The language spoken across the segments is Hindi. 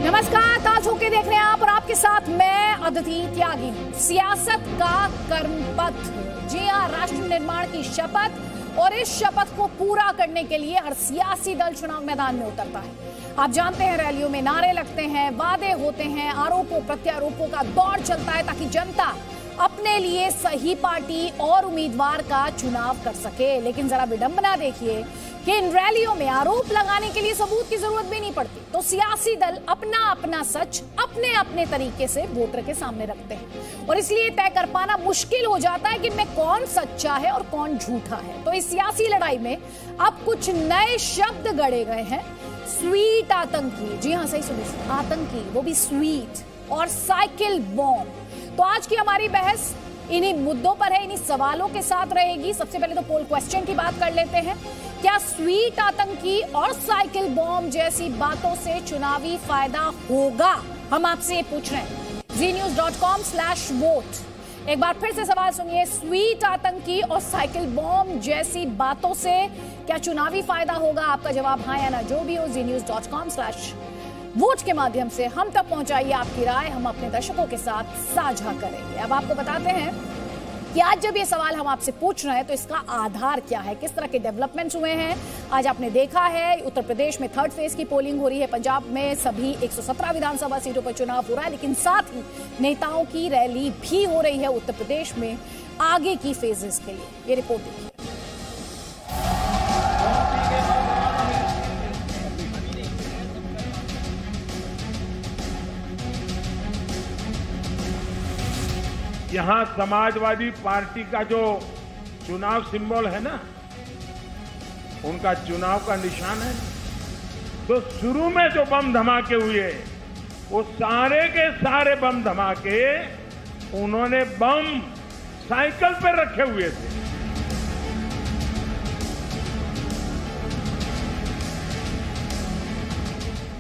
नमस्कार, ताज होके देख रहे हैं आप और आपके साथ मैं अदिति त्यागी। सियासत का कर्मपथ, जी हां, राष्ट्र निर्माण की शपथ, और इस शपथ को पूरा करने के लिए हर सियासी दल चुनाव मैदान में उतरता है। आप जानते हैं, रैलियों में नारे लगते हैं, वादे होते हैं, आरोपों प्रत्यारोपों का दौर चलता है ताकि जनता अपने लिए सही पार्टी और उम्मीदवार का चुनाव कर सके। लेकिन जरा विडंबना देखिए कि इन रैलियों में आरोप लगाने के लिए सबूत की जरूरत भी नहीं पड़ती, तो सियासी दल अपना अपना सच अपने अपने तरीके से वोटर के सामने रखते हैं और इसलिए तय कर पाना मुश्किल हो जाता है कि मैं कौन सच्चा है और कौन झूठा है। तो इस सियासी लड़ाई में अब कुछ नए शब्द गढ़े गए हैं। स्वीट आतंकी, जी हां, सही सुनिए, आतंकी, वो भी स्वीट, और साइकिल बॉम्ब। तो आज की हमारी बहस इन्हीं मुद्दों पर है, इन्हीं सवालों के साथ रहेगी। सबसे पहले तो पोल क्वेश्चन की बात कर लेते हैं। क्या स्वीट आतंकी और साइकिल बॉम्ब जैसी बातों से चुनावी फायदा होगा? हम आपसे ये पूछ रहे हैं। znews.com/vote। एक बार फिर से सवाल सुनिए, स्वीट आतंकी और साइकिल बॉम्ब जैसी बातों से क्या चुनावी फायदा होगा? आपका जवाब हाँ या ना जो भी हो, znews.com/वोट के माध्यम से हम तक पहुंचाइए आपकी राय, हम अपने दर्शकों के साथ साझा करेंगे। अब आपको बताते हैं कि आज जब ये सवाल हम आपसे पूछ रहे हैं तो इसका आधार क्या है, किस तरह के डेवलपमेंट्स हुए हैं। आज आपने देखा है, उत्तर प्रदेश में थर्ड फेज की पोलिंग हो रही है, पंजाब में सभी 117 विधानसभा सीटों पर चुनाव हो रहा है, लेकिन साथ ही नेताओं की रैली भी हो रही है उत्तर प्रदेश में आगे की फेजेस के लिए। ये रिपोर्ट देखिए। यहां समाजवादी पार्टी का जो चुनाव सिंबल है ना, उनका चुनाव का निशान है। तो शुरू में जो बम धमाके हुए, वो सारे के सारे बम धमाके उन्होंने बम साइकिल पर रखे हुए थे।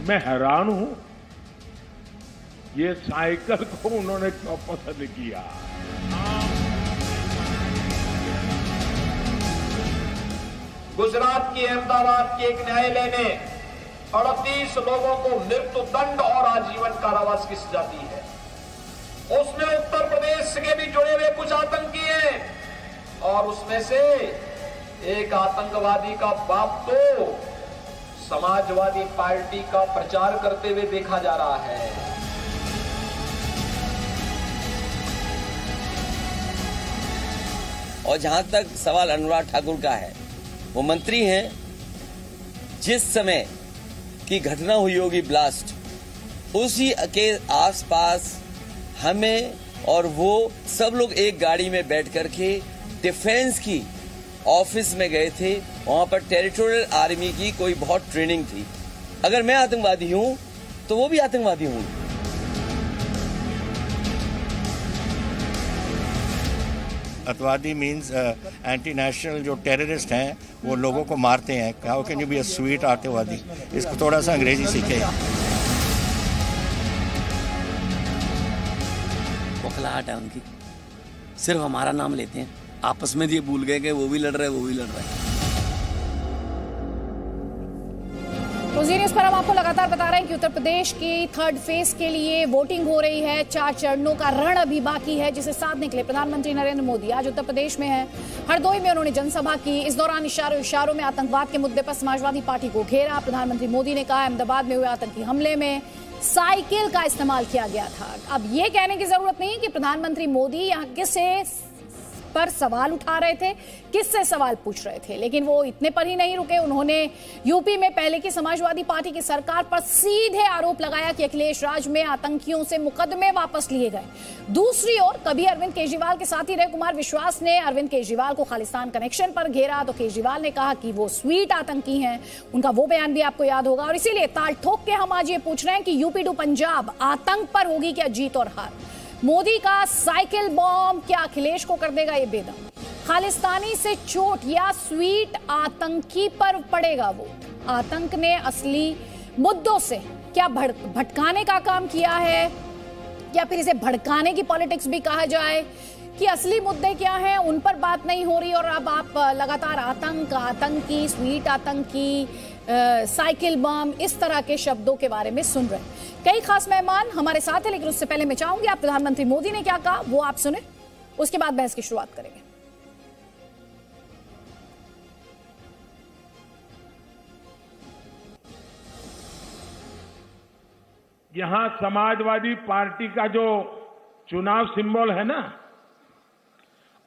मैं हैरान हूं, ये साइकिल को उन्होंने क्यों पसंद किया। गुजरात की अहमदाबाद के एक न्यायालय ने 38 लोगों को मृत्यु दंड और आजीवन कारावास की सजा दी है। उसमें उत्तर प्रदेश के भी जुड़े हुए कुछ आतंकी हैं और उसमें से एक आतंकवादी का बाप तो समाजवादी पार्टी का प्रचार करते हुए देखा जा रहा है। और जहां तक सवाल अनुराग ठाकुर का है, वो मंत्री हैं, जिस समय की घटना हुई होगी ब्लास्ट, उसी के आसपास हमें और वो सब लोग एक गाड़ी में बैठ करके डिफेंस की ऑफिस में गए थे। वहां पर टेरिटोरियल आर्मी की कोई बहुत ट्रेनिंग थी। अगर मैं आतंकवादी हूं तो वो भी आतंकवादी हूं। अतवादी मीन्स एंटी नेशनल, जो टेररिस्ट हैं वो लोगों को मारते हैं। How can you be a sweet आतंकवादी? इसको थोड़ा सा अंग्रेजी सीखे। बौखलाहट है उनकी, सिर्फ हमारा नाम लेते हैं। आपस में ये भूल गए कि वो भी लड़ रहे हैं, वो भी लड़ रहे हैं। तो जी न्यूज़ पर हम आपको लगातार बता रहे हैं कि उत्तर प्रदेश की थर्ड फेज के लिए वोटिंग हो रही है। 4 चरणों का रण अभी बाकी है, जिसे साधने के लिए प्रधानमंत्री नरेंद्र मोदी आज उत्तर प्रदेश में हैं। हरदोई में उन्होंने जनसभा की। इस दौरान इशारों में आतंकवाद के मुद्दे पर समाजवादी पार्टी को घेरा। प्रधानमंत्री मोदी ने कहा, अहमदाबाद में हुए आतंकी हमले में साइकिल का इस्तेमाल किया गया था। अब ये कहने की जरूरत नहीं कि प्रधानमंत्री मोदी यहाँ किसे पर सवाल उठा रहे थे, किससे सवाल पूछ रहे थे, लेकिन वो इतने पर ही नहीं रुके। उन्होंने यूपी में पहले की समाजवादी पार्टी की सरकार पर सीधे आरोप लगाया कि अखिलेश राज में आतंकियों से मुकदमे वापस लिए गए। दूसरी ओर कभी अरविंद केजरीवाल के साथी रहे कुमार विश्वास ने अरविंद केजरीवाल को खालिस्तान कनेक्शन पर घेरा, तो केजरीवाल ने कहा कि वो स्वीट आतंकी हैं। उनका वो बयान भी आपको याद होगा। और इसीलिए ताल ठोक के हम आज ये पूछ रहे हैं कि यूपी टू पंजाब आतंक पर होगी क्या जीत और हार? मोदी का साइकिल बॉम्ब क्या अखिलेश को कर देगा ये बेदम? खालिस्तानी से चोट या स्वीट आतंकी पर पड़ेगा वो? आतंक ने असली मुद्दों से क्या भटकाने का काम किया है, या फिर इसे भड़काने की पॉलिटिक्स भी कहा जाए? कि असली मुद्दे क्या हैं उन पर बात नहीं हो रही और अब आप लगातार आतंकी, स्वीट आतंकी, साइकिल बम, इस तरह के शब्दों के बारे में सुन रहे हैं। कई खास मेहमान हमारे साथ हैं, लेकिन उससे पहले मैं चाहूंगी आप प्रधानमंत्री मोदी ने क्या कहा वो आप सुने, उसके बाद बहस की शुरुआत करेंगे। यहां समाजवादी पार्टी का जो चुनाव सिंबल है ना,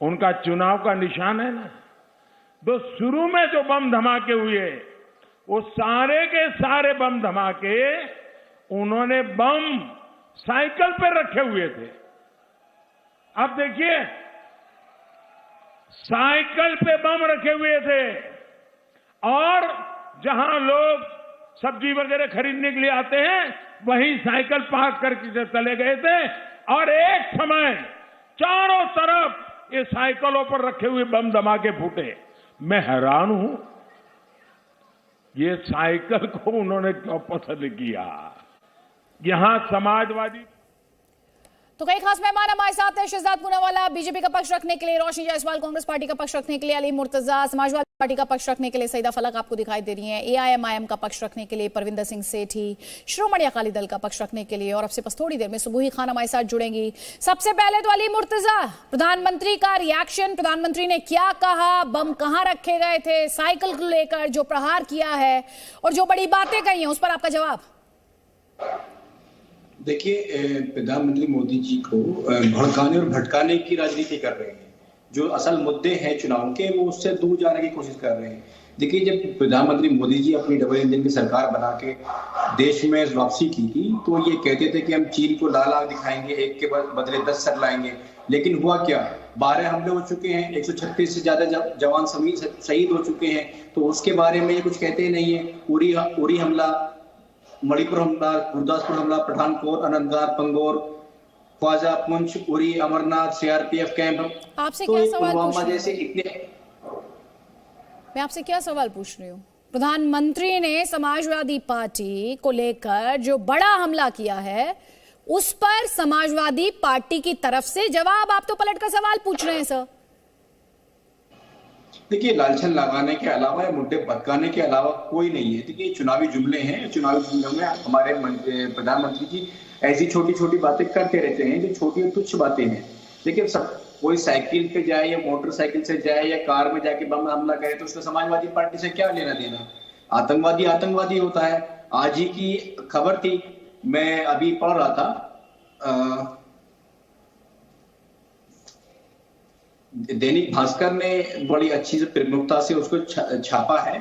उनका चुनाव का निशान है ना, तो शुरू में जो बम धमाके हुए वो सारे के सारे बम धमाके उन्होंने बम साइकिल पे रखे हुए थे। अब देखिए, साइकिल पे बम रखे हुए थे और जहां लोग सब्जी वगैरह खरीदने के लिए आते हैं वहीं साइकिल पार्क करके चले गए थे और एक समय चारों तरफ ये साइकिलों पर रखे हुए बम धमाके फूटे। मैं हैरान हूं, ये साइकिल को उन्होंने क्यों पसंद किया। यहां समाजवादी तो कई खास मेहमान हमारे साथ हैं। शहजाद पूनावाला बीजेपी का पक्ष रखने के लिए, रोशनी जायसवाल कांग्रेस पार्टी का पक्ष रखने के लिए, अली मुर्तजा समाजवादी पार्टी का पक्ष रखने के लिए, सईदा फलक आपको दिखाई दे रही हैं, एआईएमआईएम का पक्ष रखने के लिए परविंदर सिंह सेठी, श्रोमणी अकाली दल का पक्ष रखने के लिए, और अब से बस थोड़ी देर में सुबुही खान हमारे साथ जुड़ेंगी। सबसे पहले तो अली मुर्तजा, प्रधानमंत्री का रिएक्शन, प्रधानमंत्री ने क्या कहा, बम कहां रखे गए थे, साइकिल को लेकर जो प्रहार किया है और जो बड़ी बातें कही हैं उस पर आपका जवाब। देखिए, प्रधानमंत्री मोदी जी को भड़काने और भटकाने की राजनीति कर रहे हैं। जो असल मुद्दे हैं चुनाव के वो उससे दूर जाने की कोशिश कर रहे हैं। देखिए, जब प्रधानमंत्री मोदी जी अपनी डबल इंजन की सरकार बना के देश में वापसी की थी तो ये कहते थे कि हम चीन को लाल आंख दिखाएंगे, एक के बदले 10 सर लाएंगे। लेकिन हुआ क्या, 12 हमले हो चुके हैं, 136 से ज्यादा जवान शहीद हो चुके हैं। तो उसके बारे में ये कुछ कहते ही नहीं है। उरी हमला, मणिपुर हमला, गुरदासपुर हमला, पठानकोट, अनंतनाग, पंगोर, ख्वाजा, पुंछ, उरी, अमरनाथ, सीआरपीएफ कैंप। आपसे क्या सवाल पूछ रही जैसे इतने मैं आपसे क्या सवाल पूछ रही हूँ। प्रधानमंत्री ने समाजवादी पार्टी को लेकर जो बड़ा हमला किया है उस पर समाजवादी पार्टी की तरफ से जवाब, आप तो पलट कर सवाल पूछ रहे हैं सर। देखिए, लालछन लगाने के अलावा या मुद्दे भटकाने के अलावा कोई नहीं है। देखिए, चुनावी जुमले हैं, चुनावी जुमलों में हमारे प्रधानमंत्री जी ऐसी छोटी छोटी बातें करते रहते हैं जो छोटी और तुच्छ बातें हैं। देखिए, सब कोई साइकिल पे जाए या मोटरसाइकिल से जाए या कार में जाके बम हमला करे तो उसका समाजवादी पार्टी से क्या लेना देना। आतंकवादी आतंकवादी होता है। आज ही की खबर थी, मैं अभी पढ़ रहा था, दैनिक भास्कर ने बड़ी अच्छी से प्रमुखता से उसको छापा है।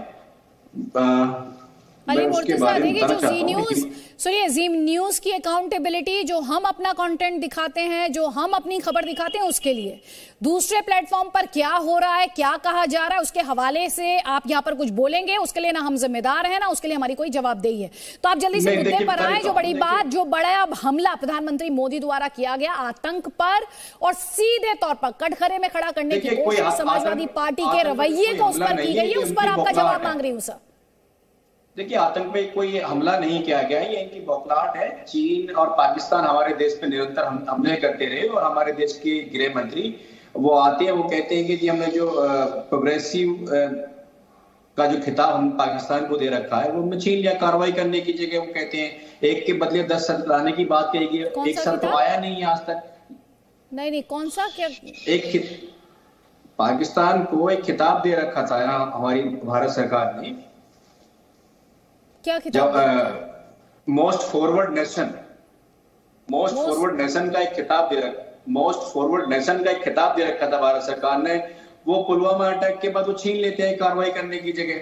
अली मुर्तजा, देखिए जो जी न्यूज, सुनिए, जी न्यूज की अकाउंटेबिलिटी, जो हम अपना कंटेंट दिखाते हैं, जो हम अपनी खबर दिखाते हैं, उसके लिए दूसरे प्लेटफॉर्म पर क्या हो रहा है, क्या कहा जा रहा है, उसके हवाले से आप यहाँ पर कुछ बोलेंगे, उसके लिए ना हम जिम्मेदार हैं ना उसके लिए हमारी कोई जवाबदेही है। तो आप जल्दी से मुद्दे पर आए। जो बड़ी बात, जो बड़ा हमला प्रधानमंत्री मोदी द्वारा किया गया आतंक पर और सीधे तौर पर कटघरे में खड़ा करने की कोशिश समाजवादी पार्टी के रवैये को उस पर की गई है, उस पर आपका जवाब मांग रही हूँ सर। देखिए, आतंक पे कोई हमला नहीं किया गया है, ये इनकी बौखलाहट है। चीन और पाकिस्तान हमारे देश पे निरंतर हमले करते रहे और हमारे देश के गृह मंत्री वो आते हैं, वो कहते हैं कि जी हमने जो प्रोग्रेसिव का जो खिताब हम पाकिस्तान को दे रखा है वो हमने छीन लिया। कार्रवाई करने की जगह वो कहते हैं एक के बदले 10 सर लाने की बात कही गई। एक सर तो आया नहीं है आज तक। नहीं, कौन सा, क्या पाकिस्तान को एक खिताब दे रखा था हमारी भारत सरकार ने, क्या खिताब? मोस्ट फॉरवर्ड नेशन का एक खिताब दे रखा, मोस्ट फॉरवर्ड नेशन का एक खिताब दे रखा था भारत सरकार ने। वो पुलवामा अटैक के बाद वो छीन लेते हैं कार्रवाई करने की जगह।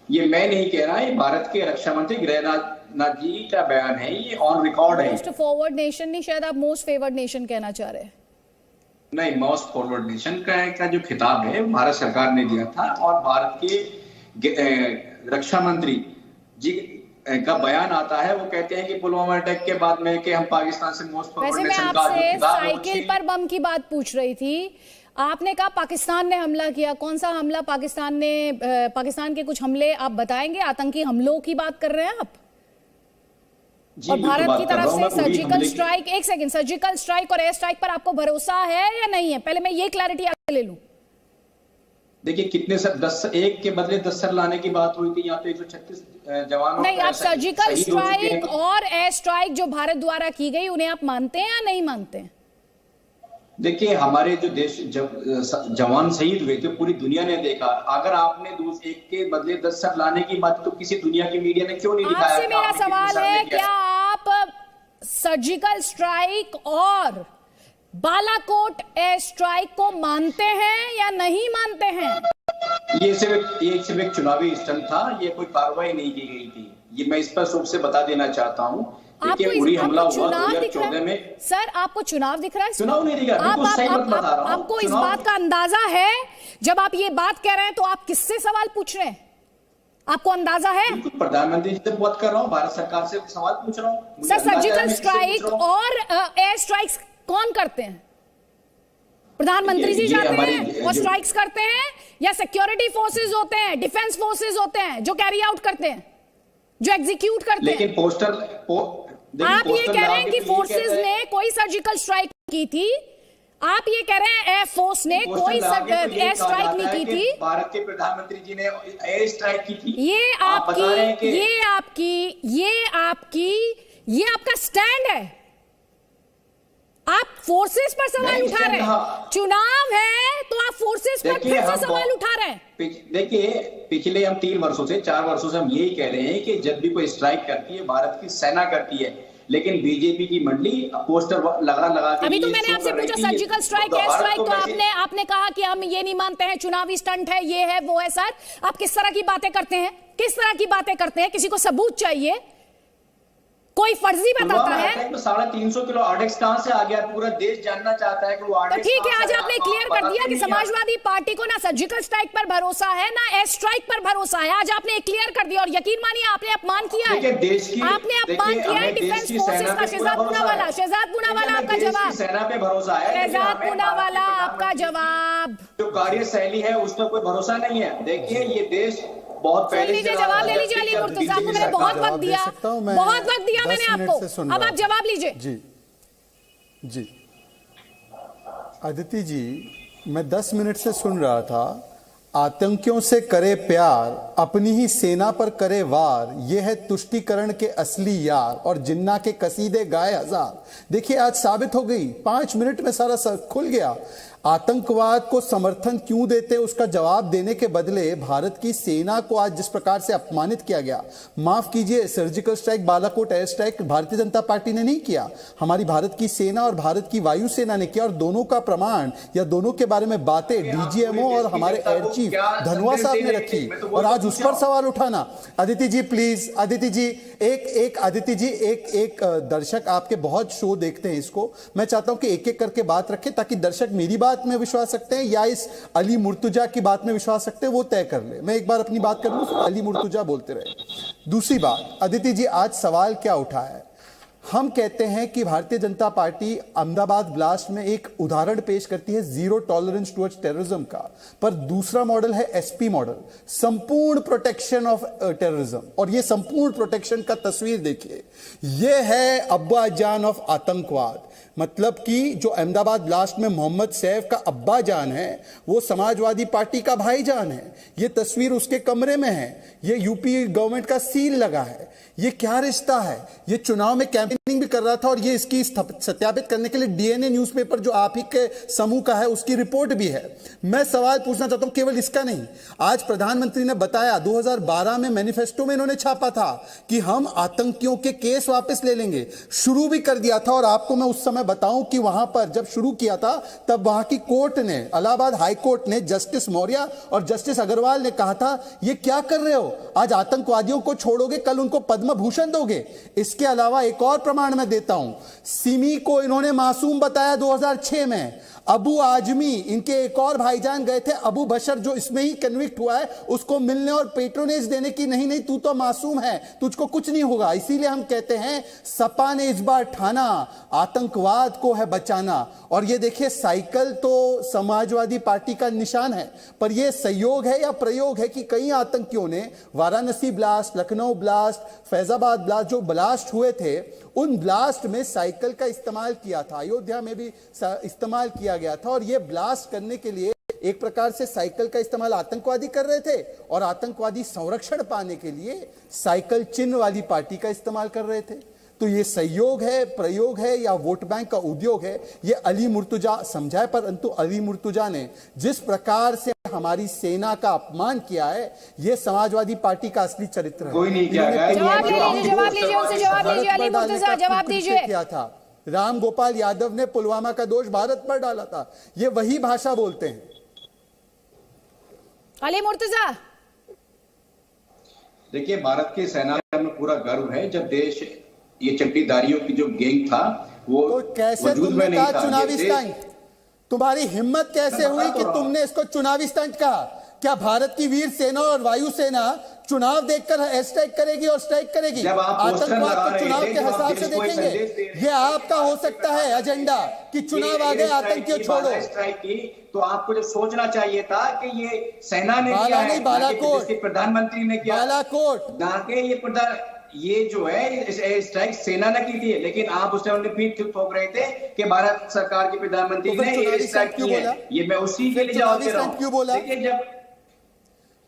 ये मैं नहीं कह रहा, ये भारत के रक्षा मंत्री गृहनाथ जी का बयान है, ये ऑन रिकॉर्ड है। मोस्ट फॉरवर्ड नेशन नहीं, शायद आप मोस्ट फेवर्ड नेशन कहना चाह रहे हैं। नहीं, मोस्ट फॉरवर्ड नेशन का जो खिताब है भारत सरकार ने दिया था और भारत के रक्षा मंत्री जी का बयान आता है, वो कहते हैं कि पुलवामा अटैक के बाद में कि हम पाकिस्तान से मोस्ट फॉरवर्ड नेशन का जो खिताब है। साइकिल पर बम की बात पूछ रही थी, आपने कहा पाकिस्तान ने हमला किया। कौन सा हमला पाकिस्तान ने, पाकिस्तान के कुछ हमले आप बताएंगे? आतंकी हमलों की बात कर रहे हैं आप? जी, और बिल्कुल भारत बात की कर रहा तरफ हूं से मैं उरी सर्जिकल हमले की। स्ट्राइक, एक सेकंड, सर्जिकल स्ट्राइक और एयर स्ट्राइक पर आपको भरोसा है या नहीं है? पहले मैं ये क्लैरिटी आपसे ले लूं। देखिए कितने सर 10 एक के बदले 10 सर लाने की बात हुई थी, यहाँ तो 136 जवानों नहीं, आप सर्जिकल शहीद हो चुके स्ट्राइक हैं। और एयर स्ट्राइक जो भारत द्वारा की गई उन्हें आप मानते हैं या नहीं मानते हैं? देखिए हमारे जो देश जब जवान शहीद हुए थे पूरी दुनिया ने देखा। अगर आपने एक के बदले 10 सर लाने की बात तो किसी दुनिया की मीडिया ने क्यों नहीं दिखाया? आपसे मेरा आपने कितने सवाल सर है, लेके आए? क्या आप सर्जिकल स्ट्राइक और बालाकोट एयर स्ट्राइक को मानते हैं या नहीं मानते हैं? ये सिर्फ एक चुनावी स्टंट था, ये कोई कार्रवाई नहीं की गई थी। ये मैं इस पर रूप से बता देना चाहता हूं। देखिए उरी हमला हुआ 2014 में। सर आपको चुनाव दिख रहा है? चुनाव नहीं दिख रहा, बिल्कुल सही बात बता रहा हूं। आपको इस बात का अंदाजा है, जब आप ये बात कह रहे हैं तो आप किससे सवाल पूछ रहे हैं? आपको अंदाजा है? बिल्कुल प्रधानमंत्री जी से बात कर रहा हूं, भारत सरकार से सवाल पूछ रहा हूं। सर सर्जिकल स्ट्राइक और एयर स्ट्राइक्स कौन करते हैं? प्रधानमंत्री जी जाते हैं और स्ट्राइक्स करते हैं, या सिक्योरिटी फोर्सेस होते हैं, डिफेंस फोर्सेस होते हैं जो कैरी आउट करते हैं, जो एग्जीक्यूट करते हैं? लेकिन आप ये कह रहे हैं कि फोर्सेस ने कोई सर्जिकल स्ट्राइक की थी, आप ये कह रहे हैं एयर फोर्स ने कोई एयर स्ट्राइक नहीं की थी? भारत के प्रधानमंत्री जी ने एयर स्ट्राइक की थी। ये आपका स्टैंड है। आप फोर्सेस पर सवाल उठा रहे हैं। चुनाव है तो आप फोर्सेस पर फिर से सवाल उठा रहे हैं। देखिए पिछले हम 4 वर्षों से हम यही कह रहे हैं कि जब भी कोई स्ट्राइक करती है भारत की सेना करती है, लेकिन बीजेपी की मंडली पोस्टर लगा के। अभी तो मैंने आपसे पूछा सर्जिकल स्ट्राइक एयर स्ट्राइक, तो आपने कहा कि हम ये नहीं मानते हैं, चुनावी स्टंट है, ये है वो है। सर आप किस तरह की बातें करते हैं? किस तरह की बातें करते हैं? किसी को सबूत चाहिए, कोई फर्जी बताता है? 350 किलो आरडीएक्स कहां से आ गया? पूरा देश जानना चाहता है कि वो तो ठीक है, आज आपने क्लियर कर दिया कि समाजवादी पार्टी को ना सर्जिकल स्ट्राइक पर भरोसा है ना एयर स्ट्राइक पर भरोसा है। आज आपने क्लियर कर दिया और यकीन मानिए आपने अपमान किया है, आपने अपमान किया है डिफेंस फोर्सेस का। शहजाद पूनावाला आपका जवाब। सेना पे भरोसा है, शहजाद पूनावाला आपका जवाब। जो कार्यशैली है उस पर कोई भरोसा नहीं है। देखिए ये देश बहुत पहले से जवाब ले लीजिए। अली मुर्तजा को मैंने बहुत वक्त दिया, मैंने आपको, अब आप जवाब लीजिए। जी अदिति जी, मैं 10 मिनट से सुन रहा था, आतंकियों से करे प्यार, अपनी ही सेना पर करे वार, ये है तुष्टीकरण के असली यार, और जिन्ना के कसीदे गाए हजार। देखिए आज साबित हो गई, 5 मिनट में सारा खुल गया। आतंकवाद को समर्थन क्यों देते, उसका जवाब देने के बदले भारत की सेना को आज जिस प्रकार से अपमानित किया गया, माफ कीजिए, surgical strike, Balakot air strike Bharatiya Janata party ने नहीं किया, हमारी भारत की सेना और भारत की वायुसेना ने किया। और दोनों का प्रमाण या दोनों के बारे में बातें डीजीएमओ और हमारे एयर चीफ धनोआ साहब ने रखी, और आज उस पर सवाल उठाना। अदिति जी प्लीज, अदिति जी अदिति जी एक दर्शक आपके बहुत शो देखते हैं, इसको मैं चाहता हूं कि एक एक करके बात रखें, ताकि दर्शक मेरी बात में विश्वास रखते हैं या इस अली मुर्तजा की बात में विश्वास रखते हैं, वो तय कर ले। मैं एक बार अपनी बात कर लूं, अली मुर्तजा बोलते रहे। दूसरी बात, अदिति जी आज सवाल क्या उठा है? हम कहते हैं कि भारतीय जनता पार्टी अहमदाबाद ब्लास्ट में एक उदाहरण पेश करती है जीरो टॉलरेंस टुवर्ड्स टेररिज्म का, पर दूसरा मॉडल है एसपी मॉडल, संपूर्ण प्रोटेक्शन ऑफ टेररिज्म। और ये संपूर्ण प्रोटेक्शन का तस्वीर देखिए, ये है अब्बा जान ऑफ आतंकवाद। मतलब कि जो अहमदाबाद ब्लास्ट में मोहम्मद सैफ का अब्बा जान है, वो समाजवादी पार्टी का भाईजान है। ये तस्वीर उसके कमरे में है, ये यूपी गवर्नमेंट का सील लगा है। ये क्या रिश्ता है? ये चुनाव में कैंपेनिंग भी कर रहा था, और ये इसकी सत्यापित करने के लिए डीएनए न्यूज़पेपर जो आप ही के समूह का है उसकी रिपोर्ट भी है। मैं सवाल पूछना चाहता हूं, केवल इसका नहीं, आज प्रधानमंत्री ने बताया 2012 में मैनिफेस्टो में इन्होंने छापा था कि हम आतंकियों के केस वापस ले लेंगे, शुरू भी कर दिया था। और आपको मैं उस समय बताऊं कि वहां पर जब शुरू किया था तब वहां की कोर्ट ने, इलाहाबाद हाई कोर्ट ने, जस्टिस मौर्य और जस्टिस अग्रवाल ने कहा था ये क्या कर रहे हो, आज आतंकवादियों को छोड़ोगे, कल उनको पद्म भूषण दोगे। इसके अलावा एक और प्रमाण मैं देता हूं, सिमी को इन्होंने मासूम बताया 2006 में, अबू आजमी, इनके एक और भाईजान गए थे, अबू बशर, जो इसमें ही कन्विक्ट हुआ है, उसको मिलने और पेट्रोनेज देने की, नहीं तू तो मासूम है, तुझको कुछ नहीं होगा। इसीलिए हम कहते हैं सपा ने इस बार ठाना आतंकवाद को है बचाना। और ये देखिए, साइकिल तो समाजवादी पार्टी का निशान है, पर यह संयोग है या प्रयोग है कि कई आतंकियों ने Varanasi blast, Lucknow blast, Faizabad blast, जो ब्लास्ट हुए थे, उन ब्लास्ट में साइकिल का इस्तेमाल किया था। अयोध्या में भी इस्तेमाल किया गया था। और यह ब्लास्ट करने के लिए एक प्रकार से साइकिल का इस्तेमाल आतंकवादी कर रहे थे, और आतंकवादी संरक्षण पाने के लिए साइकिल चिन्ह वाली पार्टी का इस्तेमाल कर रहे थे। तो ये संयोग है, प्रयोग है, या वोट बैंक का उद्योग है, ये अली मुर्तजा समझाए। परंतु अली मुर्तजा ने जिस प्रकार से हमारी सेना का अपमान किया है, ये समाजवादी पार्टी का असली चरित्र है। कोई नहीं किया गया। जवाब लीजिए उनसे, जवाब लीजिए अली मुर्तजा, जवाब दीजिए। किया था राम गोपाल यादव ने, पुलवामा का दोष भारत पर डाला था। ये वही भाषा बोलते हैं। अली मुर्तजा, देखिए, भारत की सेना में पूरा गर्व है। जब देश, ये चड्डीदारियों की जो गैंग था, वो तो कैसे वजूद तुमने में नहीं कहा था। चुनावी स्टंट? तुम्हारी हिम्मत कैसे हुई कि तुमने इसको चुनावी स्टंट कहा? क्या भारत की वीर सेना और वायुसेना चुनाव देखकर एयर स्ट्राइक करेगी और स्ट्राइक करेगी? आतंकवाद को चुनाव के हिसाब से देखेंगे? ये आपका हो सकता है एजेंडा कि चुनाव आ गए, आतंकियों छोड़ो। स्ट्राइक की तो आपको जब सोचना चाहिए था कि ये सेना ने किया है, बालाकोट, प्रधानमंत्री ने किया, बालाकोट, ये जो है स्ट्राइक सेना ने की थी। लेकिन आप उस टाइम फिर ठोक रहे थे कि भारत सरकार के प्रधानमंत्री ने एयर स्ट्राइक की है। ये मैं उसी के लिए जवाब दे रहा हूं। क्यों बोला? देखिए, जब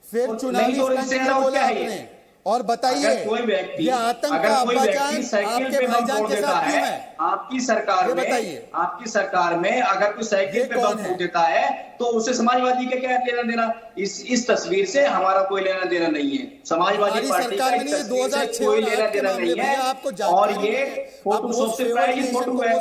फिर चुनावी स्टंट क्यों बोला आपने? और बताइए, कोई व्यक्ति, ये आतंक का अब्बाजान साइकिल आपके पे बम भाईजान फोड़ के देता साथ क्यों है, है? आपकी सरकार में अगर कोई साइकिल पे बम फोड़ देता है तो उससे समाजवादी का क्या लेना देना? इस तस्वीर से हमारा कोई लेना देना नहीं है। समाजवादी पार्टी का इस तस्वीर से कोई लेना देना नहीं है। और ये फोटो सबसे प्राइवेट फोटो है।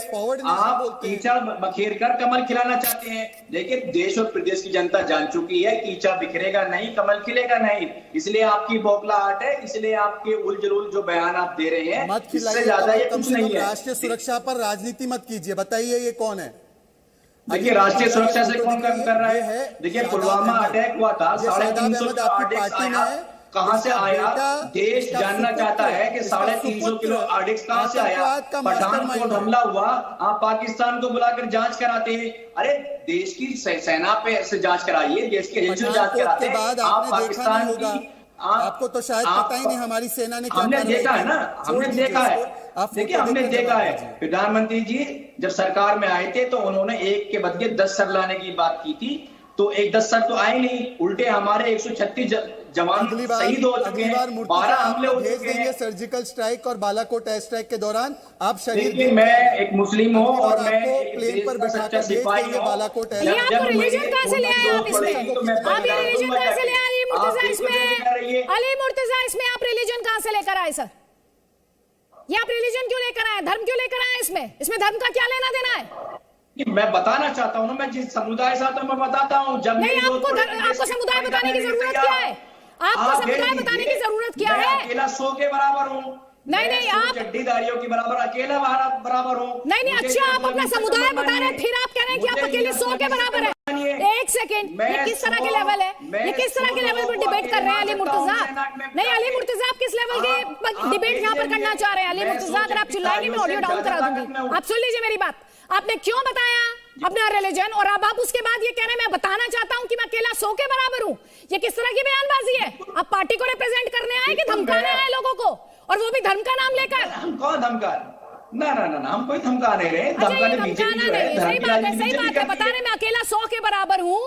आप कीचड़ बखेर कर कमल खिलाना चाहते हैं। देखिए, देश और प्रदेश की जनता जान चुकी है कीचड़ बिखरेगा नहीं, कमल खिलेगा नहीं। इसलिए आपकी बौखलाहट है, इसलिए आपके उलझुल जो बयान आप दे रहे हैं, इससे ज्यादा ये कुछ नहीं है। राष्ट्रीय सुरक्षा पर राजनीति मत कीजिए। बताइए, ये कौन है? देखिए, राष्ट्रीय सुरक्षा से कौन काम कर रहा है? देखिए, पुलवामा अटैक हुआ था, 350 आरडीएक्स आया, कहां से आया? देश जानना चाहता है कि 350 किलो आरडीएक्स कहां से आया? पठानकोट हमला हुआ, आप पाकिस्तान को बुलाकर जांच कराते हैं। अरे, देश की सेना पे से जांच कराइए, देश के एजेंसी जांच कराते हैं। आप पाकिस्तान की, आपको तो शायद पता ही नहीं हमारी सेना ने क्या हमने देखा है ना, हमने देखा है। देखिए, हमने देखा है प्रधानमंत्री जी जब सरकार में आए थे तो उन्होंने एक के बदले 10 सर लाने की बात की थी। तो 10 सर तो आए नहीं, उल्टे हमारे 136 जवान शहीद हो चुके हैं, 12 हमले हो चुके हैं। सर्जिकल स्ट्राइक और बालाकोट एयर स्ट्राइक के दौरान आप शहीद। मैं एक मुस्लिम हूँ और मैं प्लेन पर सच्चा सिपाही हूँ। बालाकोट रिलीजन कहां से ले आए आप इसमें? आप ये रिलीजन कहां से ले आए? अली मुर्तजा इसमें आप रिलीजन कहां से लेकर आए सर? ये आप रिलीजन क्यों लेकर आए? धर्म क्यों लेकर आए? इसमें धर्म का क्या लेना देना है? मैं बताना चाहता हूँ ना, मैं जिस समुदाय से आता हूँ मैं बताता हूँ। जब नहीं, आपको समुदाय बताने की जरूरत क्या है? आपको समुदाय बताने की जरूरत क्या है? अकेला 100 के बराबर हूँ। नहीं, आप चड्डीदारियों के बराबर अकेला बराबर हूँ। नहीं, अच्छा, आप अपना समुदाय बता रहे हैं, फिर आप कह रहे हैं कि आप अकेले 100 के बराबर है। एक सेकंड, ये किस तरह के लेवल है? ये किस तरह के लेवल पर डिबेट कर रहे हैं अली मुर्तजा? नहीं, अली मुर्तजा, आप किस लेवल के डिबेट यहाँ पर करना चाह रहे हैं? अली मुर्तजा, अगर आप चिल्लाएंगे मैं ऑडियो डाउन करा दूंगी। आप सुन लीजिए मेरी बात। आपने क्यों बताया अपना रिलीजन, और अब आप उसके बाद ये कह रहे हैं मैं बताना चाहता हूं कि मैं अकेला 100 के बराबर हूं। ये किस तरह की बयानबाजी है? आप पार्टी को रिप्रेजेंट करने आए कि धमकाने आए लोगों को, और वो भी धर्म का नाम लेकर? हम कौन धमका? ना, हम कोई धमका नहीं रहे। धमकाने बीजेपी जो है, सही बात है, बता रहे मैं अकेला 100 के बराबर हूं।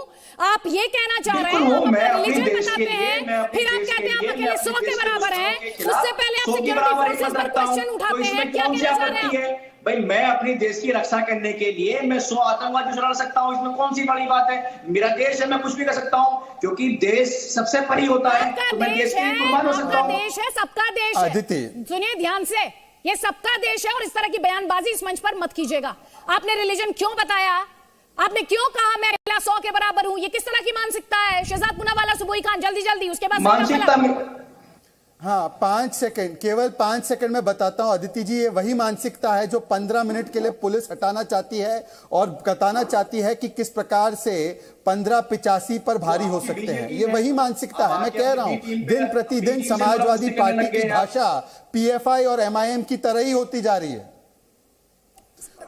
आप ये कहना चाह रहे हैं, हम अपना रिलीजन बताते हैं, फिर आप कहते हैं आप अकेले 100 के बराबर हैं। उससे पहले आप सिक्योरिटी फोर्सेस पर क्वेश्चन उठाते हैं। क्या कहना चाह रहे हैं? भाई, मैं अपनी देश की रक्षा करने के लिए मैं 100 आतंकवादी लड़ सकता हूँ, इसमें कौन सी बड़ी बात है? मेरा देश है, मैं कुछ भी कर सकता हूँ, क्योंकि देश सबसे परी होता है। तो मैं देश के लिए कुर्बान हो सकता हूँ। देश है, सबका देश है। सुनिए ध्यान से, ये सबका देश है, और इस तरह की बयानबाजी इस मंच पर मत कीजिएगा। आपने रिलीजन क्यों बताया? आपने क्यों कहा मैं अकेला 100 के बराबर हूं? ये किस तरह की मानसिकता है? शहजाद पूनावाला, सुबोई खान, जल्दी उसके बाद मानसिकता में हाँ, 5 सेकंड, केवल 5 सेकंड में बताता हूं अदिति जी। ये वही मानसिकता है जो 15 मिनट के लिए पुलिस हटाना चाहती है और बताना चाहती है कि किस प्रकार से 1585 पर भारी हो सकते हैं। ये वही मानसिकता है। मैं कह रहा हूं, दिन प्रतिदिन समाजवादी पार्टी की भाषा पीएफआई और एमआईएम की तरह ही होती जा रही है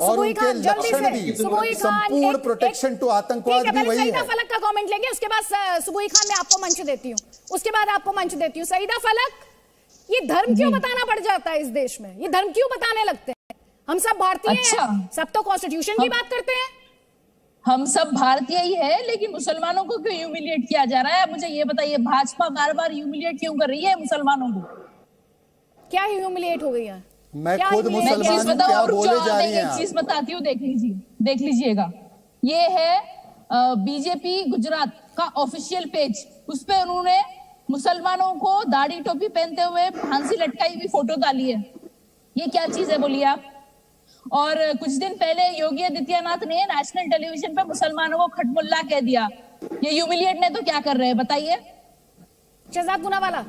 और उनके लक्षण भी संपूर्ण प्रोटेक्शन टू आतंकवाद भी वही है। फलक का कमेंट लेंगे, उसके बाद सुबोई खान मैं आपको मंच देती हूँ, उसके बाद आपको मंच देती हूँ। सईदा फलक, ये धर्म क्यों बताना पड़ जाता है इस देश में? ये धर्म क्यों बताने लगते हैं? हम सब भारतीय हैं, सब तो कॉन्स्टिट्यूशन की बात करते हैं। हम सब भारतीय ही है, लेकिन मुसलमानों को क्यों ह्यूमिलिएट किया जा रहा है? मुझे ये बताइए, भाजपा बार बार ह्यूमिलिएट क्यों कर रही है मुसलमानों को? क्या ह्यूमिलिएट हो गई है? मैं खुद मुसलमान हूं, क्या बोले जा रही हैं? एक चीज बताती हूँ, देख लीजिएगा। ये है बीजेपी गुजरात का ऑफिशियल पेज, उस पे उन्होंने मुसलमानों को दाढ़ी टोपी पहनते हुए फांसी लटकाई हुई फोटो डाली है। ये क्या चीज है बोलिए आप? और कुछ दिन पहले योगी आदित्यनाथ ने नेशनल टेलीविजन पे मुसलमानों को खटमुल्ला कह दिया। ये ह्यूमिलिएट ने तो क्या कर रहे हैं बताइए? शहजाद पूनावाला,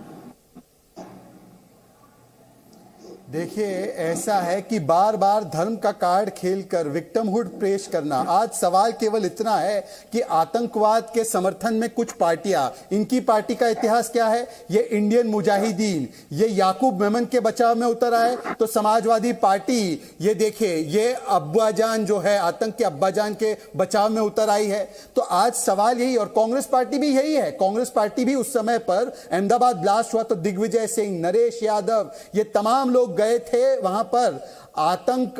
देखिए, ऐसा है कि बार बार धर्म का कार्ड खेलकर विक्टिमहुड पेश करना। आज सवाल केवल इतना है कि आतंकवाद के समर्थन में कुछ पार्टियां, इनकी पार्टी का इतिहास क्या है? ये इंडियन मुजाहिदीन, ये याकूब मेमन के बचाव में उतर आए, तो समाजवादी पार्टी ये देखिए, ये अब्बाजान जो है, आतंक के अब्बाजान के बचाव में उतर आई है। तो आज सवाल यही, और कांग्रेस पार्टी भी यही है। कांग्रेस पार्टी भी उस समय पर अहमदाबाद ब्लास्ट हुआ तो दिग्विजय सिंह, नरेश यादव, ये तमाम लोग गए थे वहां पर आतंक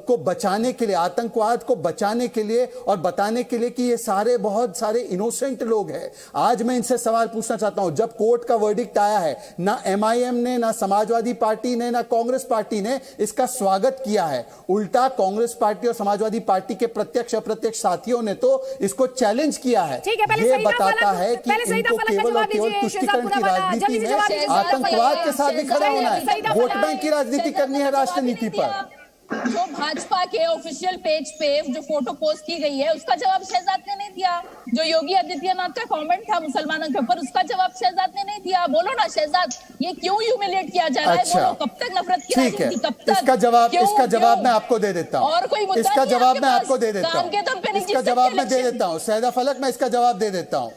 को बचाने के लिए, आतंकवाद को बचाने के लिए और बताने के लिए कि ये सारे बहुत सारे इनोसेंट लोग हैं। आज मैं इनसे सवाल पूछना चाहता हूं, जब कोर्ट का वर्डिक्ट आया है, ना एमआईएम ने, ना समाजवादी पार्टी ने, ना कांग्रेस पार्टी ने इसका स्वागत किया है। उल्टा कांग्रेस पार्टी और समाजवादी पार्टी के प्रत्यक्ष अप्रत्यक्ष साथियों ने तो इसको चैलेंज किया है। ये बताता है कि इनको केवल और केवल तुष्टीकरण की राजनीति में आतंकवाद के साथ भी खड़ा होना है, वोट बैंक की राजनीति करनी है राष्ट्रनीति पर। जो भाजपा के ऑफिशियल पेज पे जो फोटो पोस्ट की गई है, उसका जवाब शहजाद ने नहीं दिया। जो योगी आदित्यनाथ का कमेंट था मुसलमानों के ऊपर, उसका जवाब शहजाद ने नहीं दिया। बोलो ना शहजाद, ये क्यों ह्यूमिलिएट किया जा रहा है? बोलो, कब तक नफरत की राजनीति? कब तक? इसका जवाब मैं आपको दे देता हूँ। और कोई इसका जवाब मैं आपको दे देता हूँ। इसका जवाब मैं दे देता हूँ। सईदा फलक, मैं इसका जवाब दे देता हूँ,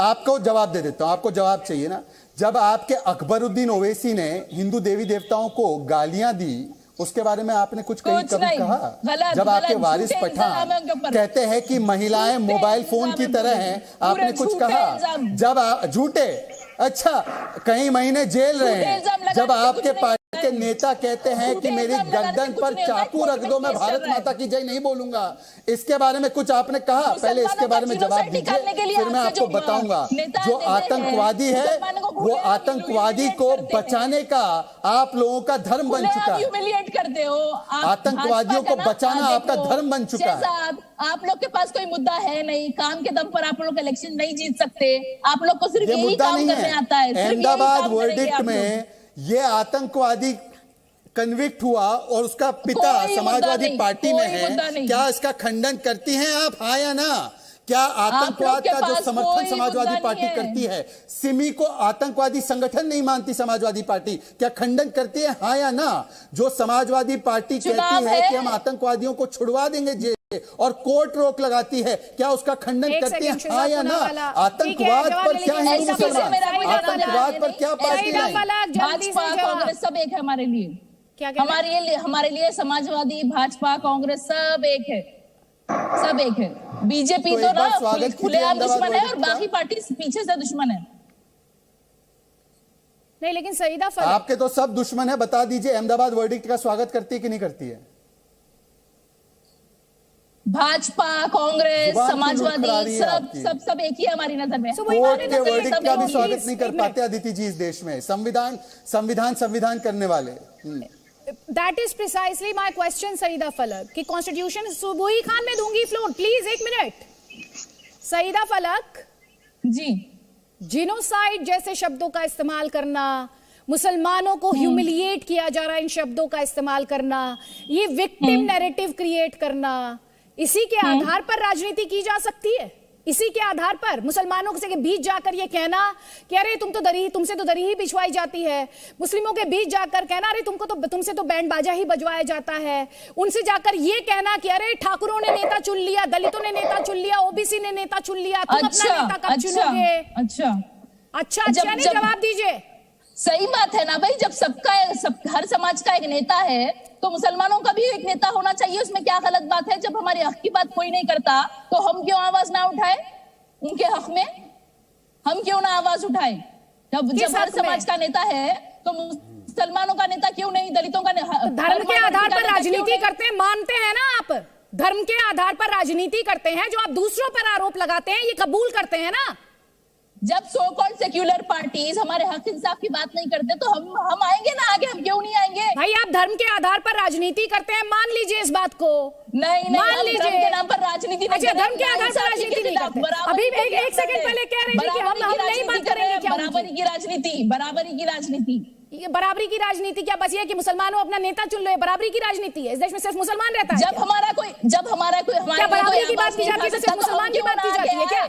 आपको जवाब दे देता हूँ। आपको जवाब चाहिए ना? जब आपके अकबरुद्दीन ओवैसी ने हिंदू देवी देवताओं को गालियां दी, उसके बारे में आपने कुछ कभी कहा? जब आपके वारिस पठान कहते हैं कि महिलाएं मोबाइल फोन की तरह हैं, आपने कुछ कहा? जब आप झूठे, अच्छा, कई महीने जेल रहे हैं। जब आपके पार्टी के नेता कहते हैं कि मेरी गर्दन पर चाकू रख दो, मैं भारत माता की जय नहीं बोलूंगा, इसके बारे में कुछ आपने कहा? पहले इसके बारे में जवाब दीजिए, फिर मैं आपको बताऊंगा। जो आतंकवादी है, वो आतंकवादी को बचाने का आप लोगों का धर्म बन चुका है। करते हो आतंकवादियों को बचाना आपका धर्म बन चुका है। आप लोग के पास कोई मुद्दा है नहीं, काम के दम पर आप लोग इलेक्शन नहीं जीत सकते। आप लोग को सिर्फ यही काम करने आता है। अहमदाबाद वर्डिक्ट में ये आतंकवादी कन्विक्ट हुआ और उसका पिता समाजवादी पार्टी में है। क्या इसका खंडन करती हैं आप, हाँ या ना? क्या आतंकवाद का जो समर्थन समाजवादी पार्टी करती है, सिमी को आतंकवादी संगठन नहीं मानती समाजवादी पार्टी, क्या खंडन करती है, हाँ या ना? जो समाजवादी पार्टी कहती है कि हम आतंकवादियों को छुड़वा देंगे जेल और कोर्ट रोक लगाती है, क्या उसका खंडन करती है, हाँ या ना? आतंकवाद पर क्या है मुसलमान? आतंकवाद पर क्या पार्टी है? भाजपा कांग्रेस सब एक है हमारे लिए। हमारे लिए समाजवादी, भाजपा, कांग्रेस सब एक है, सब एक है। बीजेपी तो ना खुलेआम दुश्मन है और बाकी पार्टी पीछे से दुश्मन है। नहीं, लेकिन सईदा फलक, आपके तो सब दुश्मन है। बता दीजिए, अहमदाबाद वर्डिक्ट का स्वागत करती है कि नहीं करती है? भाजपा, कांग्रेस, समाजवादी सब एक ही है हमारी नजर में। कोर्ट के वर्डिक्ट का भी स्वागत नहीं कर पाते अदिति जी इस देश में, संविधान करने वाले। That is precisely my question, Saeeda फलक, कि कॉन्स्टिट्यूशन सुबोई खान में दूंगी फ्लोर, प्लीज एक मिनट। सईदा फलक जी, जिनोसाइड जैसे शब्दों का इस्तेमाल करना, मुसलमानों को ह्यूमिलिएट किया जा रहा है इन शब्दों का इस्तेमाल करना, ये विक्टिम नैरेटिव क्रिएट करना, इसी के आधार पर राजनीति की जा सकती है? इसी के आधार पर मुसलमानों के बीच जाकर ये कहना कि अरे तुमसे तो दरी ही बिछवाई जाती है, मुस्लिमों के बीच जाकर कहना अरे तुमसे तो बैंड बाजा ही बजवाया जाता है, उनसे जाकर ये कहना कि अरे ठाकुरों ने नेता चुन लिया, दलितों ने नेता चुन लिया, ओबीसी ने नेता चुन लिया, तुम अपना नेता कब चुनोगे? अच्छा नहीं, जवाब दीजिए। सही बात है ना भाई, जब हर समाज का एक नेता है तो मुसलमानों का भी एक नेता होना चाहिए, उसमें क्या गलत बात है? जब हमारे हक की बात कोई नहीं करता तो हम क्यों आवाज ना उठाए उनके हक में? हम क्यों ना आवाज उठाए? जब हर समाज का नेता है तो मुसलमानों का नेता क्यों नहीं, दलितों का? धर्म के आधार पर राजनीति करते हैं, मानते हैं ना आप? धर्म के आधार पर राजनीति करते हैं, जो आप दूसरों पर आरोप लगाते हैं ये कबूल करते हैं ना? जब सो कॉल्ड सेक्युलर पार्टीज हमारे हक इंसाफ की बात नहीं करते तो हम आएंगे ना आगे? हम क्यों नहीं आएंगे भाई? आप धर्म के आधार पर राजनीति करते हैं, मान लीजिए इस बात को। नहीं मान लीजिए धर्म के नाम पर राजनीति नहीं। अच्छा, धर्म के आधार पर राजनीति नहीं करते। अभी एक सेकंड पहले कह रहे थे कि हम नहीं बात करेंगे। क्या बराबरी की राजनीति? बराबरी की राजनीति, ये बराबरी की राजनीति क्या बस ये कि मुसलमानों अपना नेता चुन लो? बराबरी की राजनीति है? इस देश में सिर्फ मुसलमान रहता है? जब हमारा कोई क्या बराबरी की बात की जाती है तो सिर्फ मुसलमान की बात की जाती है क्या?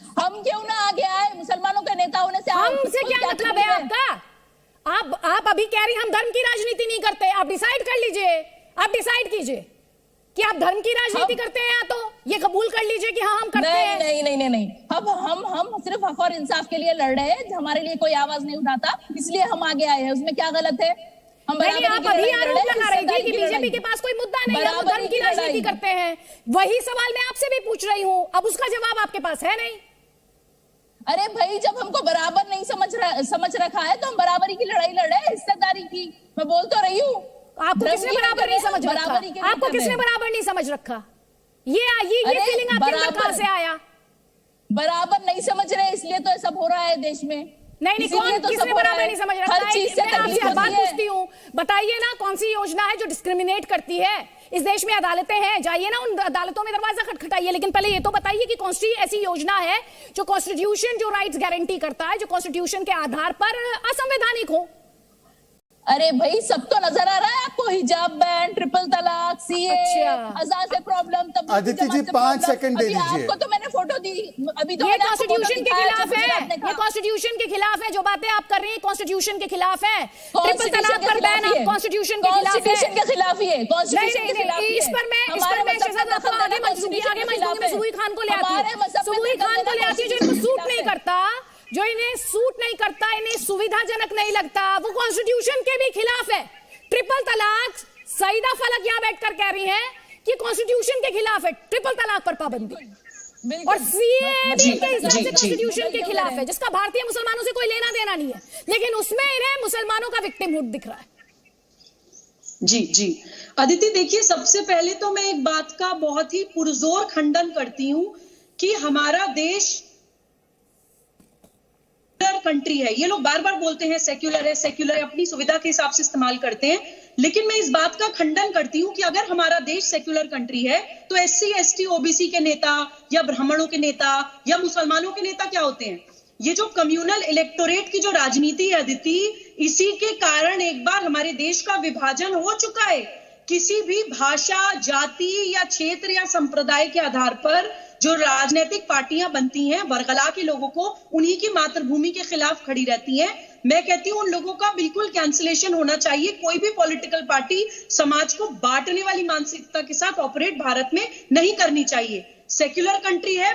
हम क्यों ना आगे आए? मुसलमानों का नेता होने से हमसे क्या मतलब है आपका? आप अभी कह रही हम धर्म की राजनीति नहीं करते। आप डिसाइड कर लीजिए, आप डिसाइड कीजिए कि आप धर्म की राजनीति करते हैं या तो ये कबूल कर लीजिए कि हाँ हम करते हैं। नहीं। अब हम सिर्फ हक और इंसाफ के लिए लड़ रहे हैं, हमारे लिए कोई आवाज नहीं उठाता, इसलिए हम आगे आए हैं। उसमें क्या गलत है? आप अभी आरोप लगा रही थी कि बीजेपी के पास कोई मुद्दा नहीं है, वो धर्म की राजनीति करते हैं। वही सवाल मैं आपसे भी पूछ रही हूँ, अब उसका जवाब आपके पास है नहीं। अरे भाई, जब हमको बराबर नहीं समझ रखा है तो हम बराबरी की लड़ाई लड़ रहे हैं, हिस्सेदारी की। मैं बोल तो रही हूँ। आपको किसने बराबर नहीं समझ रखा? आपको किसने बराबर नहीं समझ रखा? ये फीलिंग आपके अंदर कहां से आया? बराबर नहीं समझ रहे इसलिए तो सब हो रहा है देश में। नहीं कौन किसने बराबर नहीं समझ रखा है? मैं आपसे हर बात पूछती हूँ, बताइए ना कौन सी योजना है जो डिस्क्रिमिनेट करती है? इस देश में अदालतें हैं, जाइए ना उन अदालतों में दरवाजा खटखटाइए, लेकिन पहले ये तो बताइए कि कौन सी ऐसी योजना है जो कॉन्स्टिट्यूशन जो राइट्स गारंटी करता है, जो कॉन्स्टिट्यूशन के आधार पर असंवैधानिक हो? अरे भाई, सब तो नजर आ रहा है आपको, हिजाब बैन, ट्रिपल तलाक, सीए, अज़ान से प्रॉब्लम। तब अदिति जी 5 सेकंड दे दीजिए। आपको तो मैंने फोटो दी, अभी तो ये कॉन्स्टिट्यूशन के खिलाफ है, ये कॉन्स्टिट्यूशन के खिलाफ है। जो बातें आप कर रही हैं कॉन्स्टिट्यूशन के खिलाफ है। ट्रिपल तलाक पर बैन आप कॉन्स्टिट्यूशन के खिलाफ है। कॉन्स्टिट्यूशन के खिलाफ ही है, कॉन्स्टिट्यूशन के खिलाफ है। इस पर मैं आगे मैं सुबुई खान को ले आती, जो इनको सूट नहीं करता, जो इन्हें सूट नहीं करता, इन्हें सुविधाजनक नहीं लगता, वो कॉन्स्टिट्यूशन के भी खिलाफ है। ट्रिपल तलाक, सईदा फलक यहां बैठकर कह रही हैं कि कॉन्स्टिट्यूशन के खिलाफ है ट्रिपल तलाक पर पाबंदी, और सीए भी के हिसाब से कॉन्स्टिट्यूशन के खिलाफ है, जिसका भारतीय मुसलमानों से कोई लेना देना नहीं है, लेकिन उसमें इन्हें मुसलमानों का विक्टिमहुड दिख रहा है। जी अदिति, देखिए, सबसे पहले तो मैं एक बात का बहुत ही पुरजोर खंडन करती हूं कि हमारा देश कंट्री है। ये लोग बार बार बोलते हैं सेक्युलर है, अपनी सुविधा के हिसाब से इस्तेमाल करते हैं, लेकिन मैं इस बात का खंडन करती हूं कि अगर हमारा देश सेक्युलर कंट्री है तो एससी, एसटी, ओबीसी के नेता या ब्राह्मणों के नेता या मुसलमानों के नेता क्या होते हैं? ये जो कम्युनल इलेक्टोरेट की जो राजनीति है अदिति, इसी के कारण एक बार हमारे देश का विभाजन हो चुका है। किसी भी भाषा, जाति या क्षेत्र या संप्रदाय के आधार पर जो राजनीतिक पार्टियां बनती हैं, वर्गला के लोगों को उन्हीं की मातृभूमि के खिलाफ खड़ी रहती हैं। मैं कहती हूं उन लोगों का बिल्कुल कैंसिलेशन होना चाहिए। कोई भी पॉलिटिकल पार्टी समाज को बांटने वाली मानसिकता के साथ ऑपरेट भारत में नहीं करनी चाहिए। सेक्युलर कंट्री है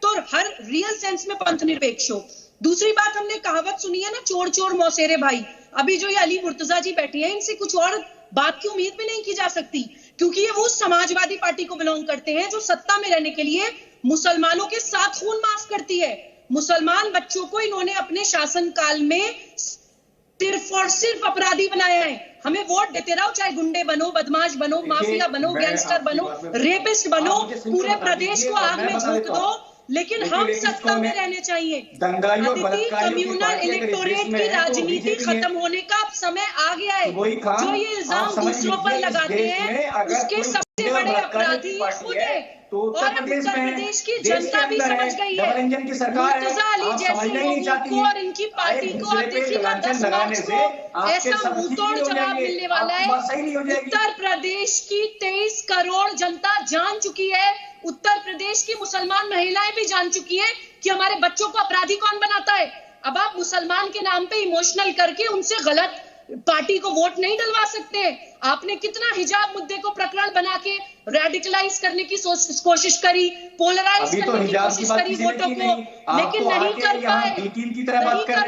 तो हर रियल सेंस में पंथ निरपेक्ष हो। दूसरी बात, हमने कहावत सुनी है ना, चोर चोर मौसेरे भाई। अभी जो ये अली मुर्तजा जी बैठी हैं, इनसे कुछ और बात की उम्मीद भी नहीं की जा सकती, क्योंकि ये वो समाजवादी पार्टी को बिलोंग करते हैं जो सत्ता में रहने के लिए मुसलमानों के साथ खून माफ करती है। मुसलमान बच्चों को इन्होंने अपने शासनकाल में सिर्फ और सिर्फ अपराधी बनाया है। हमें वोट देते रहो, चाहे गुंडे बनो, बदमाश बनो, माफिया बनो, गैंगस्टर बनो, रेपिस्ट बनो, पूरे प्रदेश को आग में झोंक दो, लेकिन हम सत्ता में रहने चाहिए। कम्युनल इलेक्टोरेट की राजनीति खत्म होने का अब समय आ गया है। जो ये इल्जाम दूसरों पर लगाते हैं, उसके सबसे बड़े अपराधी खुद है। और उत्तर प्रदेश की जनता भी समझ गई है। मुर्तजा अली जैसे लोगों को और इनकी पार्टी को देखिएगा 10 मार्च को ऐसा मुंहतोड़ जवाब मिलने वाला है। उत्तर प्रदेश की 23 करोड़ जनता जान चुकी है उत्तर प्रदेश की मुसलमान महिलाएं भी जान चुकी हैं कि हमारे बच्चों को अपराधी कौन बनाता है। अब आप मुसलमान के नाम पे इमोशनल करके उनसे गलत पार्टी को वोट नहीं डलवा सकते। आपने कितना हिजाब मुद्दे को प्रकरण बना के रेडिकलाइज करने की कोशिश करी, पोलराइज करने की कोशिश करी वोटों को, लेकिन नहीं कर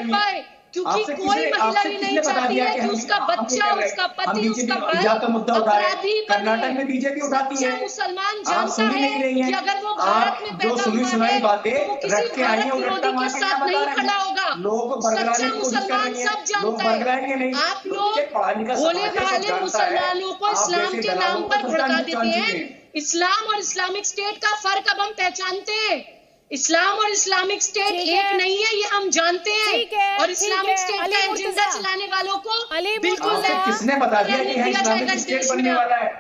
पाए क्योंकि कोई महिला भी नहीं चाहती है कि उसका बच्चा, उसका पति, उसका भाई अपराधी कर्नाटक में बीजेपी उठाती है। मुसलमान जानता है कि अगर वो भारत में पैदा हुआ है तो वो किसी भारत विरोधी के साथ नहीं खड़ा होगा। सच्चा मुसलमान सब जानता है। आप लोग भोले भाले मुसलमानों को इस्लाम के नाम पर भड़का देते हैं। इस्लाम और इस्लामिक स्टेट का फर्क अब हम पहचानते हैं। इस्लाम और इस्लामिक स्टेट एक नहीं है, ये हम जानते हैं। और इस्लामिक स्टेट का एजेंडा चलाने वालों को बिल्कुल किसने बता दिया कि यहाँ इस्लामिक स्टेट बनने वाला है?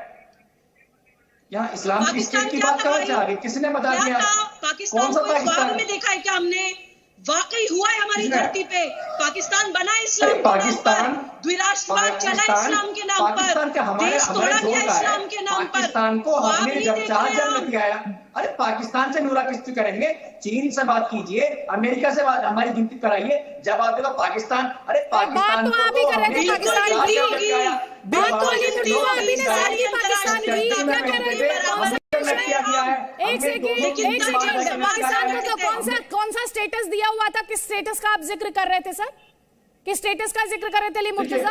यहाँ इस्लामिक स्टेट की बात कहाँ जा रही? किसने बता दिया? पाकिस्तान को ख्वाब में देखा है क्या हमने? वाकई हुआ है हमारी धरती पे। पाकिस्तान बना इस्लाम के नाम पर, द्विराष्ट्रवाद चला इस्लाम के नाम पर, देश तोड़ा गया इस्लाम के नाम पर। पाकिस्तान को हमने जब 4 जन्म दिया, अरे पाकिस्तान से नूरा किस्त करेंगे? चीन से बात कीजिए, अमेरिका से बात हमारी गिनती कराइए। जब आप देखो पाकिस्तान, अरे पाकिस्तान को आप ही कर रहे थे, पाकिस्तान की बात तो अली मुर्तजा अभी ने सारी की पाकिस्तान की क्या कर रहे थे? एक सेकंड, पाकिस्तान को तो कौन सा स्टेटस दिया हुआ था? किस स्टेटस का आप जिक्र कर रहे थे सर? किस स्टेटस का जिक्र कर रहे थे अली मुर्तजा?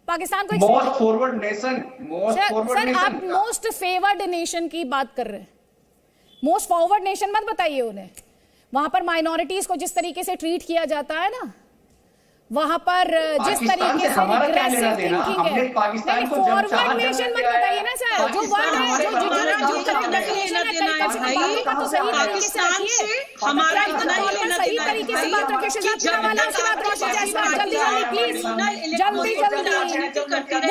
पाकिस्तान को मोस्ट फॉरवर्ड नेशन, सर आप मोस्ट फेवर्ड नेशन की बात कर रहे हैं। मोस्ट फॉरवर्ड नेशन मत बताइए उन्हें। वहां पर माइनॉरिटीज को जिस तरीके से ट्रीट किया जाता है ना, वहां पर जिस तरीके से फॉरवर्ड नेशन मत बताइए ना सर। जो वर्ड है पाकिस्तान से हमारा इतना सही तरीके से बात रखिए। जल्दी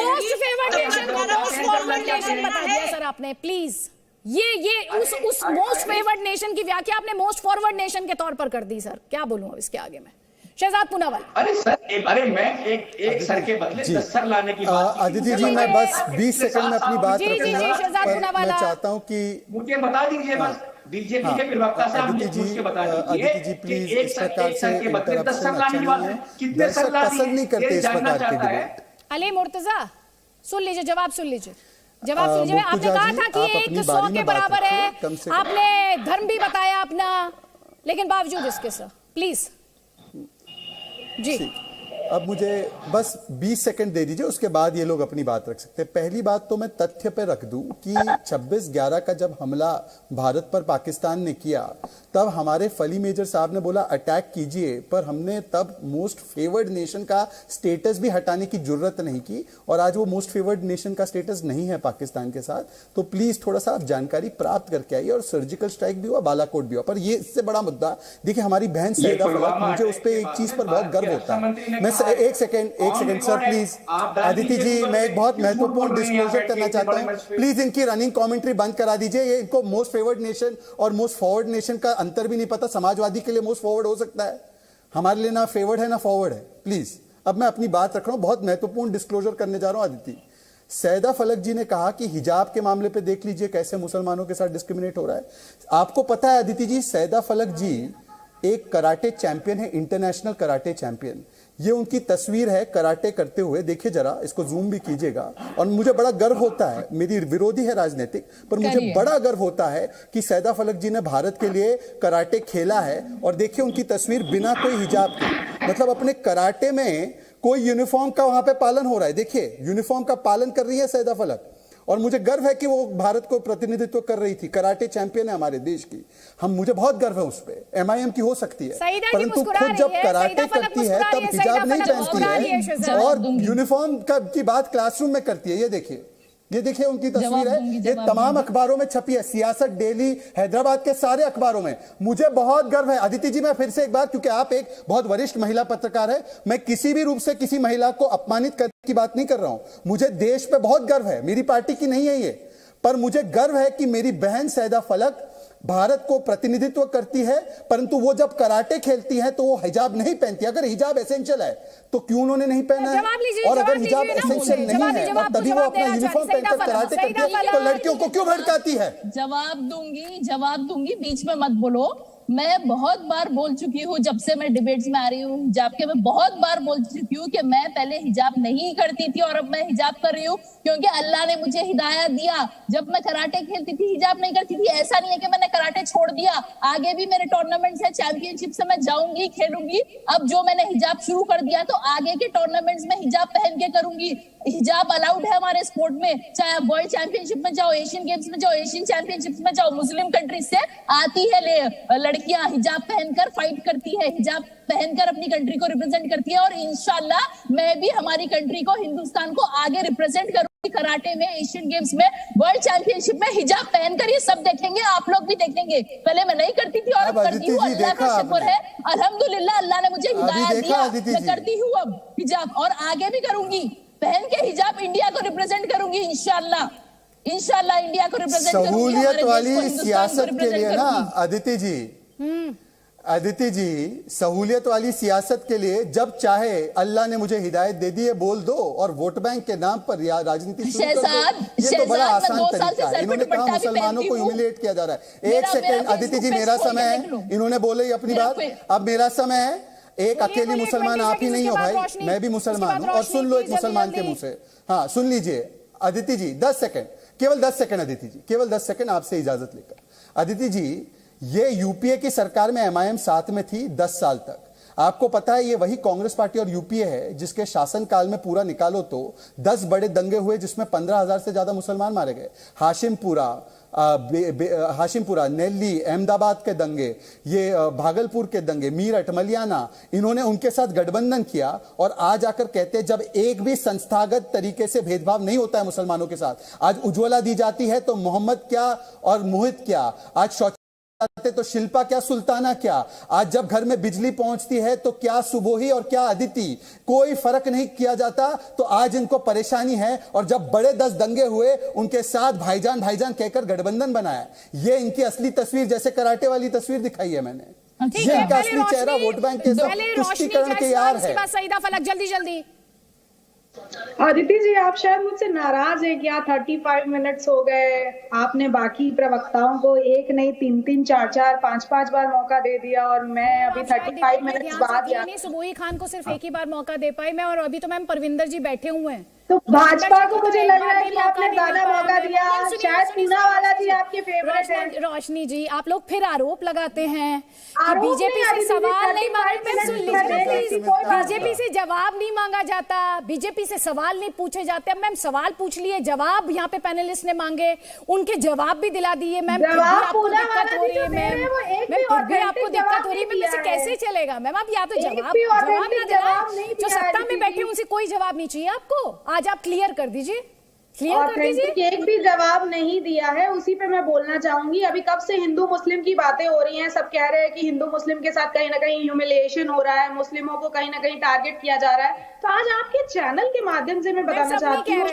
मोस्ट फेवर्ड नेशन को मोस्ट फॉरवर्ड नेशन बता दिया सर आपने। प्लीज ये उस मोस्ट फेवर्ड नेशन की व्याख्या आपने मोस्ट फॉरवर्ड नेशन के तौर पर कर दी सर। क्या बोलूं अब इसके आगे मैं? शहजाद पूनावाला। अरे सर, अरे मैं एक सर के बदले 10 सर लाने की बात। अदिति जी मैं बस 20 सेकंड में अपनी बात रखूंगा। मैं चाहता हूं कि मुझे बता दीजिए बस बीजेपी के प्रवक्ता साहब मुझे पूछ के बता दीजिए। अदिति जी प्लीज इस प्रकार से इंटरप्शन अच्छा नहीं है। दर्शक पसंद नहीं करते इस प्रकार की डिबेट। अली मुर्तजा सुन लीजिए, जवाब सुन लीजिए। आपने कहा था कि एक 100 के बराबर है, आपने धर्म भी बताया अपना, लेकिन बावजूद इसके सर प्लीज जी। अब मुझे बस 20 सेकंड दे दीजिए, उसके बाद ये लोग अपनी बात रख सकते हैं। पहली बात तो मैं तथ्य पे रख दूं कि 26/11 का जब हमला भारत पर पाकिस्तान ने किया, तब हमारे फली मेजर साहब ने बोला अटैक कीजिए, पर हमने तब मोस्ट फेवर्ड नेशन का स्टेटस भी हटाने की जरूरत नहीं की। और आज वो मोस्ट फेवर्ड नेशन का स्टेटस नहीं है पाकिस्तान के साथ। तो प्लीज थोड़ा सा आप जानकारी प्राप्त करके आइए। और सर्जिकल स्ट्राइक भी हुआ, बालाकोट भी हुआ, पर ये इससे बड़ा मुद्दा देखिए हमारी बहन सैदा फलक, मुझे उस पर एक चीज पर बहुत गर्व होता है। मैं एक सेकंड सर प्लीज। अदिति जी मैं एक बहुत महत्वपूर्ण डिस्क्लोजर करना चाहता हूं। प्लीज इनकी रनिंग कमेंट्री बंद करा दीजिए। ये इनको मोस्ट फेवर्ड नेशन और मोस्ट फॉरवर्ड नेशन का अंतर भी नहीं पता। समाजवादी के लिए मोस्ट फॉरवर्ड हो सकता है, हमारे लिए ना फेवर्ड है ना फॉरवर्ड है। प्लीज अब मैं अपनी बात रख रहा हूं, बहुत महत्वपूर्ण डिस्क्लोजर करने जा रहा हूं। अदिति, सैदा फलक जी ने कहा कि हिजाब के मामले पे देख लीजिए कैसे मुसलमानों के साथ डिस्क्रिमिनेट हो रहा है। आपको पता है अदिति जी, सैदा फलक जी एक कराटे चैंपियन है, इंटरनेशनल कराटे चैंपियन। ये उनकी तस्वीर है कराटे करते हुए, देखिए जरा, इसको जूम भी कीजिएगा। और मुझे बड़ा गर्व होता है, मेरी विरोधी है राजनीतिक, पर मुझे बड़ा गर्व होता है कि सैदा फलक जी ने भारत के लिए कराटे खेला है। और देखिए उनकी तस्वीर बिना कोई हिजाब के, मतलब अपने कराटे में कोई यूनिफॉर्म का वहां पे पालन हो रहा है। देखिए यूनिफॉर्म का पालन कर रही है सैदा फलक, और मुझे गर्व है कि वो भारत को प्रतिनिधित्व कर रही थी। कराटे चैंपियन है हमारे देश की, मुझे बहुत गर्व है उस पे। MIM की हो सकती है, परंतु खुद जब कराटे करती है तब हिजाब नहीं पहनती है और यूनिफॉर्म की बात क्लासरूम में करती है। ये देखिए उनकी तस्वीर है, ये तमाम अखबारों में छपी है, सियासत, डेली, हैदराबाद के सारे अखबारों में। मुझे बहुत गर्व है। अदिति जी मैं फिर से एक बार, क्योंकि आप एक बहुत वरिष्ठ महिला पत्रकार है, मैं किसी भी रूप से किसी महिला को अपमानित करने की बात नहीं कर रहा हूं। मुझे देश पे बहुत गर्व है, मेरी पार्टी की नहीं है ये, पर मुझे गर्व है कि मेरी बहन सैदा फलक भारत को प्रतिनिधित्व करती है, परंतु वो जब कराटे खेलती है तो वो हिजाब नहीं पहनती। अगर हिजाब एसेंशियल है तो क्यों उन्होंने नहीं पहना है? और अगर हिजाब एसेंशियल नहीं है और तभी वो अपना यूनिफॉर्म पहनकर कराटे करती है तो लड़कियों को क्यों भड़काती है? जवाब दूंगी, बीच में मत बोलो। मैं बहुत बार बोल चुकी हूँ, जब से मैं डिबेट्स में आ रही हूँ हिजाब के, मैं बहुत बार बोल चुकी हूँ कि मैं पहले हिजाब नहीं करती थी और अब मैं हिजाब कर रही हूँ क्योंकि अल्लाह ने मुझे हिदायत दिया। जब मैं कराटे खेलती थी हिजाब नहीं करती थी। ऐसा नहीं है कि मैंने कराटे छोड़ दिया, आगे भी मेरे टूर्नामेंट्स है, चैंपियनशिप से मैं जाऊंगी, खेलूंगी। अब जो मैंने हिजाब शुरू कर दिया तो आगे के टूर्नामेंट्स में हिजाब पहन के करूंगी। हिजाब अलाउड है हमारे स्पोर्ट में, चाहे आप वर्ल्ड चैंपियनशिप में जाओ, एशियन गेम्स में जाओ, एशियन चैंपियनशिप में जाओ। मुस्लिम कंट्रीज से आती है लड़कियां हिजाब पहनकर फाइट करती है, हिजाब पहनकर अपनी कंट्री को रिप्रेजेंट करती है और इंशाल्लाह मैं भी हमारी कंट्री को, हिंदुस्तान को आगे रिप्रेजेंट करूंगी कराटे में, एशियन गेम्स में, वर्ल्ड चैंपियनशिप में हिजाब पहनकर। ये सब देखेंगे, आप लोग भी देखेंगे। पहले मैं नहीं करती थी और अब करती हूँ। अल्लाह का शुक्र है, अल्हम्दुलिल्लाह, अल्लाह ने मुझे हिदायत दिया, मैं करती हूँ अब हिजाब और आगे भी करूंगी। पहन के हिजाब इंडिया को रिप्रेजेंट करूंगी इंशाल्लाह इंडिया को रिप्रेजेंट करूंगी। सहूलियत वाली सियासत के लिए ना अदिति जी, सहूलियत वाली सियासत के लिए जब चाहे अल्लाह ने मुझे हिदायत दे दी है बोल दो और वोट बैंक के नाम पर राजनीति शुरू कर दो। ये तो बड़ा आसान तरीका है। इन्होंने कहा मुसलमानों को ह्यूमिलिएट किया जा रहा है। एक सेकंड अदिति जी, मेरा समय है, इन्होंने बोले अपनी बात, अब मेरा समय है। एक अकेली मुसलमान आप ही नहीं हो भाई, मैं भी मुसलमान हूं। और सुन लो एक मुसलमान के मुंह से, हाँ सुन लीजिए अदिति जी, 10 सेकंड, केवल 10 सेकंड अदिति जी, केवल 10 सेकंड आपसे इजाजत लेकर। अदिति जी, ये यूपीए की सरकार में एमआईएम साथ में थी 10 साल तक। आपको पता है ये वही कांग्रेस पार्टी और यूपीए है जिसके शासनकाल में पूरा निकालो तो 10 बड़े दंगे हुए जिसमें 15,000 से ज्यादा मुसलमान मारे गए। हाशिमपुरा, नेल्ली, अहमदाबाद के दंगे, ये भागलपुर के दंगे, मीरठ, मलियाना, इन्होंने उनके साथ गठबंधन किया और आज आकर कहते हैं जब एक भी संस्थागत तरीके से भेदभाव नहीं होता है मुसलमानों के साथ। आज उज्ज्वला दी जाती है तो मोहम्मद क्या और मोहित क्या, आज तो शिल्पा क्या, सुल्ताना क्या, आज जब घर में बिजली पहुंचती है तो क्या सुबोही और क्या अदिति, कोई फर्क नहीं किया जाता। तो आज इनको परेशानी है और जब बड़े 10 दंगे हुए उनके साथ भाईजान भाईजान कहकर गठबंधन बनाया। ये इनकी असली तस्वीर, जैसे कराटे वाली तस्वीर दिखाई है मैंने, ये इनका असली चेहरा वोट बैंक के तुष्टिकरण के यार है। सईदा फलक, जल्दी जल्दी। आदिति जी, आप शायद मुझसे नाराज है क्या? 35 मिनट्स हो गए, आपने बाकी प्रवक्ताओं को एक नहीं 3-3, 4-4, 5-5 बार मौका दे दिया और मैं अभी 35 मिनट्स बाद सुबोही खान को सिर्फ एक ही बार मौका दे पाई मैं, और अभी तो मैम परविंदर जी बैठे हुए हैं। तो भाजपा को मुझे लग रहा है कि आपने ज्यादा मौका दिया। शायद पूनावाला जी आपके फेवरेट हैं। रोशनी जी, आप लोग फिर आरोप लगाते हैं कि बीजेपी से सवाल नहीं बीजेपी से जवाब नहीं मांगा जाता, बीजेपी से सवाल नहीं पूछे जाते। अब मैम सवाल पूछ लिए, जवाब यहाँ पे पैनलिस्ट ने मांगे, उनके जवाब भी दिला दिए। मैम आपको दिक्कत हो रही है, मैम फिर भी आपको दिक्कत हो रही है, इससे कैसे चलेगा मैम? आप या तो जवाब जो सत्ता में बैठे उनसे कोई जवाब नहीं चाहिए आपको। आज आप क्लियर कर दीजिए, एक भी जवाब नहीं दिया है, उसी पे मैं बोलना चाहूंगी। अभी कब से हिंदू मुस्लिम की बातें हो रही हैं, सब कह रहे हैं कि हिंदू मुस्लिम के साथ कहीं ना कहीं ह्यूमिलिएशन हो रहा है, मुस्लिमों को कहीं ना कहीं टारगेट किया जा रहा है। तो आज आपके चैनल के माध्यम से मैं बताना चाहती हूँ,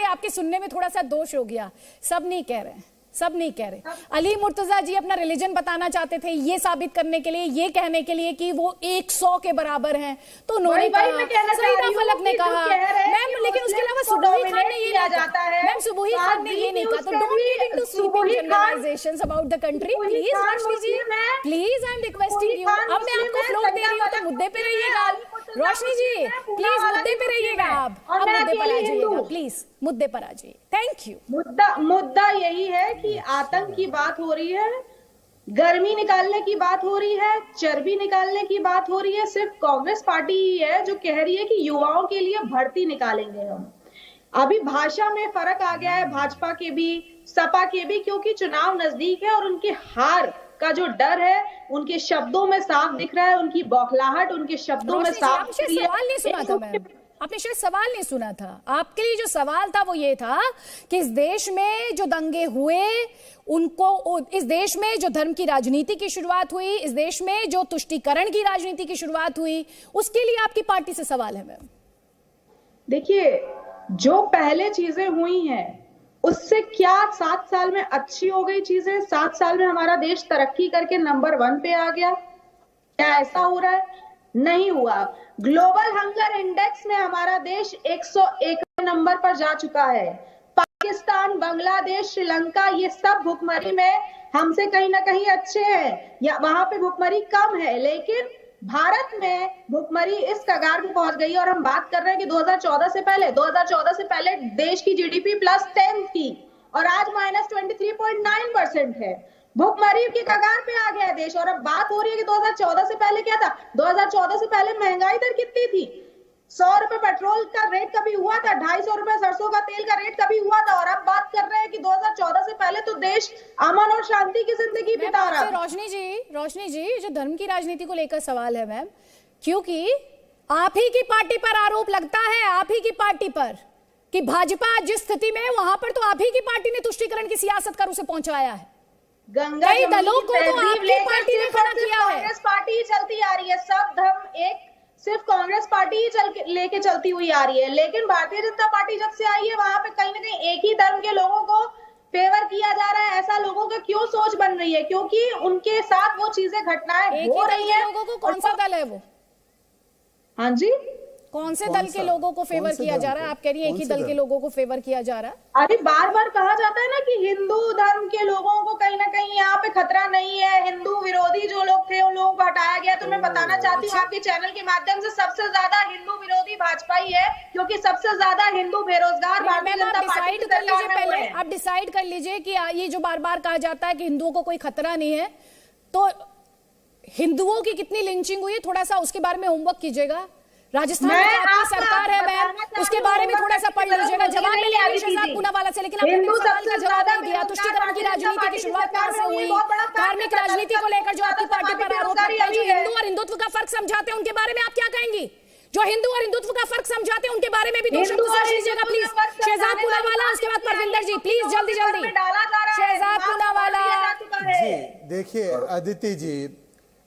आपके सुनने में थोड़ा सा दोष हो गया। सब नहीं कह रहे, सब नहीं कह रहे। अली मुर्तजा जी अपना रिलीजन बताना चाहते थे, ये साबित करने के लिए, ये कहने के लिए कि वो 100 के बराबर हैं। तो उन्होंने सईदा फलक ने कहा मैम, लेकिन उसके अलावा सुबोही खान ने ये कहा, मैम सुबोही खान ने ये नहीं कहा। तो don't get into sweeping generalisations about the country please. Roshni ji please, I am requesting you. अब मैं आपको फ्लोर दे रही हूँ तो मुद्दे पे रहिएगा। रोशनी जी प्लीज मुद्दे पे रहिएगा, आप अब मुद्दे पर आ जाइएगा प्लीज, मुद्दे पर आ जाइए। Thank you. मुद्दा यही है कि आतंक की बात हो रही है, गर्मी निकालने की बात हो रही है, चर्बी निकालने की बात हो रही है। सिर्फ कांग्रेस पार्टी ही है जो कह रही है कि युवाओं के लिए भर्ती निकालेंगे हम। अभी भाषा में फर्क आ गया है भाजपा के भी, सपा के भी, क्योंकि चुनाव नजदीक है और उनके हार का जो डर है उनके शब्दों में साफ दिख रहा है, उनकी बौखलाहट उनके शब्दों में साफ दिख रही है। सवाल नहीं सुना था मैम, आपने शायद सवाल नहीं सुना था। आपके लिए जो सवाल था वो ये था कि इस देश में जो दंगे हुए उनको, इस देश में जो धर्म की राजनीति की शुरुआत हुई, इस देश में जो तुष्टीकरण की राजनीति की शुरुआत हुई, उसके लिए आपकी पार्टी से सवाल है मैम। देखिए, जो पहले चीजें हुई हैं उससे क्या 7 साल में अच्छी हो गई चीजें? 7 साल में हमारा देश तरक्की करके नंबर 1 पे आ गया? क्या ऐसा हो रहा है? नहीं हुआ। ग्लोबल हंगर इंडेक्स में हमारा देश 101 नंबर पर जा चुका है। पाकिस्तान, बांग्लादेश, श्रीलंका, ये सब भुखमरी में हमसे कहीं ना कहीं अच्छे हैं, या वहां पे भुखमरी कम है, लेकिन भारत में भुखमरी इस कगार पे पहुंच गई। और हम बात कर रहे हैं कि 2014 से पहले देश की जीडीपी +10 थी और आज -23.9% है। भुखमरी की कगार पे आ गया है देश। और अब बात हो रही है कि 2014 से पहले क्या था? 2014 से पहले महंगाई दर कितनी थी? 100 रुपए पेट्रोल का रेट कभी हुआ था? 250 रुपए सरसों का तेल का रेट कभी हुआ था? और अब बात कर रहे हैं कि 2014 से पहले तो देश अमन और शांति की जिंदगी बिता रहा है। रोशनी जी, जो धर्म की राजनीति को लेकर सवाल है मैम, क्योंकि आप ही की पार्टी पर आरोप लगता है, आप ही की पार्टी पर, कि भाजपा जिस स्थिति में है वहां पर तो आप ही की पार्टी ने तुष्टीकरण की सियासत कर उसे पहुंचाया है। कई दलों को तो आपकी पार्टी ने खड़ा किया है। कांग्रेस पार्टी ही चलती आ रही है, सब धर्म एक, सिर्फ कांग्रेस पार्टी ही लेके चलती हुई आ रही है। लेकिन भारतीय जनता पार्टी जब से आई है वहां पे कहीं ना कहीं एक ही धर्म के लोगों को फेवर किया जा रहा है। ऐसा लोगों का क्यों सोच बन रही है? क्योंकि उनके साथ वो चीजें घटनाएं हो रही है। लोगों को कौन सा दल है वो? हाँ जी, कौन से दल के लोगों को फेवर किया जा रहा है? आप कह रही है एक ही दल के लोगों को फेवर किया जा रहा है। अरे बार बार कहा जाता है ना कि हिंदू धर्म के लोगों को कहीं ना कहीं यहाँ पे खतरा नहीं है, हिंदू विरोधी जो लोग थे उन लोगों को हटाया गया। तो मैं बताना चाहती हूँ आपके चैनल के माध्यम से, सबसे ज्यादा हिंदू विरोधी भाजपा ही है, क्योंकि सबसे ज्यादा हिंदू बेरोजगार भारतीय जनता पार्टी की सरकार में हुए हैं। आप डिसाइड कर लीजिए कि ये जो बार बार कहा जाता है कि हिंदुओं को कोई खतरा नहीं है, तो हिंदुओं की कितनी लिंचिंग हुई है, थोड़ा सा उसके बारे में होमवर्क कीजिएगा। राजस्थान में आपकी सरकार है मैम, उसके बारे में थोड़ा सा पढ़ लीजिएगा। जवाब में ले शहजाद पूनावाला से, लेकिन आपने सवाल का जवाब नहीं दिया। तुष्टीकरण की राजनीति की शुरुआत कहां से हुई? धार्मिक राजनीति को लेकर जो आपकी पार्टी पर आरोप लगता है, जो हिंदू और हिंदुत्व का फर्क समझाते हैं, उनके बारे में आप क्या कहेंगी? जो हिंदू और हिंदुत्व का फर्क समझाते हैं उनके बारे में भी दो शब्द सोच लीजिएगा प्लीज। शहजाद पूनावाला, उसके बाद परविंदर जी, प्लीज जल्दी जल्दी। शहजाद पूनावाला जी, देखिए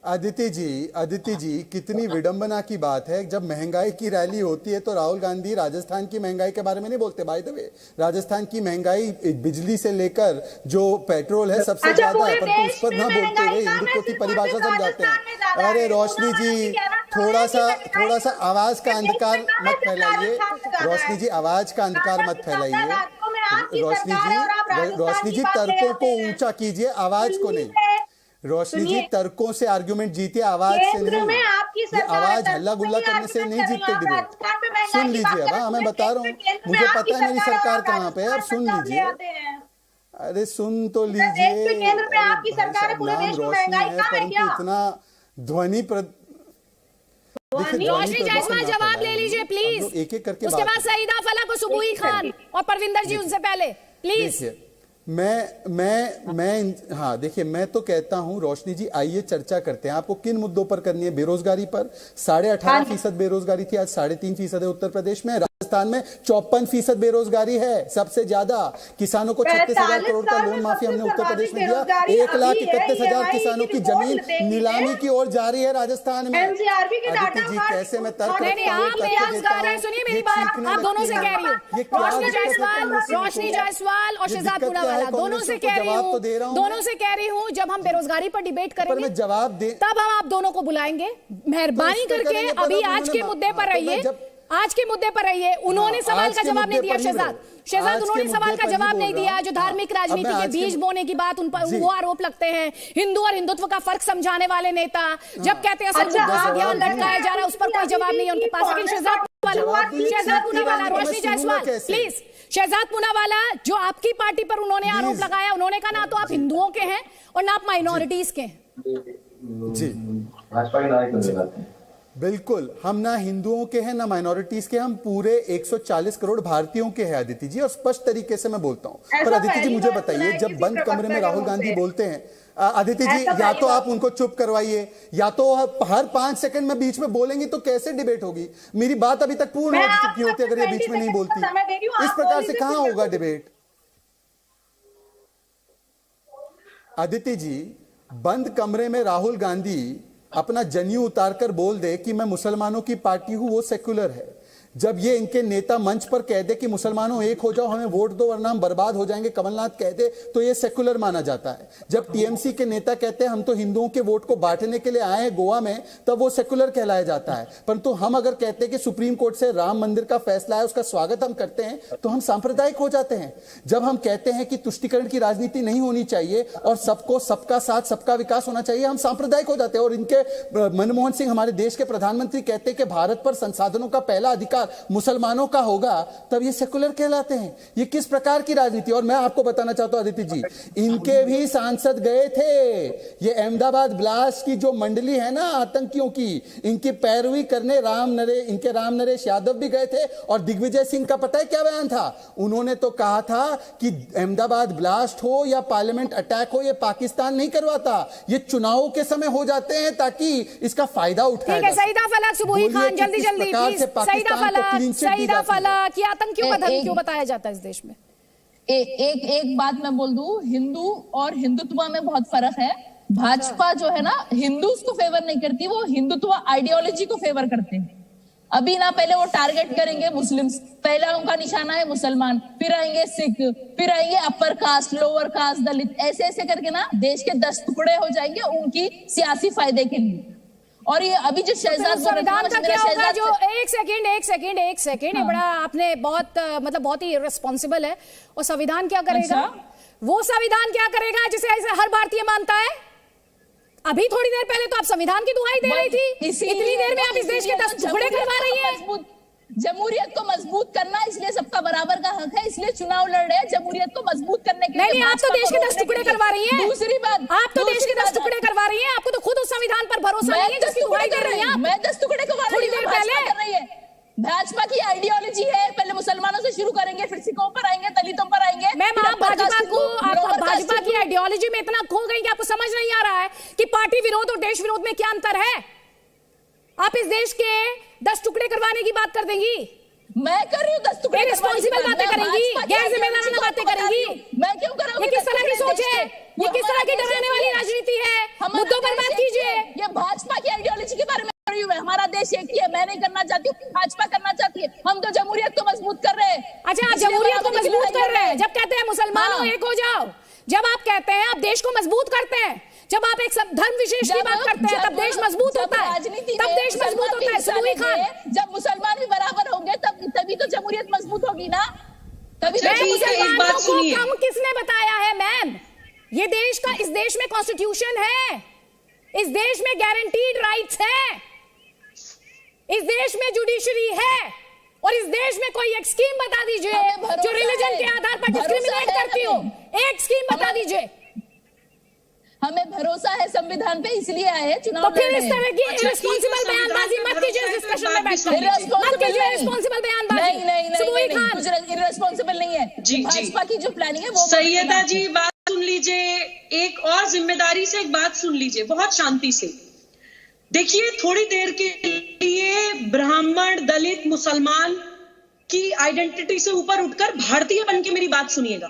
अदिति जी कितनी विडंबना की बात है। जब महंगाई की रैली होती है तो राहुल गांधी राजस्थान की महंगाई के बारे में नहीं बोलते। बाय द वे, राजस्थान की महंगाई बिजली से लेकर जो पेट्रोल है सबसे ज्यादा है, पर उस पर ना बोलते हुए हिंदुत्व की परिभाषा समझाते हैं। अरे रोशनी जी, थोड़ा सा आवाज का अंधकार मत फैलाइए। रोशनी जी, आवाज का अंधकार मत फैलाइए। रोशनी जी तर्कों को ऊंचा कीजिए, आवाज को नहीं। रोशनी जी, तर्कों से आर्गुमेंट जीतिए, आवाज से नहीं। ये आवाज हल्ला गुल्ला करने से नहीं जीतते डिबेट। सुन लीजिए, अब मैं बता रहा हूँ, मुझे पता है मेरी सरकार कहाँ पे है, अब सुन लीजिए। अरे सुन तो लीजिए। नाम रोशनी है परंतु इतना ध्वनि रोशनी जायसवाल, जवाब ले लीजिए प्लीज। एक एक करके उसके बाद सईदा फलक और सुबुही खान और परविंदर जी उनसे पहले प्लीज। हाँ देखिए, मैं तो कहता हूं रोशनी जी, आइए चर्चा करते हैं। आपको किन मुद्दों पर करनी है? बेरोजगारी पर 18.5% बेरोजगारी थी, आज 3.5% है उत्तर प्रदेश में। राजस्थान में 54% बेरोजगारी है, सबसे ज्यादा। किसानों को 36,000 करोड़ का लोन माफी हमने उत्तर प्रदेश में दिया। 1,31,000 किसानों की जमीन नीलामी की ओर जा रही है राजस्थान में। अदिति जी, कैसे मैं तर्क सुनिए मेरी बात, आप दोनों से कह रही हूँ। रोशनी जायसवाल और शहजाद पूनावाला दोनों से कह रही हूँ, जब हम बेरोजगारी पर डिबेट करेंगे जवाब दे, तब हम आप दोनों को बुलाएंगे। मेहरबानी करके अभी आज के मुद्दे पर रहिए, आज के मुद्दे पर रहिए। उन्होंने सवाल का जवाब नहीं दिया। शहजाद उन्होंने सवाल का जवाब नहीं दिया। जो धार्मिक राजनीति के बीज बोने की बात उन पर वो आरोप लगते हैं, हिंदू और हिंदुत्व का फर्क समझाने वाले नेता जब कहते हैं सब मुद्दों से ध्यान भटकाया जा रहा है, उस पर कोई जवाब नहीं है उनके पास। लेकिन शहजाद पूनावाला, रोशनी जायसवाल प्लीज। शहजाद पूनावाला, जो आपकी पार्टी पर उन्होंने आरोप लगाया, उन्होंने कहा ना तो आप हिंदुओं के हैं और ना आप माइनॉरिटीज के हैं। जी, भाजपा के नारे बिल्कुल, हम ना हिंदुओं के हैं ना माइनॉरिटीज के, हम पूरे 140 करोड़ भारतीयों के हैं अदिति जी, और स्पष्ट तरीके से मैं बोलता हूं। पर अदिति जी मुझे बताइए, जब बंद कमरे में राहुल गांधी बोलते हैं, अदिति जी या तो आप उनको चुप करवाइए या तो हर 5 सेकंड में बीच में बोलेंगी तो कैसे डिबेट होगी? मेरी बात अभी तक पूर्ण हो चुकी होती अगर ये बीच में नहीं बोलती। इस प्रकार से कहां होगा डिबेट? अदिति जी, बंद कमरे में राहुल गांधी अपना जनेऊ उतारकर बोल दे कि मैं मुसलमानों की पार्टी हूं, वो सेक्युलर है, जब ये इनके नेता मंच पर कह दे कि मुसलमानों एक हो जाओ, हमें वोट दो वरना हम बर्बाद हो जाएंगे, कमलनाथ कह दे, तो ये सेकुलर माना जाता है। जब टीएमसी के नेता कहते हैं हम तो हिंदुओं के वोट को बांटने के लिए आए हैं गोवा में, तब वो सेकुलर कहलाया जाता है। परंतु हम अगर कहते हैं कि सुप्रीम कोर्ट से राम मंदिर का फैसला है, उसका स्वागत हम करते हैं, तो हम सांप्रदायिक हो जाते हैं। जब हम कहते हैं कि तुष्टीकरण की राजनीति नहीं होनी चाहिए और सबको सबका साथ सबका विकास होना चाहिए, हम सांप्रदायिक हो जाते हैं। और इनके मनमोहन सिंह हमारे देश के प्रधानमंत्री कहते हैं कि भारत पर संसाधनों का पहला अधिकार मुसलमानों का होगा, तब ये सेकुलर कहलाते हैं। ये किस प्रकार की राजनीति। और मैं आपको बताना चाहता हूं अदिति जी, इनके भी सांसद गए थे, ये अहमदाबाद ब्लास्ट की जो मंडली है ना आतंकियों की, इनकी पैरवी करने राम नरेश यादव भी गए थे। और दिग्विजय सिंह का पता है क्या बयान था? उन्होंने तो कहा था कि अहमदाबाद ब्लास्ट हो या पार्लियामेंट अटैक हो, ये पाकिस्तान नहीं करवाता, ये चुनावों के समय हो जाते हैं ताकि इसका फायदा उठाया जाए। सईदा फलक, सुबोही खान, जल्दी जल्दी सईदा फलक, कि आतंकियों का धर्म क्यों बताया जाता है इस देश में? एक बात मैं बोल दूं, हिंदू और हिंदुत्व में बहुत फर्क है। भाजपा जो है ना, हिंदूज को फेवर नहीं करती, वो हिंदुत्व आइडियोलॉजी को फेवर करते हैं। अभी ना पहले वो टारगेट करेंगे मुस्लिम्स, पहला उनका निशाना है मुसलमान, फिर आएंगे सिख, फिर आएंगे अपर कास्ट, लोअर कास्ट, दलित, ऐसे ऐसे करके ना देश के 10 टुकड़े हो जाएंगे उनकी सियासी फायदे के लिए। और ये अभी जो शहजाद संविधान का क्या होगा? जो एक सेकंड, ये बड़ा आपने बहुत ही रिस्पॉन्सिबल है। और संविधान क्या करेगा? वो संविधान क्या करेगा जिसे ऐसे हर भारतीय मानता है? अभी थोड़ी देर पहले तो आप संविधान की दुहाई दे रही थी, इतनी देर में आप इस देश के 10 टुकड़े करवा रही हैं। जमहूरियत को मजबूत करना, इसलिए सबका बराबर का हक है, इसलिए चुनाव लड़ रहे हैं जमहूरियत को मजबूत करने के लिए। नहीं, आप तो देश के 10 टुकड़े करवा रही हैं। दूसरी बात, आप तो देश के 10 टुकड़े करवा रही हैं। आपको तो खुद उस संविधान पर भरोसा नहीं है जिसकी दुहाई कर रही हैं। मैं 10 टुकड़े करवा रही हूं, थोड़ी देर पहले। भाजपा की आइडियोलॉजी है, पहले मुसलमानों से शुरू करेंगे, फिर सिखों पर आएंगे, दलितों पर आएंगे। मैम, आप भाजपा की आइडियोलॉजी में इतना खो गई कि आपको समझ नहीं आ रहा है कि पार्टी विरोध और देश विरोध में क्या अंतर है। आप इस देश के 10 टुकड़े करवाने की बात कर देंगी। मैं कर रही हूँ 10 टुकड़े, रिस्पॉन्सिबल बातें करेंगी, गैर जिम्मेदाराना बातें करेंगी। मैं क्यों कर रहा हूँ? ये किस तरह की सोच है? ये किस तरह की डराने वाली राजनीति है? मुद्दों पर बात कीजिए। ये भाजपा की आइडियोलॉजी के बारे में कर रही हूँ। हमारा देश एक ही है, मैं नहीं करना चाहती हूँ, भाजपा करना चाहती है। हम तो जमहूरियत को मजबूत कर रहे हैं। अच्छा, आप जमहूरियत को मजबूत कर रहे हैं। जब कहते हैं मुसलमानों एक हो जाओ, जब आप कहते हैं आप देश को मजबूत करते हैं, जब आप एक धर्म विशेष की बात करते हैं, तब देश मजबूत होता है, तब देश मजबूत होता है। सुबोही खान, जब मुसलमान भी बराबर होंगे तभी तो जमहूरियत मजबूत होगी ना। तभी मुसलमानों को कम किसने बताया है? मैम, ये देश का, इस देश में कॉन्स्टिट्यूशन है, इस देश में गारंटीड राइट्स है, इस देश में जुडिशरी है, और इस देश में कोई एक स्कीम बता दीजिए जो रिलीजन के आधार पर डिस्क्रिमिनेट करती हो। एक स्कीम बता दीजिए। हमें भरोसा है संविधान पे, इसलिए आए हैं चुनाव। तो फिर इस तरह की इररिस्पॉन्सिबल बयानबाजी मत कीजिए डिस्कशन में बैठकर। मत कीजिए इररिस्पॉन्सिबल बयानबाजी। नहीं, सुबोही खान, कुछ इररिस्पॉन्सिबल नहीं है। भाजपा की जो प्लानिंग है वो। सैयदा जी, बात सुन लीजिए, एक और जिम्मेदारी से एक बात सुन लीजिए, बहुत शांति से। देखिए, थोड़ी देर के लिए ब्राह्मण, दलित, मुसलमान की आइडेंटिटी से ऊपर उठकर भारतीय बन के मेरी बात सुनिएगा।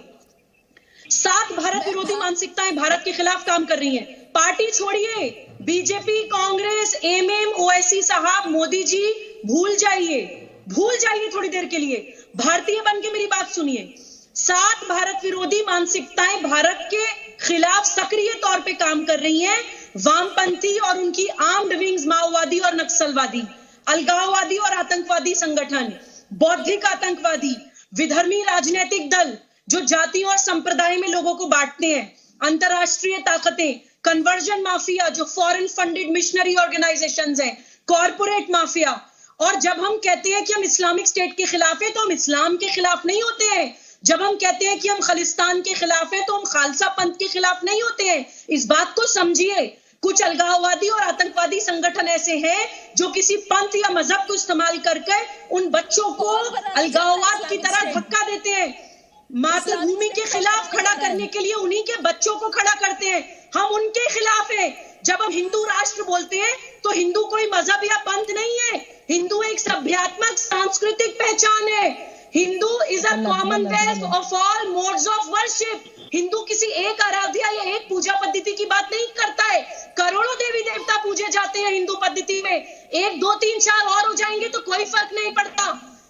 7 भारत विरोधी मानसिकताएं भारत के खिलाफ काम कर रही हैं। पार्टी छोड़िए, बीजेपी, कांग्रेस, एमएम, ओवैसी साहब, मोदी जी, भूल जाइए थोड़ी देर के लिए। भारतीय बन के मेरी बात सुनिए। 7 भारत विरोधी मानसिकताएं भारत के खिलाफ सक्रिय तौर पे काम कर रही हैं। वामपंथी और उनकी आर्म्ड विंग्स, माओवादी और नक्सलवादी, अलगाववादी और आतंकवादी संगठन, बौद्धिक आतंकवादी, विधर्मी राजनीतिक दल जो जातियों और संप्रदाय में लोगों को बांटते हैं, अंतरराष्ट्रीय ताकतें, कन्वर्जन माफिया जो फॉरेन फंडेड मिशनरी ऑर्गेनाइजेशंस हैं, कॉर्पोरेट माफिया। और जब हम कहते हैं कि हम इस्लामिक स्टेट के खिलाफ हैं, तो हम इस्लाम के खिलाफ नहीं होते हैं। जब हम कहते हैं कि हम खालिस्तान के खिलाफ हैं, तो हम खालसा पंथ के खिलाफ नहीं होते हैं। इस बात को समझिए। कुछ अलगाववादी और आतंकवादी संगठन ऐसे हैं जो किसी पंथ या मजहब को इस्तेमाल करके उन बच्चों को अलगाववाद की तरह धक्का देते हैं। मातृभूमि के खिलाफ खड़ा करने के लिए उन्हीं के बच्चों को खड़ा करते हैं। हम उनके खिलाफ हैं। जब हम हिंदू राष्ट्र बोलते हैं तो हिंदू कोई मजहब या पंथ नहीं है। हिंदू एक सभ्यात्मक सांस्कृतिक पहचान है। Hindu is a Commonwealth of all modes of worship. Hindu किसी एक आराध्या या एक पूजा पद्धति की बात नहीं करता है। करोड़ों देवी देवता पूजे जाते हैं हिंदू पद्धति में। 1, 2, 3, 4 और हो जाएंगे तो कोई फर्क नहीं पड़ता।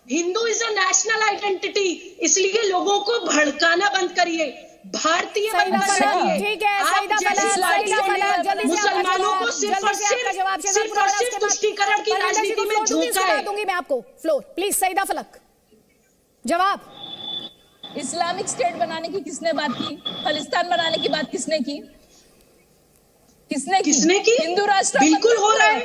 Hindu is a national identity, इसलिए लोगों को भड़काना बंद करिए, भारतीय ठीक है, मुसलमानों को सिर्फ और सिर्फ तुष्टीकरण की राजनीति में झोंका है। दूंगी मैं आपको फ्लोर, प्लीज सईदा फलक जवाब। इस्लामिक स्टेट बनाने की किसने बात की? खालिस्तान बनाने की बात किसने की? किसने की? हिंदू राष्ट्र बिल्कुल हो रहा है,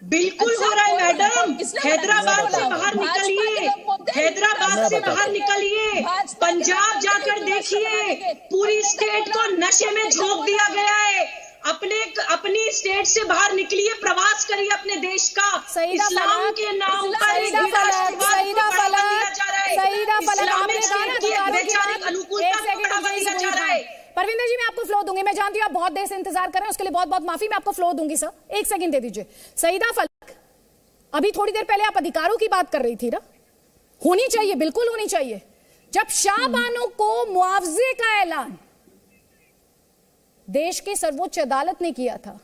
बिल्कुल हो रहा है मैडम। हैदराबाद से बाहर निकलिए, हैदराबाद से बाहर निकलिए, पंजाब जाकर देखिए, पूरी स्टेट को नशे में झोंक दिया गया है। अपनी स्टेट से बाहर निकलिए, प्रवास करिए अपने देश का। इस्लाम के नाम पर परविंदर जी मैं आपको फ्लो दूंगी, मैं जानती हूँ आप बहुत देर से इंतजार कर रहे हैं, उसके लिए बहुत बहुत माफी, मैं आपको फ्लो दूंगी सर, एक सेकंड दे दीजिए। सईदा फलक, अभी थोड़ी देर पहले आप अधिकारों की बात कर रही थी ना, होनी चाहिए, बिल्कुल होनी चाहिए। जब शाहबानो को मुआवजे का ऐलान देश की सर्वोच्च अदालत ने किया था,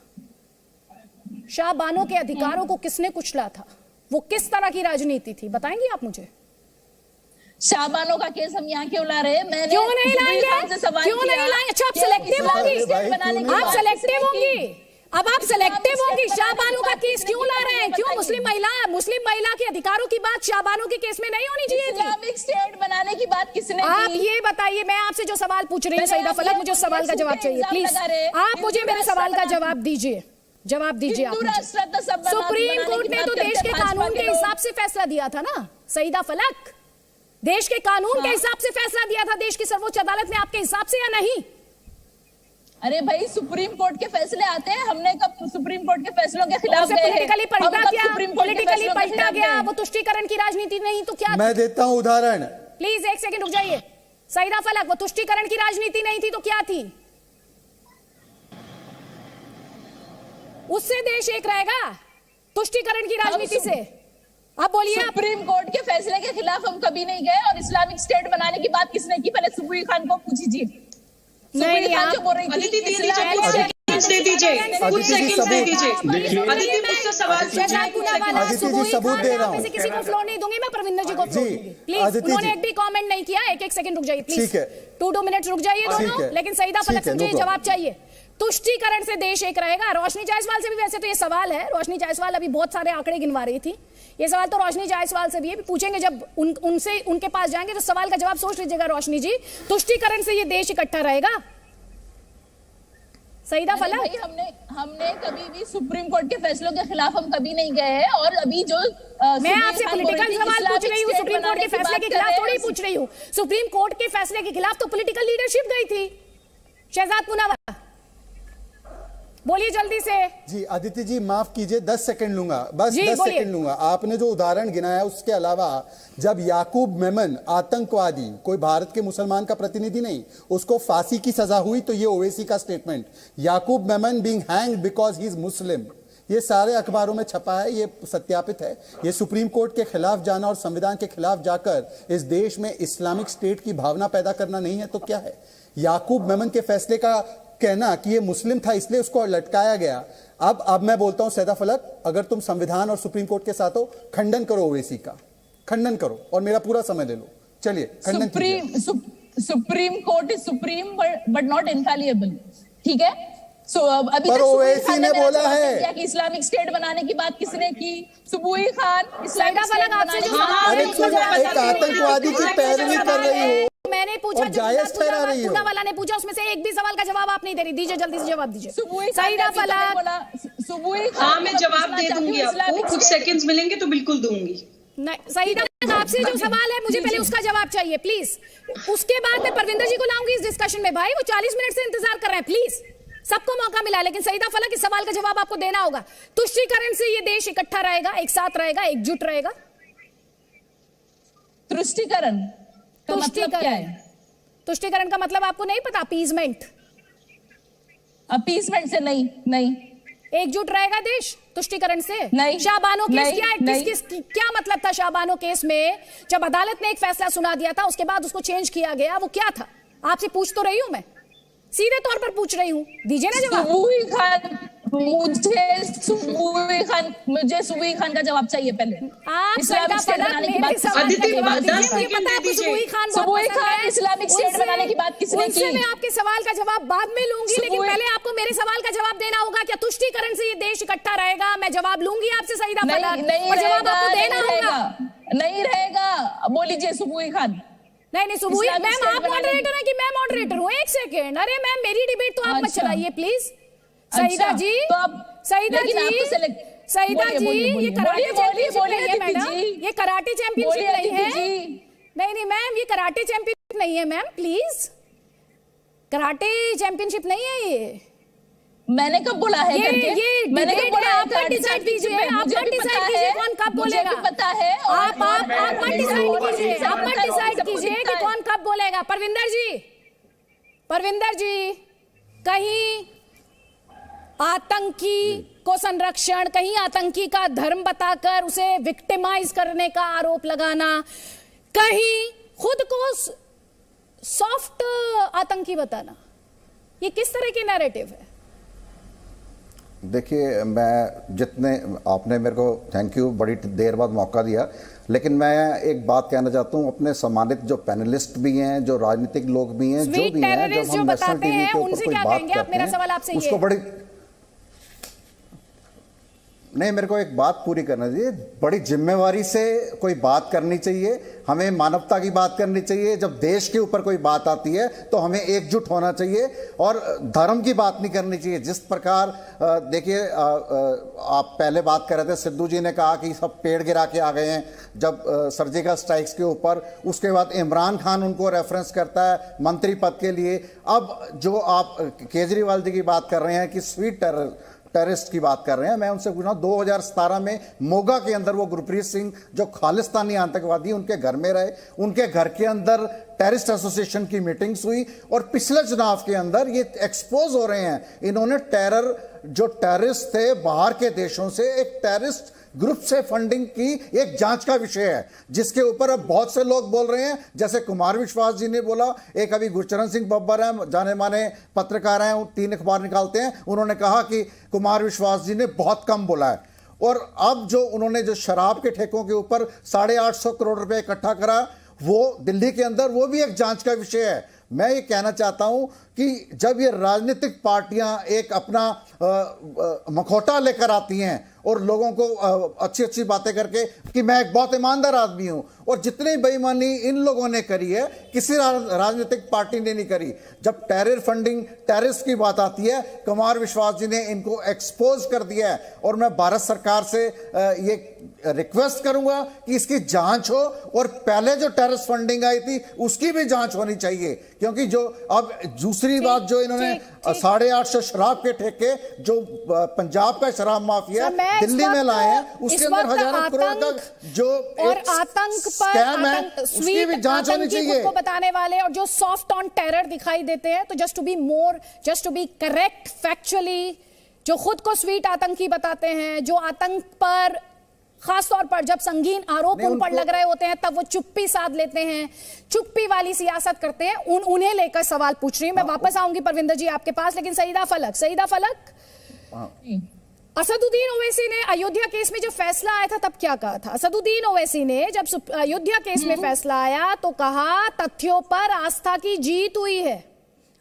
शाहबानो के अधिकारों को किसने कुचला था, वो किस तरह की राजनीति थी, बताएंगे आप मुझे? शाहबानो का केस हम यहाँ क्यों ला रहे हैं? मैंने क्यों नहीं लाएंगे? क्यों नहीं लाएंगे? अच्छा आप सिलेक्टिव होंगी, आप सिलेक्टिव होंगी, अब आप सिलेक्टिव होंगी। शाहबानो का केस क्यों ला रहे हैं? क्यों? मुस्लिम महिला के अधिकारों की बात शाहबानो के केस में नहीं होनी चाहिए थी? इस्लामिक स्टेट बनाने की बात किसने की? आप ये बताइए, मैं आपसे जो सवाल पूछ रही हूँ सईदा फलक, मुझे उस सवाल का जवाब चाहिए प्लीज। आप मुझे मेरे सवाल का जवाब दीजिए, जवाब दीजिए आप मुझे। सुप्रीम कोर्ट ने तो देश के कानून के हिसाब से फैसला दिया था ना सईदा फलक, देश के कानून के हिसाब से फैसला दिया था देश की सर्वोच्च अदालत ने, आपके हिसाब से या नहीं? अरे भाई सुप्रीम कोर्ट के फैसले आते हैं, हमने कब सुप्रीम कोर्ट के फैसलों के खिलाफ गए हैं? पॉलिटिकली पलटा गया, वो तुष्टीकरण की राजनीति नहीं तो क्या? मैं देता हूं उदाहरण, प्लीज एक सेकंड रुक जाइए। सईदा फलक, वो तुष्टीकरण की राजनीति नहीं थी तो क्या थी? उससे देश एक रहेगा तुष्टीकरण की राजनीति से? आप बोलिए। सुप्रीम कोर्ट के फैसले के खिलाफ हम कभी नहीं गए, और इस्लामिक स्टेट बनाने की बात किसने की? पहले सुबुई खान को पूछिए। नहीं आप बोल रही थी कुछ सेकंड दे दीजिए, अदिति मुझसे सवाल सबूत दे रहा हूं, किसी को फ्लोर नहीं दूंगी, मैं परविंदर जी को फ्लोर दूंगी प्लीज। उन्होंने एक भी कमेंट नहीं किया, एक सेकंड रुक जाइए प्लीज, 2 मिनट रुक जाइए दोनों, लेकिन सईदा फलक से मुझे जवाब चाहिए। तुष्टीकरण से देश एक रहेगा? रोशनी जायसवाल से भी वैसे तो ये सवाल है, रोशनी जायसवाल अभी बहुत सारे आंकड़े गिनवा रही थी, ये सवाल तो रोशनी जायसवाल से भी है, पूछेंगे जब उनसे उनके पास जाएंगे तो सवाल का जवाब सोच लीजिएगा रोशनी जी। तुष्टीकरण से ये देश इकट्ठा रहेगा? सईदा फलक, हमने कभी भी सुप्रीम कोर्ट के फैसलों के खिलाफ हम कभी नहीं गए हैं, और अभी जो मैं आपसे पॉलिटिकल सवाल पूछ रही हूँ, सुप्रीम कोर्ट के फैसले के खिलाफ थोड़ी पूछ रही हूँ। सुप्रीम कोर्ट के फैसले के खिलाफ तो पॉलिटिकल लीडरशिप गई थी। शहजाद पूनावाला बोलिए जल्दी से। जी अदिति जी माफ कीजिए, 10 सेकंड लूंगा, बस 10 सेकंड लूंगा। आपने जो उदाहरण गिनाया उसके अलावा, जब याकूब मेमन आतंकवादी, कोई भारत के मुसलमान का प्रतिनिधि नहीं, उसको फांसी की सजा हुई, तो ये ओवैसी का statement, Yakub Memon being hanged because he is Muslim, ये सारे अखबारों में छपा है, ये सत्यापित है। ये सुप्रीम कोर्ट के खिलाफ जाना और संविधान के खिलाफ जाकर इस देश में इस्लामिक स्टेट की भावना पैदा करना नहीं है तो क्या है? याकूब मेमन के फैसले का कहना कि ये मुस्लिम था इसलिए उसको लटकाया गया। अब मैं बोलता हूं सईदा फलक, अगर तुम संविधान और सुप्रीम कोर्ट के साथ हो, खंडन करो ओवैसी का, खंडन करो और मेरा पूरा समय ले लो। चलिए खंडन कीजिए। Supreme Court is supreme but not infallible, ठीक है? अभी पर ओवैसी ने बोला है कि इस्लामिक स्टेट बनाने की बात किसने की? सुबुई खान। सईदा फलक आपसे जो अरे तुम एक आतंकवादी की पैरवी कर रही हो, मैंने पूछा, पूनावाला ने पूछा, उसमें से एक भी सवाल का जवाब आप नहीं दे रही, dीजिए जल्दी से जवाब दीजिए। सईदा फलक, हाँ मैं जवाब दे दूंगी आपको, कुछ सेकंड्स मिलेंगे तो बिल्कुल दूंगी। सईदा फलक आपसे जो सवाल है मुझे पहले उसका जवाब चाहिए प्लीज, उसके बाद मैं परविंदर जी को लाऊंगी इस डिस्कशन में। भाई वो 40 मिनट से इंतजार कर रहे हैं, प्लीज सबको मौका मिला, लेकिन सईदा फलक इस सवाल का जवाब आपको देना होगा। तुष्टीकरण से ये देश इकट्ठा रहेगा, एक साथ रहेगा, एकजुट रहेगा? तुष्टीकरण का मतलब क्या है? तुष्टीकरण का मतलब आपको नहीं पता? अपीजमेंट, अपीजमेंट से नहीं। एकजुट रहेगा देश तुष्टीकरण से? नहीं। शाहबानो केस क्या मतलब था? शाहबानो केस में जब अदालत ने एक फैसला सुना दिया था, उसके बाद उसको चेंज किया गया, वो क्या था? आपसे पूछ तो रही हूं मैं, सीधे तौर पर पूछ रही हूं, दीजिए ना जवाब। मुझे सुबुई खान का जवाब चाहिए पहले। आप इस्लामिक स्टेट बनाने की बात सुबुई खान इस्लामिक स्टेट बनाने की बात किसने की? मैं आपके सवाल का जवाब बाद में लूंगी, लेकिन पहले आपको मेरे सवाल का जवाब देना होगा। क्या तुष्टीकरण से ये देश इकट्ठा रहेगा? मैं जवाब लूंगी आपसे सईदा फलक, और जवाब आपको देना होगा। नहीं रहेगा, बोलीजिए सुबुई खान। नहीं सुबुई मैम, आप मॉडरेटर हैं कि मैं मॉडरेटर हूँ? एक सेकेंड, अरे मैम मेरी डिबेट तो आप मत चलाइए प्लीज। सईदा जी, सईदा जी, सईदा जी, ये कराटे चैंपियनशिप नहीं है मैडम, ये कराटे चैंपियनशिप नहीं है। नहीं मैम, ये कराटे चैंपियनशिप नहीं है मैम, प्लीज। कराटे चैंपियनशिप नहीं है ये। मैंने कब बोला है? मैंने कब बोला? आप मत डिसाइड कीजिए, आप मत डिसाइड कीजिए कौन कब बोलेगा। पता है आप मत डिसाइड कीजिए, आप मत डिसाइड कीजिए कि कौन कब बोलेगा। परविंदर जी, कहीं आतंकी को संरक्षण, कहीं आतंकी का धर्म बताकर उसे विक्टिमाइज करने का आरोप लगाना, कहीं खुद को सॉफ्ट आतंकी बताना, ये किस तरह की नैरेटिव है? देखिए, मैं जितने आपने मेरे को थैंक यू, बड़ी देर बाद मौका दिया, लेकिन मैं एक बात कहना चाहता हूं, अपने सम्मानित जो पैनलिस्ट भी हैं, जो राजनीतिक लोग भी हैं, जो भी हैं, जब हम नेशनल टीवी के ऊपर कोई बात करते हैं उसको बड़ी नहीं, मेरे को एक बात पूरी करना चाहिए। बड़ी जिम्मेवारी से कोई बात करनी चाहिए, हमें मानवता की बात करनी चाहिए। जब देश के ऊपर कोई बात आती है तो हमें एकजुट होना चाहिए और धर्म की बात नहीं करनी चाहिए। जिस प्रकार देखिए, आप पहले बात कर रहे थे, सिद्धू जी ने कहा कि सब पेड़ गिरा के आ गए हैं जब सर्जिकल स्ट्राइक्स के ऊपर, उसके बाद इमरान खान उनको रेफरेंस करता है मंत्री पद के लिए। अब जो आप केजरीवाल जी की बात कर रहे हैं कि स्वीट टेररिस्ट की बात कर रहे हैं, मैं उनसे पूछ रहा हूं 2017 में मोगा के अंदर वो गुरप्रीत सिंह जो खालिस्तानी आतंकवादी, उनके घर में रहे, उनके घर के अंदर टेररिस्ट एसोसिएशन की मीटिंग्स हुई और पिछले चुनाव के अंदर ये एक्सपोज हो रहे हैं। इन्होंने जो टेररिस्ट थे बाहर के देशों से एक टेररिस्ट ग्रुप से फंडिंग की एक जांच का विषय है, जिसके ऊपर अब बहुत से लोग बोल रहे हैं, जैसे कुमार विश्वास जी ने बोला, एक अभी गुरचरण सिंह बब्बर हैं, जाने माने पत्रकार हैं, 3 अखबार निकालते हैं, उन्होंने कहा कि कुमार विश्वास जी ने बहुत कम बोला है। और अब जो उन्होंने जो शराब के ठेकों के ऊपर 850 करोड़ रुपए इकट्ठा करा, वो दिल्ली के अंदर, वो भी एक जांच का विषय है। मैं ये कहना चाहता हूं कि जब ये राजनीतिक पार्टियां एक अपना मखौटा लेकर आती हैं और लोगों को अच्छी अच्छी बातें करके कि मैं एक बहुत ईमानदार आदमी हूं, और जितनी बेईमानी इन लोगों ने करी है किसी राजनीतिक पार्टी ने नहीं करी। जब टेरर फंडिंग, टेररिस्ट की बात आती है, कुमार विश्वास जी ने इनको एक्सपोज कर दिया है। और मैं भारत सरकार से ये रिक्वेस्ट करूंगा कि इसकी जांच हो, और पहले जो टेररिस्ट फंडिंग आई थी उसकी भी जांच होनी चाहिए, क्योंकि जो अब दूसरी बात जो इन्होंने 850 शराब के ठेके जो पंजाब का शराब माफिया दिल्ली में लाए हैं, उसके अंदर हजारों करोड़ का जो और आतंक स्कैम है, उसकी भी जांच होनी चाहिए। को बताने वाले और जो सॉफ्ट ऑन टेरर दिखाई देते हैं, तो just to be correct factually, जो खुद को स्वीट आतंकी बताते हैं, जो आतंक पर खासतौर पर जब संगीन आरोप उन पर लग रहे होते हैं तब वो चुप्पी साध लेते हैं, चुप्पी वाली सियासत करते हैं, उन्हें लेकर सवाल पूछ रही हूं। मैं वापस आऊंगी परविंदर जी आपके पास, लेकिन सईदा फलक, असदुद्दीन ओवैसी ने अयोध्या केस में जब फैसला आया था तब क्या कहा था? असदुद्दीन ओवैसी ने जब अयोध्या केस में फैसला आया तो कहा तथ्यों पर आस्था की जीत हुई है।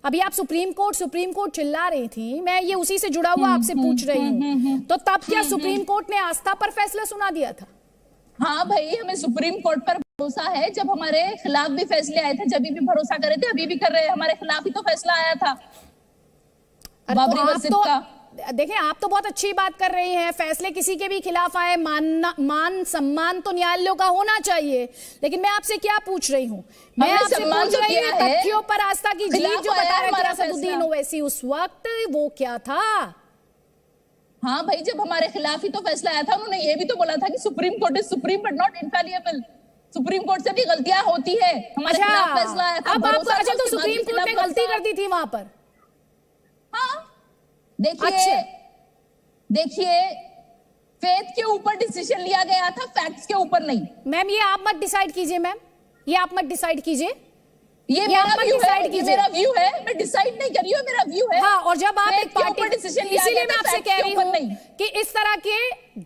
अभी आप सुप्रीम कोर्ट चिल्ला रही थी, मैं ये उसी से जुड़ा हुआ आपसे पूछ रही हूँ, तो तब क्या सुप्रीम कोर्ट ने आस्था पर फैसला सुना दिया था? हाँ भाई, हमें सुप्रीम कोर्ट पर भरोसा है। जब हमारे खिलाफ भी फैसले आए थे, जब भी भरोसा कर रहे थे, अभी भी कर रहे हैं। हमारे खिलाफ ही तो फैसला आया था बाबरी मस्जिद का। देखें, आप तो बहुत अच्छी बात कर रही हैं, फैसले किसी के भी खिलाफ आए, मान सम्मान तो न्यायालयों का होना चाहिए, लेकिन मैं आपसे क्या पूछ रही हूँ? मैं आपसे पूछ रही हूँ तथ्यों पर आस्था की जीत जो बता रहे थे असदुद्दीन ओवैसी उस वक्त, वो क्या था? हाँ भाई, जब हमारे खिलाफ ही तो फैसला आया था, उन्होंने ये भी तो बोला था कि Supreme Court is supreme but not infallible. Supreme Court से भी गलतियां होती है, हमारे खिलाफ फैसला आया था। अब आप तो सुप्रीम कोर्ट ने गलती कर दी थी वहां पर। हाँ, देखिए फेथ के ऊपर डिसीजन लिया गया था, फैक्ट्स के ऊपर नहीं। मैम, ये आप मत डिसाइड कीजिए, मैम, ये आप मत डिसाइड कीजिए। ये मेरा आप व्यू डिसाइड है, कीजिए। मेरा व्यू है, मैं डिसाइड नहीं कर रही हूँ, मेरा व्यू है। हाँ, और जब आप एक पार्टी, डिसीजन इसीलिए मैं आपसे कह रही हूँ कि इस तरह के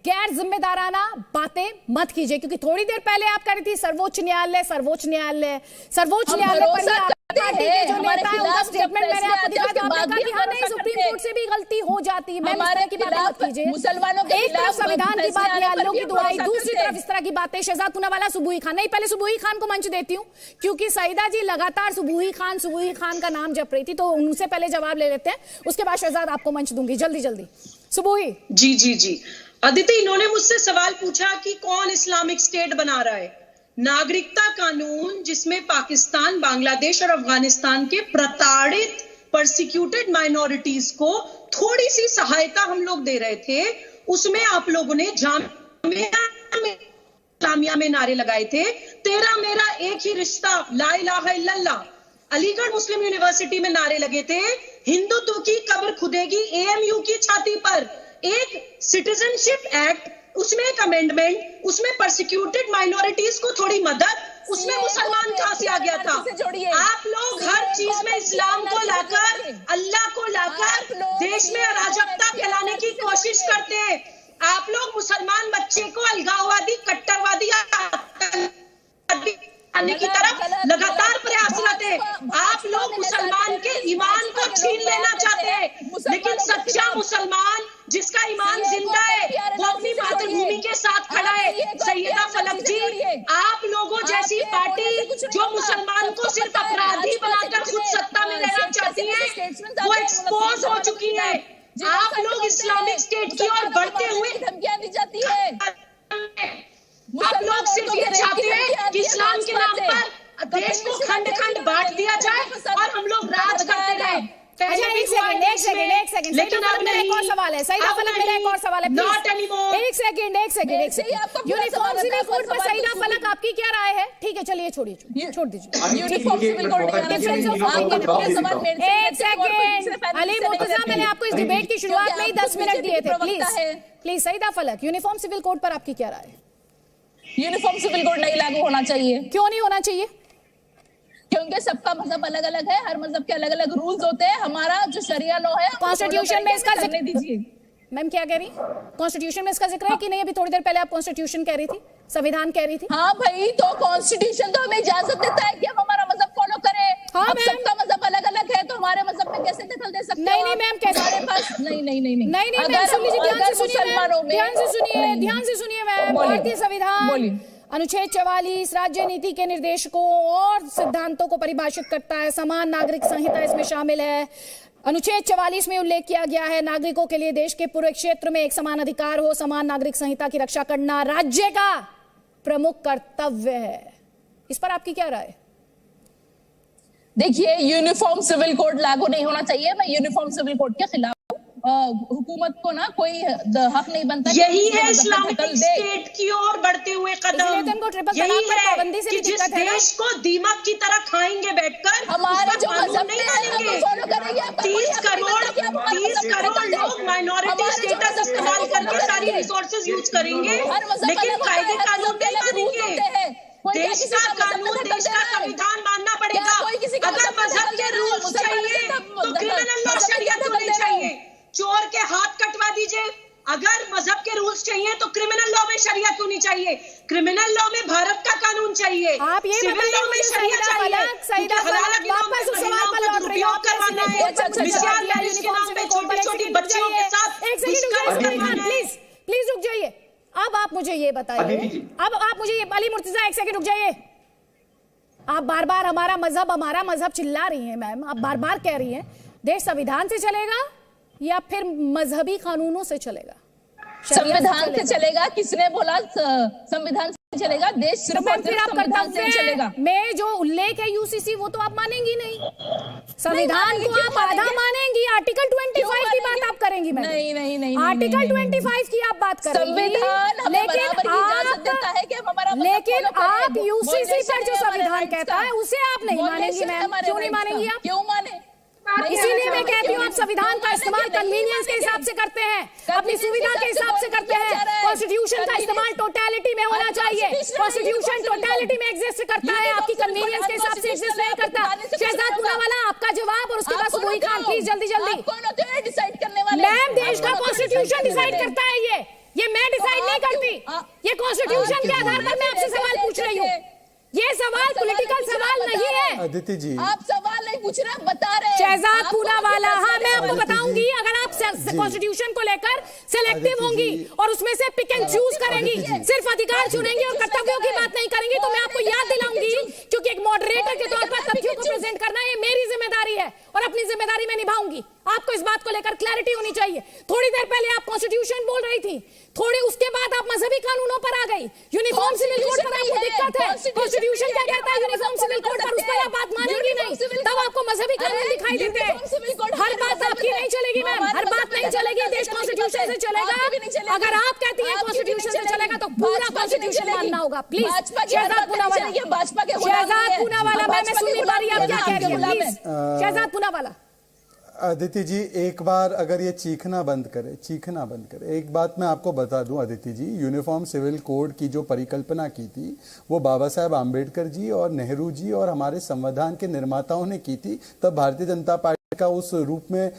गैर जिम्मेदाराना बातें मत कीजिए, क्योंकि थोड़ी देर पहले आप कह रही थी सर्वोच्च न्यायालय सर्वोच्च न्यायालय सर्वोच्च न्यायालय पर ही पार्टी के जो नेता है उनका स्टेटमेंट मैंने आपको दिखाया था, आपने कहा कि हाँ नहीं सुप्रीम कोर्ट से भी गलती हो जाती है। मैम, इस तरह की बातें मत कीजिए। मुसलमानों के एक तरफ संविधान की बात, न्यायालयों की दुहाई, दूसरी करते तरफ इस तरह की बातें। शहजाद पूनावाला, सुबुही खान। नहीं, पहले सुबुही खान को मंच देती हूँ, क्योंकि सईदा जी लगातार सुबुही खान का नाम जप रही थी, तो उनसे पहले जवाब ले लेते हैं, उसके बाद शहजाद आपको मंच दूंगी। जल्दी जल्दी सुबुही। जी अदिति, इन्होंने मुझसे सवाल पूछा कि कौन इस्लामिक स्टेट बना रहा है। नागरिकता कानून, जिसमें पाकिस्तान, बांग्लादेश और अफगानिस्तान के प्रताड़ित परसिक्यूटेड माइनॉरिटीज को थोड़ी सी सहायता हम लोग दे रहे थे, उसमें आप लोगों ने जामिया में नारे लगाए थे, तेरा मेरा एक ही रिश्ता, ला इलाहा इल्लल्लाह। अलीगढ़ मुस्लिम यूनिवर्सिटी में नारे लगे थे, हिंदुत्व की कब्र खुदेगी एएमयू की छाती पर। एक सिटीजनशिप एक्ट, उसमें एक अमेंडमेंट, उसमें परसिक्यूटेड माइनॉरिटीज को थोड़ी मदद, उसमें मुसलमान कहां से आ गया था? आप लोग हर चीज में इस्लाम को लाकर, अल्लाह को लाकर देश में अराजकता फैलाने की कोशिश करते हैं। आप लोग मुसलमान बच्चे को अलगाववादी, कट्टरवादी आने की तरफ लगातार प्रयासरत है। आप लोग मुसलमान के ईमान को छीन लेना चाहते हैं, लेकिन सच्चा मुसलमान जिसका ईमान जिंदा है वो अपनी मातृभूमि के साथ खड़ा है। सैयदा फलक जी, आप लोगों जैसी पार्टी जो मुसलमान को सिर्फ अपराधी बनाकर खुद सत्ता में रहना चाहती है, वो एक्सपोज हो चुकी है। आप लोग इस्लामिक स्टेट की ओर बढ़ते हुए धमकियां दी जाती है। आप लोग सिर्फ ये चाहते हैं कि इस्लाम के नाम पर देश को खंड खंड बांट दिया जाए और हम लोग राज करते रहे। एक सेकंड, लेकिन अब मेरा एक और सवाल है, सईदा फलक, मेरा एक और सवाल है, एक सेकंड। यूनिफॉर्म सिविल कोड पर सईदा फलक, आपकी क्या राय है? ठीक है, चलिए छोड़ दीजिए। यूनिफॉर्म सिविल कोड एक सेकंड, अली मुर्तजा, मैंने आपको इस डिबेट की शुरुआत में ही 10 मिनट दिए थे। प्लीज सईदा फलक, यूनिफॉर्म सिविल कोड पर आपकी क्या राय है? यूनिफॉर्म सिविल कोड नहीं लागू होना चाहिए। क्यों नहीं होना चाहिए? क्योंकि सबका मजहब अलग अलग है, हर मजहब के अलग अलग रूल्स होते हैं। हमारा जो शरिया लॉ है, कॉन्स्टिट्यूशन में इसका जिक्र दीजिए। मैम क्या कह रही? कॉन्स्टिट्यूशन में इसका जिक्र है कि नहीं? अभी थोड़ी देर पहले आप कॉन्स्टिट्यूशन कह रही थी, संविधान कह रही थी। हाँ भाई, तो कॉन्स्टिट्यूशन तो हमें इजाजत देता है कि हम हमारा मजहब फॉलो करें। हाँ, अब सबका मजहब अलग अलग है, तो हमारे मजहब में कैसे दखल दे सकते हैं? नहीं मैम, कैसे? हमारे पास नहीं। मैम सुन लीजिए, ध्यान से सुनिए मैम। भारतीय संविधान अनुच्छेद 44 राज्य नीति के निर्देशकों और सिद्धांतों को परिभाषित करता है। समान नागरिक संहिता इसमें शामिल है। अनुच्छेद 44 में उल्लेख किया गया है, नागरिकों के लिए देश के पूरे क्षेत्र में एक समान अधिकार हो। समान नागरिक संहिता की रक्षा करना राज्य का प्रमुख कर्तव्य है। इस पर आपकी क्या राय? देखिए, यूनिफॉर्म सिविल कोड लागू नहीं होना चाहिए। मैं यूनिफॉर्म सिविल कोड के खिलाफ हुकूमत को ना कोई हक नहीं बनता। यही है इस्लामिक स्टेट की ओर बढ़ते हुए कदम। यही है कि जिस देश को दीमक की तरह खाएंगे बैठकर, हमारे जो मजहब नहीं मानेंगे। 30 करोड़ लोग माइनॉरिटी स्टेटस इस्तेमाल करके सारी रिसोर्सेज यूज करेंगे, लेकिन कायदे कानून नहीं मानेंगे। देश का कानून, देश का संविधान मानना पड़ेगा। अगर मजहब के रूल्स चाहिए तो क्रिमिनल लॉ शरीयत होनी चाहिए। चोर के हाथ कटवा दीजिए। अगर मजहब के रूल्स चाहिए तो क्रिमिनल लॉ में शरीयत होनी चाहिए। क्रिमिनल लॉ में भारत का कानून चाहिए। आप ये सिविल लॉ में शरीयत चाहिए। वापस उस सवाल पर लौट रही हूं। करवाना है मिसाल मैरिज के नाम पे छोटी-छोटी बच्चियों के साथ प्लीज रुक जाइए। अब आप मुझे ये बताइए, अली मुर्तजा, एक सेकंड रुक जाइए। आप बार बार हमारा मजहब चिल्ला रही हैं मैम। आप बार बार कह रही हैं देश संविधान से चलेगा या फिर मजहबी कानूनों से चलेगा? संविधान से चलेगा। किसने बोला संविधान से चलेगा? देश सिर्फ और सिर्फ संविधान से चलेगा। में जो उल्लेख है यूसीसी, वो तो आप मानेंगी नहीं। संविधान को आप आधा मानेंगी। आर्टिकल 25 की बात आप करेंगी मैम? नहीं। आर्टिकल 25 की आप बात करेंगी, संविधान हमें बराबर की इजाजत देता है कि हम हमारा लेकिन आप यूसीसी पर जो संविधान कहता है उसे आप नहीं मानेंगी मैम। क्यों नहीं मानेंगी आप? क्यों माने? इसीलिए मैं कहती हूँ आप संविधान का इस्तेमाल कन्वीनियंस के हिसाब से करते हैं, अपनी सुविधा के हिसाब से करते हैं। कॉन्स्टिट्यूशन का इस्तेमाल टोटलिटी में होना चाहिए। कॉन्स्टिट्यूशन टोटलिटी में एग्जिस्ट करता है, आपकी कन्वीनियंस के हिसाब से एग्जिस्ट नहीं करता। शहजाद पूनावाला, आपका जवाब और उसके बाद सुबोई खान, प्लीज जल्दी जल्दी। डिसाइड करने वाले मैम, देश का कॉन्स्टिट्यूशन डिसाइड करता है ये मैं डिसाइड नहीं करती। ये कॉन्स्टिट्यूशन के आधार पर मैं आपसे सवाल पूछ रही हूँ। ये सवाल पॉलिटिकल सवाल नहीं है। अदिति जी, आप सवाल नहीं पूछ रहे, बता रहे हैं। शहजाद पूनावाला, हाँ मैं आपको बताऊंगी, अगर आप कॉन्स्टिट्यूशन को लेकर सिलेक्टिव होंगी और उसमें से पिक एंड चूज करेंगी, सिर्फ अधिकार चुनेंगी और कर्तव्यों की बात नहीं करेंगी, तो मैं आपको याद दिलाऊंगी, क्योंकि एक मॉडरेटर के तौर पर तथ्यों को प्रेजेंट करना ये मेरी जिम्मेदारी है और अपनी जिम्मेदारी मैं निभाऊंगी। आपको इस बात को लेकर क्लैरिटी होनी चाहिए। थोड़ी देर पहले आप कॉन्स्टिट्यूशन बोल रही थी, थोड़ी उसके बाद आप मजहबी कानूनों पर आ गई। यूनिफॉर्म सिविल कोड पर आपको दिक्कत है। कॉन्स्टिट्यूशन क्या कहता है यूनिफॉर्म सिविल कोड पर, उस पर आप बात मानेंगी नहीं, तब आपको मजहबी कानून दिखाई देते हैं। हर बात आपकी नहीं चलेगी मैम, हर बात नहीं चलेगी। देश कॉन्स्टिट्यूशन से चलेगा। अगर आप कहती हैं कॉन्स्टिट्यूशन से चलेगा तो पूरा कॉन्स्टिट्यूशन मानना होगा। प्लीज शहजाद पूनावाला, शहजाद पूनावाला, मैं सुन नहीं पा रही आप क्या कह रही हैं, प्लीज शहजाद पूनावाला। अदिति जी, एक बार अगर ये चीखना बंद करे। एक बात मैं आपको बता दूं अदिति जी, यूनिफॉर्म सिविल कोड की जो परिकल्पना की थी वो बाबा साहब आम्बेडकर जी और नेहरू जी और हमारे संविधान के निर्माताओं ने की थी। तब भारतीय जनता पार्टी का उस रूप में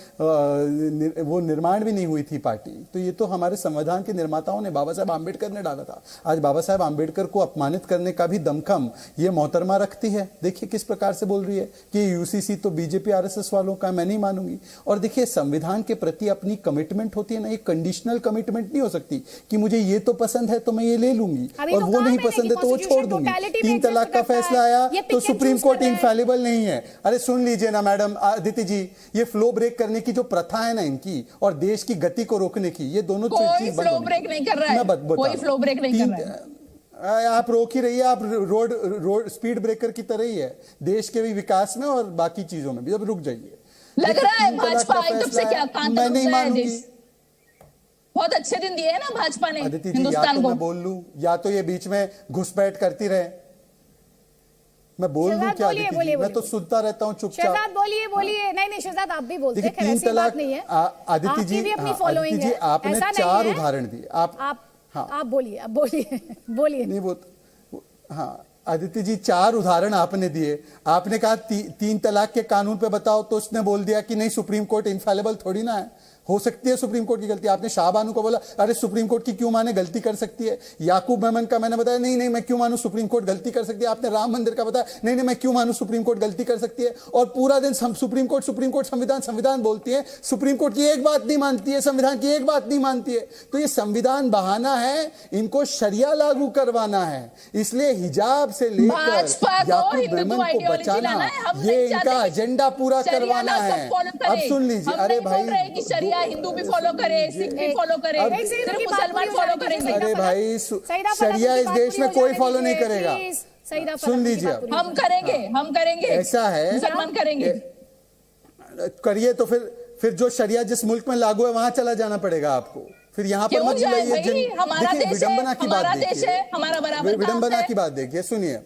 वो निर्माण भी नहीं हुई थी पार्टी। तो ये तो हमारे संविधान के निर्माताओं ने, बाबा साहब आम्बेडकर ने डाला था। आज बाबा साहब आम्बेडकर को अपमानित करने का भी दमखम ये मोहतरमा रखती है। देखिए किस प्रकार से बोल रही है कि यूसीसी तो बीजेपी आरएसएस वालों का, मैं नहीं मानूंगी। और देखिए, संविधान के प्रति अपनी कमिटमेंट होती है ना, ये कंडीशनल कमिटमेंट नहीं हो सकती कि मुझे ये तो पसंद है तो मैं ये ले लूंगी और वो नहीं पसंद है तो वो छोड़ दूंगी। 3 तलाक का फैसला आया तो सुप्रीम कोर्ट इनफैलिबल नहीं है। अरे सुन लीजिए ना मैडम अदिति जी, ये फ्लो ब्रेक करने की जो प्रथा है ना इनकी, और देश की गति को रोकने की, ये दोनों चीज फ्लो ब्रेक नहीं कर रहा है, कोई फ्लो ब्रेक नहीं कर रहा है। आप रोक ही रही है, आप रोड स्पीड ब्रेकर की तरह ही है देश के भी विकास में और बाकी चीजों में भी। अब रुक जाइए, लग रहा है भाजपा एकदम से क्या मैं नहीं मानूंगी। बहुत अच्छे दिन दिए हैं ना भाजपा ने अदिति जी, हिंदुस्तान या तो को। मैं बोल लूं या तो ये बीच में घुसपैठ करती रहे। मैं बोल दूं क्या अदिति जी? मैं तो सुनता रहता हूँ चुपचाप। शहजाद बोलिए। नहीं शहजाद आप भी बोलते हैं, देखिए 3 तलाक नहीं है अदिति जी, आपने 4 उदाहरण दिए। आप बोलिए नहीं वो हाँ अदिति जी, 4 उदाहरण आपने दिए। आपने कहा 3 तलाक के कानून पे बताओ, तो उसने बोल दिया कि नहीं सुप्रीम कोर्ट इनफैलिबल थोड़ी ना है, हो सकती है सुप्रीम कोर्ट की गलती। आपने शाहबानू को बोला अरे सुप्रीम कोर्ट की क्यों माने, गलती कर सकती है। याकूब मेमन का मैंने बताया नहीं मैं क्यों मानूं, सुप्रीम कोर्ट गलती कर सकती है। आपने राम मंदिर का बताया नहीं मैं क्यों मानूं, सुप्रीम कोर्ट गलती कर सकती है। और पूरा दिन सुप्रीम कोर्ट संविधान बोलती है, सुप्रीम कोर्ट की एक बात नहीं मानती है, संविधान की एक बात नहीं मानती है। तो ये संविधान बहाना है, इनको शरिया लागू करवाना है। इसलिए हिजाब से लेकर याकूब मेमन को बचाना, ये इनका एजेंडा पूरा करवाना है। अब सुन लीजिए, अरे भाई हिंदू भी फॉलो करे, सिख भी फॉलो करे, सिर्फ मुसलमान फॉलो करेंगे। अरे भाई, शरिया इस देश में कोई फॉलो नहीं करेगा। सुन लीजिए, हम करेंगे। ऐसा है, मुसलमान करेंगे। करिए तो फिर जो शरिया जिस मुल्क में लागू है वहां चला जाना पड़ेगा आपको। फिर यहाँ पर मत जाइए। हमारा देश है, विडंबना की बात देखिए, हमारा बराबर विडंबना की बात देखिए। सुनिए,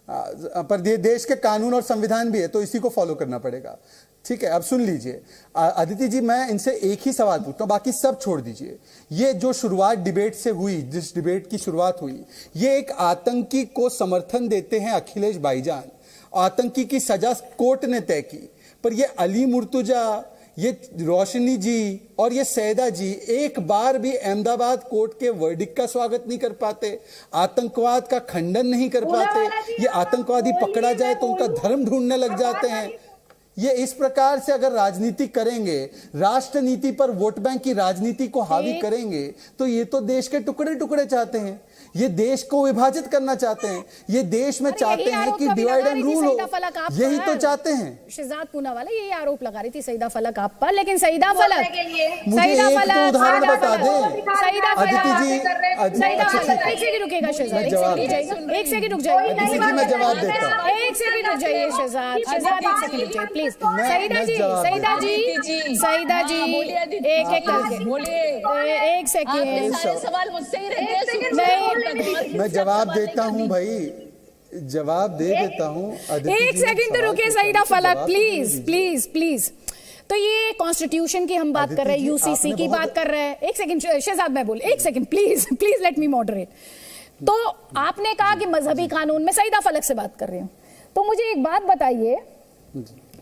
पर ये देश के कानून और संविधान भी है तो इसी को फॉलो करना पड़ेगा। ठीक है, अब सुन लीजिए अदिति जी, मैं इनसे एक ही सवाल पूछता हूं, बाकी सब छोड़ दीजिए। ये जो शुरुआत डिबेट से हुई, जिस डिबेट की शुरुआत हुई, ये एक आतंकी को समर्थन देते हैं अखिलेश भाईजान। आतंकी की सजा कोर्ट ने तय की, पर ये अली मुर्तुजा, ये रोशनी जी और ये सैदा जी एक बार भी अहमदाबाद कोर्ट के वर्डिक्ट का स्वागत नहीं कर पाते, आतंकवाद का खंडन नहीं कर पाते। ये आतंकवादी पकड़ा जाए तो उनका धर्म ढूंढने लग जाते हैं। ये इस प्रकार से अगर राजनीति करेंगे, राष्ट्र नीति पर वोट बैंक की राजनीति को हावी करेंगे, तो ये तो देश के टुकड़े टुकड़े चाहते हैं, ये देश को विभाजित करना चाहते हैं, ये देश में चाहते हैं कि डिवाइड एंड रूल हो, यही तो चाहते हैं। शहजाद पूनावाला यही आरोप लगा रही थी सईदा फलक आप पर, लेकिन सईदा फलक मुझे एक तो उदाहरण बता दें अदिति जी। एक सेकंड रुकेगा शहजाद, एक सेकंड रुक जाइए, मैं जवाब देता हूँ। एक सेकंड रुक जाइए शहजाद, एक सेकंड रुक जाइए प्लीज। सईदा जी एक करके बोलिए, एक सेकंड। सवाल मुझसे ही रहे, मैं जवाब देता हूं भाई, जवाब दे देता हूं। एक सेकंड तो रुके सईदा फलक, प्लीज। तो ये कॉन्स्टिट्यूशन की हम बात कर रहे हैं, यूसीसी की बात कर रहे हैं। एक सेकंड शहजाद, मैं बोल, एक second please please let me moderate. तो आपने कहा कि मजहबी कानून, मैं सईदा फलक से बात कर रही हूँ, तो मुझे एक बात बताइए,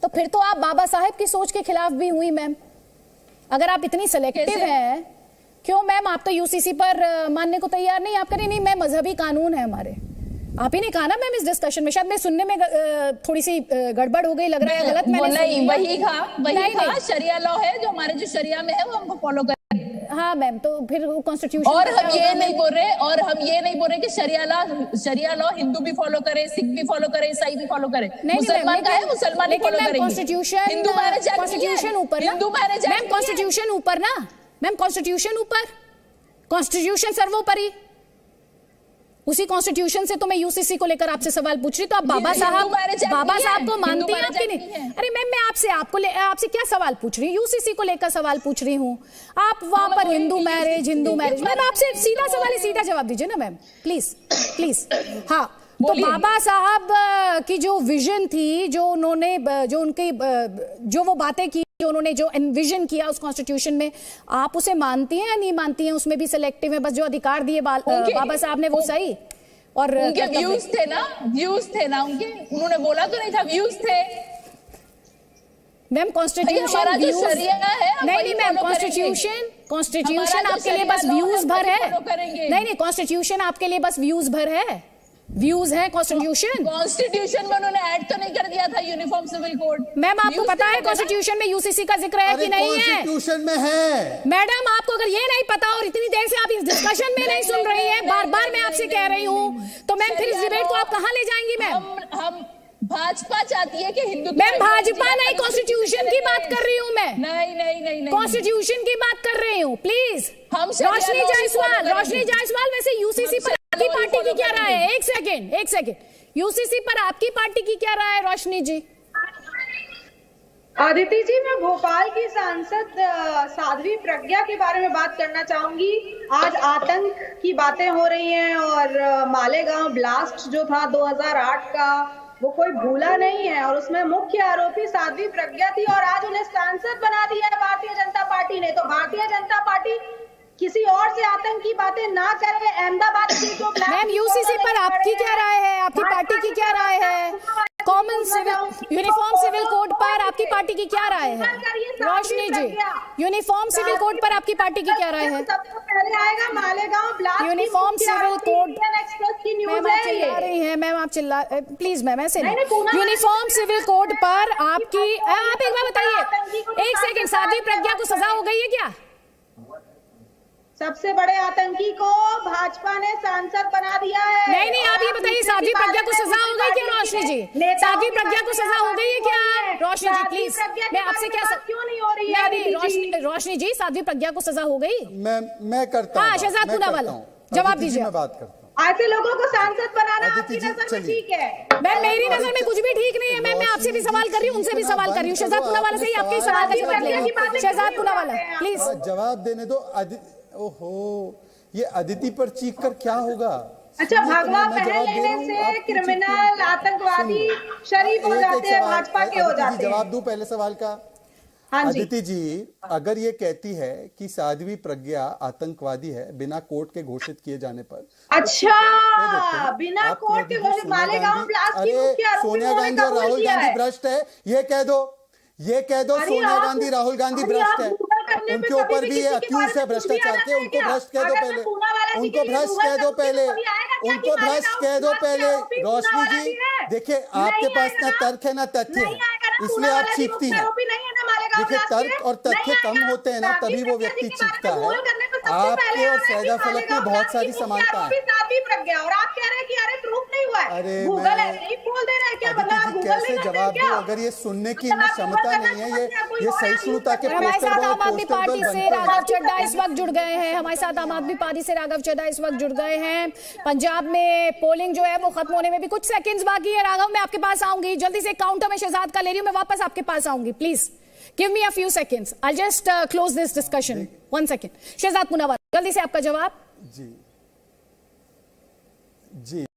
तो फिर तो आप बाबा साहेब की सोच के खिलाफ भी हुई मैम। अगर आप इतनी सिलेक्टिव हैं, क्यों मैम? आप तो यूसीसी पर मानने को तैयार नहीं, आप करें नहीं मैं मजहबी कानून है हमारे। आप ही ने कहा ना मैम इस डिस्कशन में, शायद मैं सुनने में थोड़ी सी गड़बड़ हो गई, लग रहा है गलत मैंने नहीं, वही कहा शरिया लॉ है जो हमारे जो शरिया में है वो हमको फॉलो करें। हाँ मैम, तो फिर कॉन्स्टिट्यूशन, और हम ये नहीं बोल रहे कि शरिया लॉ हिंदू भी फॉलो करे, सिख भी फॉलो करे, ईसाई भी फॉलो करे। मुसलमान का है, मुसलमान ही फॉलो करेंगे। कॉन्स्टिट्यूशन, हिंदू मैरिज कॉन्स्टिट्यूशन ऊपर, हिंदू मैरिज मैम कॉन्स्टिट्यूशन ऊपर ना मैम, कॉन्स्टिट्यूशन ऊपर, कॉन्स्टिट्यूशन सर्वोपरि। उसी कॉन्स्टिट्यूशन से तो मैं यूसीसी को लेकर आपसे सवाल पूछ रही, तो आप बाबा साहब को मानती हैं आपकी नहीं? अरे मैम मैं आपसे क्या सवाल पूछ रही हूँ, यूसीसी को लेकर सवाल पूछ रही हूँ। आप वहां पर हिंदू मैरिज मैम आपसे सीधा सवाल है, सीधा जवाब दीजिए ना मैम, प्लीज प्लीज। हाँ, तो बाबा साहब की जो विजन थी, जो उन्होंने जो वो बातें की, जो उन्होंने जो एनविजन किया उस कॉन्स्टिट्यूशन में, आप उसे मानती हैं या नहीं मानती हैं? उसमें भी सिलेक्टिव है, बस जो अधिकार दिए बाबा साहब ने वो सही, और उनके व्यूज थे ना उनके, उन्होंने बोला तो नहीं था, व्यूज थे मैम। कॉन्स्टिट्यूशन नहीं मैम, कॉन्स्टिट्यूशन आपके लिए बस व्यूज भर है। नहीं, कॉन्स्टिट्यूशन आपके लिए बस व्यूज भर है, व्यूज है कॉन्स्टिट्यूशन में उन्होंने ऐड तो नहीं कर दिया था यूनिफॉर्म सिविल कोड। मैम आपको पता है कॉन्स्टिट्यूशन में यूसीसी का जिक्र है कि नहीं है? कॉन्स्टिट्यूशन में है मैडम। आपको अगर ये नहीं पता और इतनी देर से आप इस डिस्कशन में नहीं सुन रही है, बार बार मैं आपसे कह रही हूँ, तो मैम फिर इस डिबेट को आप कहाँ ले जाएंगी मैम? हम भाजपा चाहती है कि हिंदू, मैम भाजपा नहीं, कॉन्स्टिट्यूशन की बात कर रही हूँ मैं। नहीं, कॉन्स्टिट्यूशन की बात कर रही हूँ, प्लीज। रोशनी जायसवाल, वैसे यूसीसी पर आपकी पार्टी की क्या राय है? एक सेकेंड, यूसीसी पर आपकी पार्टी की क्या राय है रोशनी जी? आदिति जी, मैं भोपाल की सांसद साध्वी प्रज्ञा के बारे में बात करना चाहूंगी। आज आतंक की बातें हो रही हैं और मालेगांव ब्लास्ट जो था 2008 का, वो कोई भूला नहीं है, और उसमें मुख्य आरोपी साध्वी प्रज्ञा थी, और आज उन्हें सांसद बना दिया है भारतीय जनता पार्टी ने। तो भारतीय जनता पार्टी किसी और से आतंक की बातें ना करे। अहमदाबाद मैम यूसीसी पर आपकी क्या राय है? आपकी पार्टी की क्या राय है? Common civil uniform civil code पर आपकी पार्टी की क्या राय है? Roshni ji, uniform civil code पर आपकी पार्टी की क्या राय है? सबसे पहले आएगा Malegaon blast, uniform civil code. Express की न्यूज़ मैम आप चिल्ला रही हैं, मैम आप चिल्ला, प्लीज मैम ऐसे नहीं। यूनिफॉर्म सिविल कोड पर आपकी, आप एक बार बताइए, एक सेकंड, साध्वी प्रज्ञा को सजा हो गई है क्या? सबसे बड़े आतंकी को भाजपा ने सांसद बना दिया है। नहीं, आप ये बताइए, साध्वी प्रज्ञा को सजा हो गई क्या रोशनी जी? साध्वी प्रज्ञा को सजा हो गई है क्या रोशनी जी? प्लीज, मैं आपसे क्या क्यों नहीं हो रही है? रोशनी जी, साध्वी प्रज्ञा को सजा हो गई? मैं करता हूँ। हाँ, शहजाद पूनावाला जवाब दीजिए। मैं बात करता हूँ। ऐसे लोगों को सांसद बनाना आपकी नजर में ठीक है? मैम मेरी नजर में कुछ भी ठीक नहीं है मैम। मैं आपसे भी सवाल कर रही हूँ, उनसे भी सवाल कर रही हूँ। शहजाद पूनावाला से ही आपके सवाल का जवाब ले। शहजाद पूनावाला प्लीज जवाब देने दो। ओहो, ये अदिति पर चीख कर क्या होगा? अच्छा, भगवा पहन लेने से क्रिमिनल, आतंकवादी शरीफ हो जाते हैं, भाजपा के हो जाते हैं। जवाब दूं पहले सवाल का? अदिति जी, अगर ये कहती है कि साध्वी प्रज्ञा आतंकवादी है बिना कोर्ट के घोषित किए जाने पर, अच्छा, बिना कोर्ट के घोषित, मालेगांव ब्लास्ट की मुख्य आरोपी सोनिया गांधी और राहुल गांधी भ्रष्ट है, ये कह दो सोनिया गांधी राहुल गांधी भ्रष्ट है। उनके ऊपर भी ये अक्यूज है भ्रष्टाचार के, उनको भ्रष्ट कह दो पहले, उनको भ्रष्ट कह दो पहले, उनको भ्रष्ट कह दो पहले। रोशनी जी देखिए, आपके पास ना तर्क है ना तथ्य है, इसलिए आप चीखती हैं। देखिए, तर्क और तथ्य कम होते हैं ना, तभी वो व्यक्ति चीखता है। आपके और सैदा फलक में बहुत सारी समानता है। और आप कह रहे हैं कि अरे प्रूफ नहीं हुआ है, अरे गूगल है, नहीं बोल दे रहा है क्या? कैसे जवाब दूं अगर ये सुनने की क्षमता नहीं है? ये सहिष्णुता के हमारे साथ आम आदमी पार्टी से राघव चड्ढा इस वक्त जुड़ गए हैं। हमारे साथ आम आदमी पार्टी से राघव चड्ढा इस वक्त जुड़ गए हैं। पंजाब में पोलिंग जो है वो खत्म होने में भी कुछ सेकंड्स बाकी है। राघव, मैं आपके पास आऊंगी जल्दी से, काउंटर में शहजाद का ले रही हूँ, मैं वापस आपके पास आऊंगी। Please give me a few seconds, I just close this discussion. 1 second. Shehzad Poonawalla, जल्दी से आपका जवाब। जी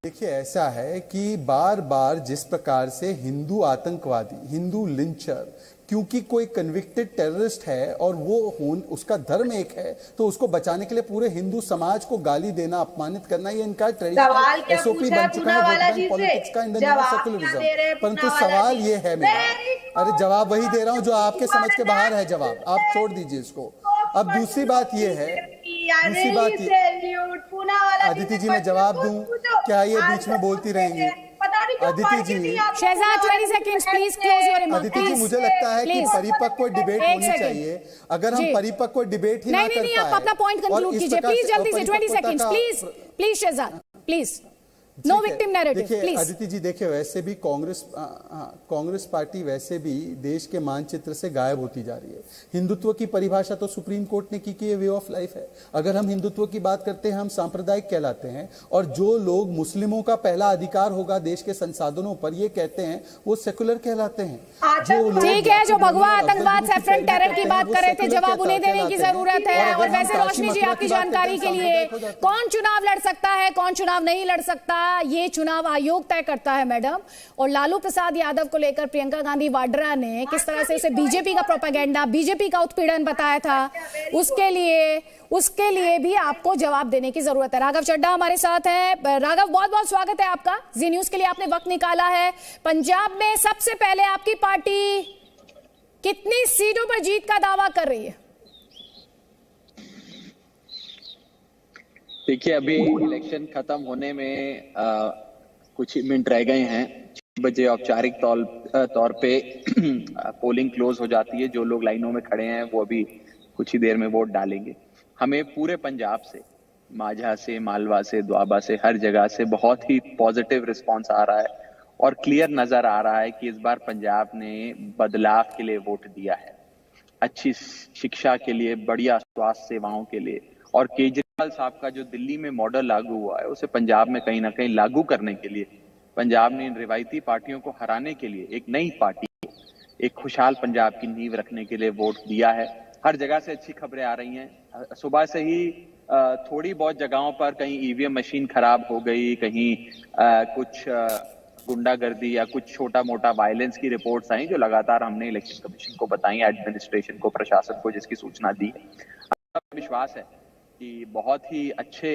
देखिए, ऐसा है कि बार बार जिस प्रकार से हिंदू आतंकवादी, हिंदू लिंचर क्योंकि कोई कन्विक्टेड टेररिस्ट है और वो उसका धर्म एक है, तो उसको बचाने के लिए पूरे हिंदू समाज को गाली देना, अपमानित करना, ये इनका ट्रेडिशनल एसओपी बन चुका है वोट बैंक पॉलिटिक्स का in the name of secularism. परंतु सवाल ये है मेरा, अरे जवाब वही दे रहा हूं जो आपके समझ के बाहर है जवाब, आप छोड़ दीजिए इसको। अब दूसरी बात ये है, अदिति जी मैं जवाब दूं क्या ये बीच में बोलती रहेंगी? Aditi ji, Shahzad 20 seconds please close your remark. Aditi ji मुझे लगता है कि परिपक्व डिबेट होनी चाहिए। अगर हम परिपक्व डिबेट ही ना कर पाए, आप अपना पॉइंट कंक्लूड कीजिए प्लीज, जल्दी से 20 seconds please Shahzad please, no victim narrative please. Aditi ji देखिए, वैसे भी कांग्रेस पार्टी वैसे भी देश के मानचित्र से गायब होती जा रही है। हिंदुत्व की परिभाषा तो सुप्रीम कोर्ट ने की कि ये वे ऑफ लाइफ है। अगर हम हिंदुत्व की बात करते हैं, हम सांप्रदायिक कहलाते हैं, और जो लोग मुस्लिमों का पहला अधिकार होगा देश के संसाधनों पर ये कहते हैं, वो सेकुलर कहलाते हैं। ठीक है, जो भगवा आतंकवाद सेफरन टेरर की बात कर रहे थे, जवाब उन्हें देने की जरूरत है। और वैसे रोशनी जी, आपकी जानकारी के लिए, कौन चुनाव लड़ सकता है, कौन चुनाव नहीं लड़ सकता, ये चुनाव आयोग तय करता है मैडम। और लालू प्रसाद यादव को लेकर प्रियंका गांधी वाड्रा ने किस तरह से उसे बीजेपी का प्रोपेगेंडा, बीजेपी का उत्पीड़न बताया था, उसके लिए भी आपको जवाब देने की जरूरत है। राघव चड्ढा हमारे साथ हैं। राघव, बहुत बहुत स्वागत है आपका, जी न्यूज के लिए आपने वक्त निकाला है। पंजाब में सबसे पहले आपकी पार्टी कितनी सीटों पर जीत का दावा कर रही है? देखिए, अभी इलेक्शन खत्म होने में कुछ ही मिनट रह गए हैं। 6 बजे औपचारिक तौर पे पोलिंग क्लोज हो जाती है। जो लोग लाइनों में खड़े हैं वो अभी कुछ ही देर में वोट डालेंगे। हमें पूरे पंजाब से, माझा से, मालवा से, द्वाबा से, हर जगह से बहुत ही पॉजिटिव रिस्पांस आ रहा है और क्लियर नजर आ रहा है कि इस बार पंजाब ने बदलाव के लिए वोट दिया है, अच्छी शिक्षा के लिए, बढ़िया स्वास्थ्य सेवाओं के लिए। और केजरीवाल साहब का जो दिल्ली में मॉडल लागू हुआ है, उसे पंजाब में कहीं ना कहीं लागू करने के लिए पंजाब ने इन रिवायती पार्टियों को हराने के लिए एक नई पार्टी, एक खुशहाल पंजाब की नींव रखने के लिए वोट दिया है। हर जगह से अच्छी खबरें आ रही हैं। सुबह से ही थोड़ी बहुत जगहों पर कहीं ईवीएम मशीन खराब हो गई, कहीं कुछ गुंडागर्दी या कुछ छोटा मोटा वायलेंस की रिपोर्ट्स आई, जो लगातार हमने इलेक्शन कमीशन को बताई, एडमिनिस्ट्रेशन को, प्रशासन को, जिसकी सूचना दी। विश्वास है कि बहुत ही अच्छे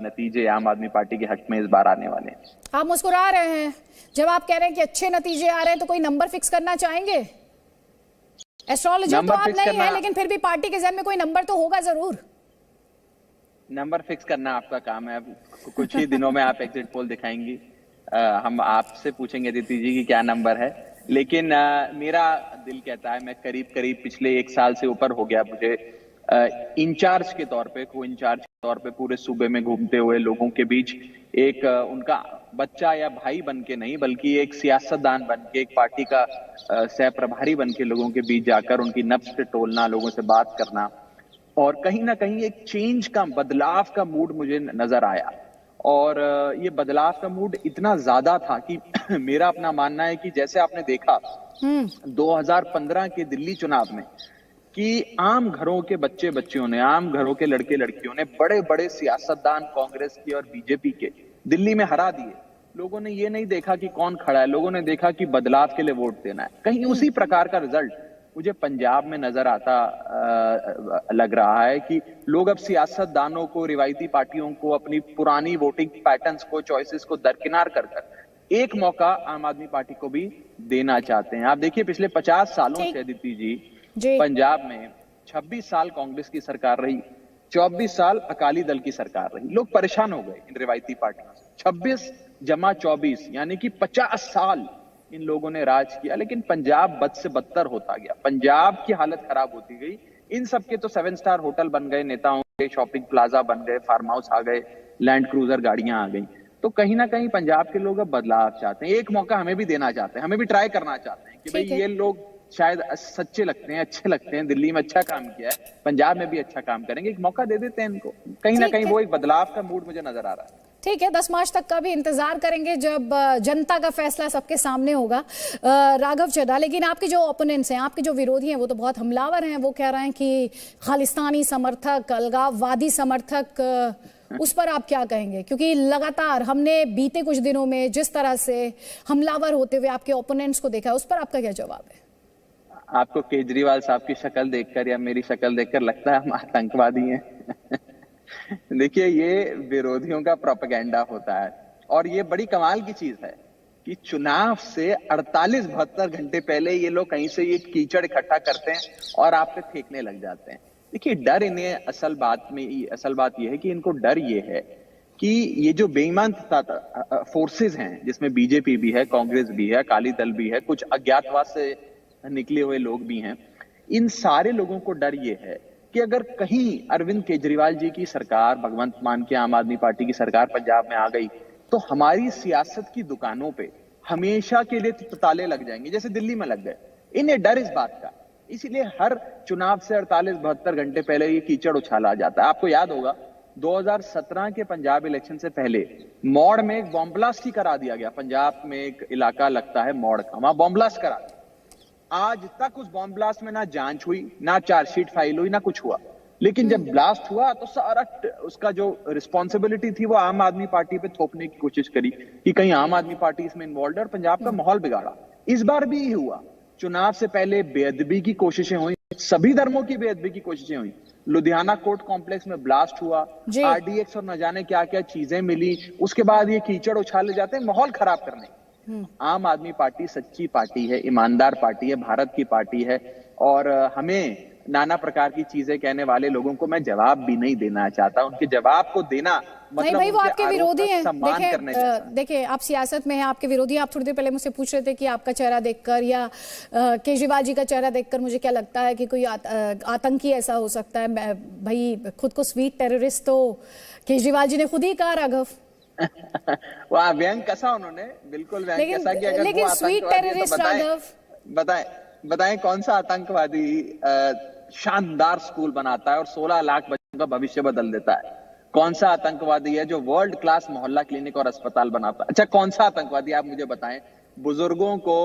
नतीजे आम आदमी पार्टी के हक में इस बार आने वाले हैं। आप मुस्कुरा रहे हैं, जब आप कह रहे हैं कि अच्छे नतीजे आ रहे हैं, तो कोई नंबर फिक्स करना चाहेंगे? एस्ट्रोलॉजर तो आप नहीं है, लेकिन फिर भी पार्टी के ज़हन में कोई नंबर तो होगा जरूर। नंबर फिक्स करना आपका काम है। कुछ ही दिनों में आप एग्जिट पोल दिखाएंगी, हम आपसे पूछेंगे दीदी जी की क्या नंबर है। लेकिन मेरा दिल कहता है, मैं करीब करीब पिछले 1 साल से ऊपर हो गया मुझे इंचार्ज के तौर पे, को इंचार्ज के तौर पे पूरे सूबे में घूमते हुए लोगों के बीच एक उनका बच्चा या भाई बन के नहीं, बल्कि एक सियासतदान बन के, एक पार्टी का सह प्रभारी बन के लोगों के बीच जाकर उनकी नब्ज पे टोलना, लोगों से बात करना, और कहीं ना कहीं एक चेंज का, बदलाव का मूड मुझे नजर आया। और ये बदलाव का मूड इतना ज्यादा था कि मेरा अपना मानना है कि जैसे आपने देखा 2015 के दिल्ली चुनाव में कि आम घरों के बच्चे बच्चियों ने, आम घरों के लड़के लड़कियों ने बड़े बड़े सियासतदान कांग्रेस के और बीजेपी के दिल्ली में हरा दिए। लोगों ने ये नहीं देखा कि कौन खड़ा है, लोगों ने देखा कि बदलाव के लिए वोट देना है। कहीं उसी प्रकार का रिजल्ट मुझे पंजाब में नजर आता लग रहा है कि लोग अब सियासतदानों को, रिवायती पार्टियों को, अपनी पुरानी वोटिंग पैटर्न्स को, चॉइसेस को दरकिनार कर एक मौका आम आदमी पार्टी को भी देना चाहते हैं। आप देखिए, पिछले 50 सालों से अदिति जी पंजाब में 26 साल कांग्रेस की सरकार रही, 24 साल अकाली दल की सरकार रही। लोग परेशान हो गए इन रिवायती पार्टियों से। 26 जमा 24 यानी कि 50 साल इन लोगों ने राज किया, लेकिन पंजाब बद से बदतर होता गया, पंजाब की हालत खराब होती गई। इन सबके तो 7 स्टार होटल बन गए, नेताओं के शॉपिंग प्लाजा बन गए, फार्म हाउस आ गए, लैंड क्रूजर गाड़ियां आ गई। तो कहीं ना कहीं पंजाब के लोग अब बदलाव चाहते हैं, एक मौका हमें भी देना चाहते हैं, हमें भी ट्राई करना चाहते हैं कि भाई ये लोग शायद सच्चे लगते हैं, अच्छे लगते हैं, दिल्ली में अच्छा काम किया है, पंजाब में भी अच्छा काम करेंगे, एक मौका दे देते हैं इनको। कहीं ना कहीं वो एक बदलाव का मूड मुझे नजर आ रहा है। ठीक है, 10 मार्च तक का भी इंतजार करेंगे जब जनता का फैसला सबके सामने होगा। राघव चड्ढा, लेकिन आपके जो ओपोनेंट्स हैं, आपके जो विरोधी हैं, वो तो बहुत हमलावर हैं। वो कह रहे हैं कि खालिस्तानी समर्थक, अलगाववादी समर्थक, उस पर आप क्या कहेंगे? क्योंकि लगातार हमने बीते कुछ दिनों में जिस तरह से हमलावर होते हुए आपके ओपोनेंट्स को देखा, उस पर आपका क्या जवाब है? आपको केजरीवाल साहब की शक्ल देखकर या मेरी शक्ल देखकर लगता है हम आतंकवादी हैं? देखिए, ये विरोधियों का प्रोपेगेंडा होता है और ये बड़ी कमाल की चीज है कि चुनाव से 48-72 घंटे पहले ये लोग कहीं से ये कीचड़ इकट्ठा करते हैं और आप पे फेंकने लग जाते हैं। देखिए, डर इन्हें असल बात ये है कि इनको डर ये है कि ये जो बेईमान फोर्सेस हैं, जिसमें बीजेपी भी है, कांग्रेस भी है, अकाली दल भी है, कुछ अज्ञातवास से निकले हुए लोग भी हैं, इन सारे लोगों को डर ये है कि अगर कहीं अरविंद केजरीवाल जी की सरकार, भगवंत मान की आम आदमी पार्टी की सरकार पंजाब में आ गई तो हमारी सियासत की दुकानों पे हमेशा के लिए ताले लग जाएंगे, जैसे दिल्ली में लग गए। इन्हें डर इस बात का, इसीलिए हर चुनाव से 48-72 घंटे पहले ये कीचड़ उछाला जाता है। आपको याद होगा 2017 के पंजाब इलेक्शन से पहले मौड़ में एक बॉम्ब ब्लास्ट ही करा दिया गया। पंजाब में एक इलाका लगता है मौड़ का, वहां बॉम्ब ब्लास्ट करा। आज तक उस बॉम्ब ब्लास्ट में ना जांच हुई, ना चार्जशीट फाइल हुई, ना कुछ हुआ। लेकिन जब ब्लास्ट हुआ तो सारा उसका जो रिस्पॉन्सिबिलिटी थी वो आम आदमी पार्टी पे थोपने की कोशिश करी कि कहीं आम आदमी पार्टी इसमें इन्वॉल्व है और पंजाब का माहौल बिगाड़ा। इस बार भी ये हुआ। चुनाव से पहले बेअदबी की कोशिशें हुई, सभी धर्मों की बेअदबी की कोशिशें हुई। लुधियाना कोर्ट कॉम्प्लेक्स में ब्लास्ट हुआ, आरडीएक्स और न जाने क्या क्या चीजें मिली, उसके बाद ये कीचड़ उछाले जाते हैं माहौल खराब करने। आम आदमी पार्टी सच्ची पार्टी है, ईमानदार पार्टी है, भारत की पार्टी है और हमें नाना प्रकार की चीजें कहने वाले लोगों को मैं जवाब भी नहीं देना चाहता। उनके जवाब को देना मतलब नहीं भाई, वो आपके विरोधी हैं। देखिए, देखिए आप सियासत में हैं, आपके विरोधी। आप थोड़ी देर पहले मुझसे पूछ रहे थे कि आपका चेहरा देखकर या केजरीवाल जी का चेहरा देखकर मुझे क्या लगता है कि कोई आतंकी ऐसा हो सकता है। भाई खुद को स्वीट टेररिस्ट तो केजरीवाल जी ने खुद ही कहा, राघव। वह व्यंग कसा उन्होंने, बिल्कुल व्यंग कसा कि अगर लेकिन स्वीट टेररिस्ट राघव बताएं कौन सा आतंकवादी शानदार स्कूल बनाता है और 16 लाख बच्चों का भविष्य बदल देता है? कौन सा आतंकवादी है जो वर्ल्ड क्लास मोहल्ला क्लिनिक और अस्पताल बनाता है? अच्छा, कौन सा आतंकवादी आप मुझे बताएं बुजुर्गों को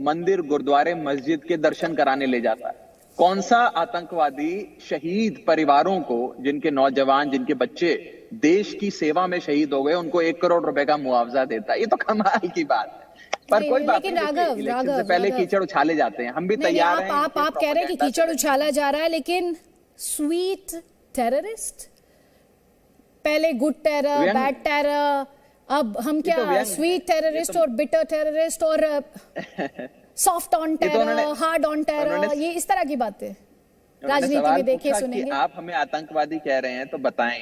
मंदिर, गुरुद्वारे, मस्जिद के दर्शन कराने ले जाता है? कौन सा आतंकवादी शहीद परिवारों को, जिनके नौजवान, जिनके बच्चे देश की सेवा में शहीद हो गए, उनको 1 करोड़ रुपए का मुआवजा देता है? ये तो कमाल की बात है। पर कोई बात नहीं, इलेक्शन से पहले कीचड़ उछाले जाते हैं, हम भी तैयार हैं। आप कह रहे हैं कि कीचड़ उछाला जा रहा है, लेकिन स्वीट टेररिस्ट, पहले गुड टेरर, बैड टेरर, अब हम क्या स्वीट टेररिस्ट और बिटर टेररिस्ट और soft on terror, hard on terror, ये इस तरह की बातें राजनीति में देखे सुनेंगे। आप हमें आतंकवादी कह रहे हैं तो बताएं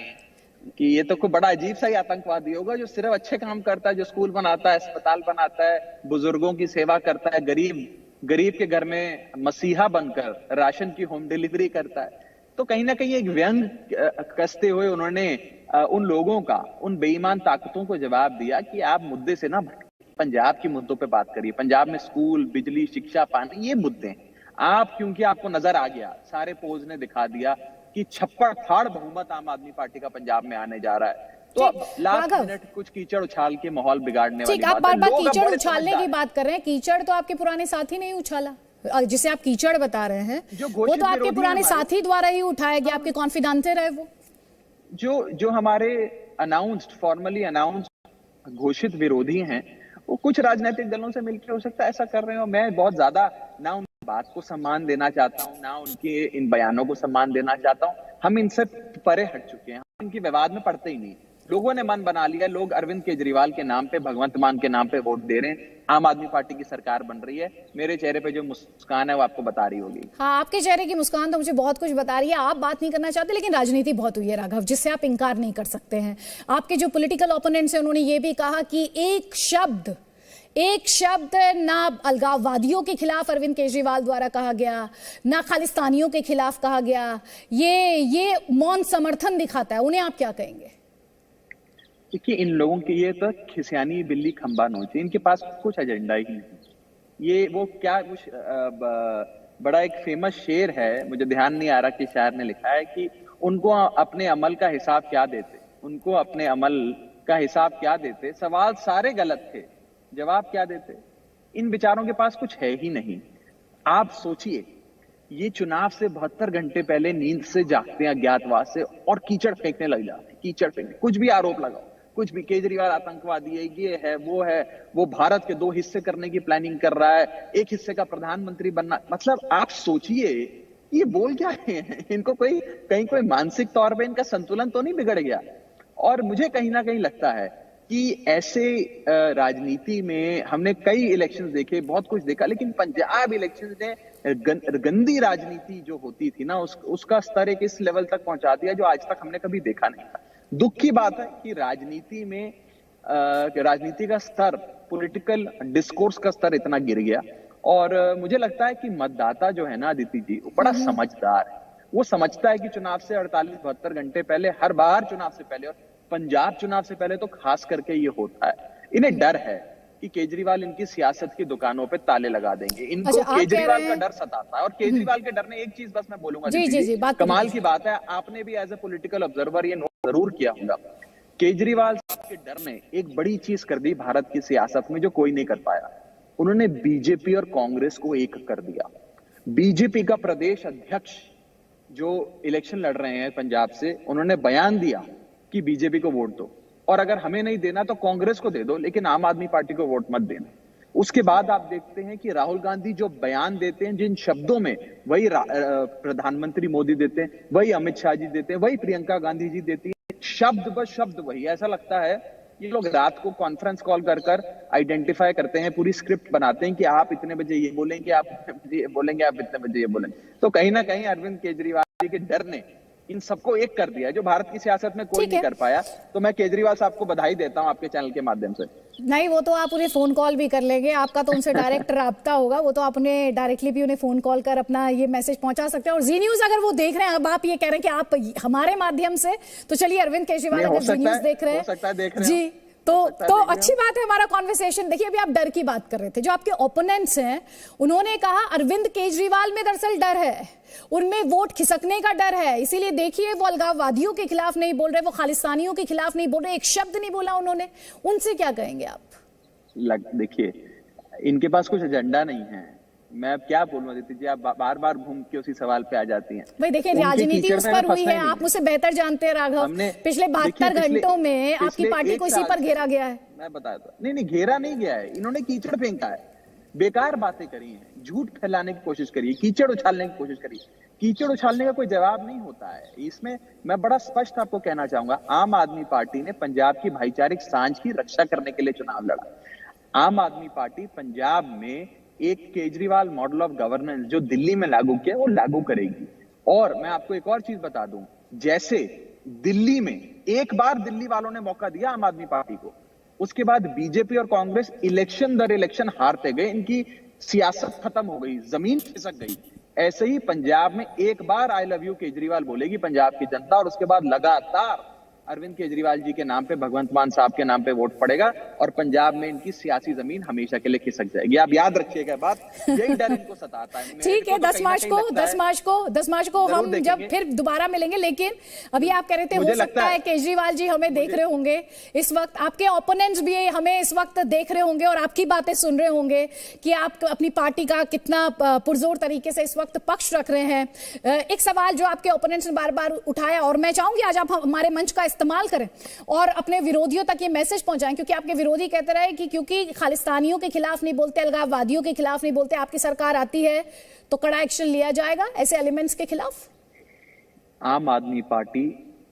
कि ये तो कोई बड़ा अजीब सा ही आतंकवादी होगा जो सिर्फ अच्छे काम करता है, जो स्कूल बनाता है, अस्पताल बनाता है, बुजुर्गों की सेवा करता है, गरीब के घर में मसीहा बनकर राशन की होम डिलीवरी करता है। तो कहीं ना कहीं एक व्यंग कसते हुए उन्होंने उन लोगों का, उन बेईमान ताकतों को जवाब दिया कि आप मुद्दे से ना पंजाब के मुद्दों पे बात करिए। पंजाब में स्कूल, बिजली, शिक्षा, पानी, ये मुद्दे हैं। आप क्योंकि आपको नजर आ गया, सारे पोल्स ने दिखा दिया कि छप्पड़ फाड़ बहुमत आम आदमी पार्टी का पंजाब में आने जा रहा है। तो अब लास्ट मिनट कुछ कीचड़ उछाल के माहौल बिगाड़ने वाली बात है। आप बार-बार कीचड़ उछालने की बात कर रहे हैं। कीचड़ तो आपके पुराने साथी ने ही उछाला, जिसे आप कीचड़ बता रहे हैं वो तो आपके पुराने साथी द्वारा ही उठाया गया, आपके कॉन्फिडेंटर है वो। जो हमारे अनाउंस्ड, फॉर्मली अनाउंस्ड घोषित विरोधी हैं, वो कुछ राजनीतिक दलों से मिलकर हो सकता है ऐसा कर रहे हो। मैं बहुत ज्यादा ना उन बात को सम्मान देना चाहता हूं, ना उनके इन बयानों को सम्मान देना चाहता हूं। हम इनसे परे हट चुके हैं, हम इनकी विवाद में पड़ते ही नहीं। लोगों ने मन बना लिया, लोग अरविंद केजरीवाल के नाम पे, भगवंत मान के नाम पे वोट दे रहे हैं। आम आदमी पार्टी की सरकार बन रही है। मेरे चेहरे पे जो मुस्कान है वो आपको बता रही होगी। हाँ, आपके चेहरे की मुस्कान तो मुझे बहुत कुछ बता रही है। आप बात नहीं करना चाहते, लेकिन राजनीति बहुत हुई है राघव, जिससे आप इंकार नहीं कर सकते हैं। आपके जो पॉलिटिकल ओपोनेंट्स हैं उन्होंने ये भी कहा कि एक शब्द ना अलगाववादियों के खिलाफ अरविंद केजरीवाल द्वारा कहा गया, ना खालिस्तानियों के खिलाफ कहा गया। ये मौन समर्थन दिखाता है। उन्हें आप क्या कहेंगे? देखिए, इन लोगों की ये तो खिसियानी बिल्ली खंबा नोचे, इनके पास कुछ एजेंडा ही नहीं। ये वो क्या बड़ा एक फेमस शेर है, मुझे ध्यान नहीं आ रहा कि शायर ने लिखा है कि उनको अपने अमल का हिसाब क्या देते, उनको अपने अमल का हिसाब क्या देते, सवाल सारे गलत थे, जवाब क्या देते। इन विचारों के पास कुछ है ही नहीं। आप सोचिए, ये चुनाव से 72 घंटे पहले नींद से जागते हैं अज्ञातवास से और कीचड़ फेंकने लग जाते हैं। कीचड़ फेंकने, कुछ भी आरोप लगाओ, कुछ भी, केजरीवाल आतंकवादी है, ये है, वो भारत के 2 हिस्से करने की प्लानिंग कर रहा है, एक हिस्से का प्रधानमंत्री बनना। मतलब आप सोचिए ये बोल क्या रहे हैं, इनको कहीं कोई मानसिक तौर पे इनका संतुलन तो नहीं बिगड़ गया। और मुझे कहीं ना कहीं लगता है कि ऐसे राजनीति में हमने कई इलेक्शंस देखे, बहुत कुछ देखा, लेकिन पंजाब इलेक्शंस ने गंदी राजनीति जो होती थी ना, उसका स्तर एक इस लेवल तक पहुंचा दिया जो आज तक हमने कभी देखा नहीं था। दुख की बात है कि राजनीति में राजनीति का स्तर, पॉलिटिकल डिस्कोर्स का स्तर इतना गिर गया। और मुझे लगता है कि मतदाता जो है ना अदिति जी, वो बड़ा समझदार है। वो समझता है कि चुनाव से 48-72 घंटे पहले, हर बार चुनाव से पहले, और पंजाब चुनाव से पहले तो खास करके ये होता है, इन्हें डर है कि केजरीवाल इनकी सियासत की दुकानों पे ताले लगा देंगे। इनको केजरीवाल का डर सताता है। और केजरीवाल के डर ने, एक चीज बस मैं बोलूंगा, जी, कमाल की बात है, आपने भी एज ए पॉलिटिकल ऑब्जर्वर ये नोट जरूर किया होगा, केजरीवाल के डर ने एक बड़ी चीज कर दी भारत की सियासत में जो कोई नहीं कर पाया। उन्होंने बीजेपी और कांग्रेस को एक कर दिया। बीजेपी का प्रदेश अध्यक्ष जो इलेक्शन लड़ रहे हैं पंजाब से, उन्होंने बयान दिया कि बीजेपी को वोट दो, और अगर हमें नहीं देना तो कांग्रेस को दे दो, लेकिन आम आदमी पार्टी को वोट मत देना। उसके बाद आप देखते हैं कि राहुल गांधी जो बयान देते हैं, जिन शब्दों में, वही प्रधानमंत्री मोदी देते हैं, वही अमित शाह जी देते हैं, वही प्रियंका गांधी जी देती है, शब्द ब शब्द वही। ऐसा लगता है ये लोग रात को कॉन्फ्रेंस कॉल कर आइडेंटिफाई करते हैं, पूरी स्क्रिप्ट बनाते हैं कि आप इतने बजे ये बोलेंगे, आप इतने बजे ये बोलेंगे, आप इतने बजे ये बोलेंगे। तो कहीं ना कहीं अरविंद केजरीवाल जी के डर ने इन सबको एक कर दिया, जो भारत की सियासत में कोई नहीं कर पाया। तो मैं केजरीवाल साहब को बधाई देता हूं आपके चैनल के माध्यम से। नहीं, वो तो आप उन्हें फोन कॉल भी कर लेंगे, आपका तो उनसे डायरेक्ट राब्ता होगा, वो तो आप उन्हें डायरेक्टली भी उन्हें फोन कॉल कर अपना ये मैसेज पहुंचा सकते हैं। और जी न्यूज अगर वो देख रहे हैं, अब आप ये कह रहे हैं कि आप हमारे माध्यम से, तो चलिए अरविंद केजरीवाल अगर जी न्यूज देख रहे हैं जी, तो अच्छी बात है हमारा कॉन्वर्सेशन। देखिए, अभी आप डर की बात कर रहे थे, जो आपके ओपोनेंट्स हैं उन्होंने कहा अरविंद केजरीवाल में दरअसल डर है, उनमें वोट खिसकने का डर है, इसीलिए देखिए वो अलगाववादियों के खिलाफ नहीं बोल रहे, वो खालिस्तानियों के खिलाफ नहीं बोल रहे, एक शब्द नहीं बोला उन्होंने। उनसे क्या कहेंगे आप? देखिए, इनके पास कुछ एजेंडा नहीं है। मैं अब क्या बोलूं अदिति जी, आप बार बार घूम के उसी सवाल पे आ जाती हैं। भाई देखिए, राजनीति उस पर हुई है, आप मुझसे बेहतर जानते हैं राघव। पिछले 72 घंटों में आपकी पार्टी को इसी पर घेरा गया है। मैं बताता हूं, नहीं घेरा नहीं गया है, इन्होंने कीचड़ फेंका है, बेकार बातें करी हैं, झूठ फैलाने की कोशिश करी, कीचड़ उछालने की कोशिश करी। कीचड़ उछालने का कोई जवाब नहीं होता है। इसमें मैं बड़ा स्पष्ट आपको कहना चाहूंगा, आम आदमी पार्टी ने पंजाब की भाईचारिक सांझ की रक्षा करने के लिए चुनाव लड़ा। आम आदमी पार्टी पंजाब में एक केजरीवाल मॉडल ऑफ गवर्नेंस जो दिल्ली में लागू किया, वो लागू करेगी। और मैं आपको एक और चीज बता दूं, जैसे दिल्ली में एक बार दिल्ली वालों ने मौका दिया आम आदमी पार्टी को, उसके बाद बीजेपी और कांग्रेस इलेक्शन दर इलेक्शन हारते गए, इनकी सियासत खत्म हो गई, जमीन खिसक गई। ऐसे ही पंजाब में एक बार आई लव यू केजरीवाल बोलेगी पंजाब की जनता, और उसके बाद लगातार अरविंद केजरीवाल जी के नाम पे, भगवंत मान साहब के नाम पे वोट पड़ेगा, और पंजाब में इनकी सियासी जमीन हमेशा के लिए खिसक जाएगी। आप याद रखिएगा बात, यही डर इनको सताता है। ठीक है, 10 मार्च को हम जब फिर दोबारा मिलेंगे। लेकिन अभी आप कह रहे थे हो सकता है केजरीवाल जी हमें देख रहे होंगे इस वक्त, आपके ओपोनेंट्स भी हमें इस वक्त देख रहे होंगे और आपकी बातें सुन रहे होंगे कि आप अपनी पार्टी का कितना पुरजोर तरीके से इस वक्त पक्ष रख रहे हैं। एक सवाल जो आपके ओपोनेंट्स ने बार बार उठाया, और मैं चाहूंगी आज आप हमारे मंच का इस्तेमाल करें और अपने विरोधियों तक ये मैसेज पहुंचाएं, क्योंकि आपके विरोधी कहते रहे कि क्योंकि खालिस्तानियों के खिलाफ नहीं बोलते, अलगाववादियों के खिलाफ नहीं बोलते, आपकी सरकार आती है तो कड़ा एक्शन लिया जाएगा ऐसे एलिमेंट्स के खिलाफ। आम आदमी पार्टी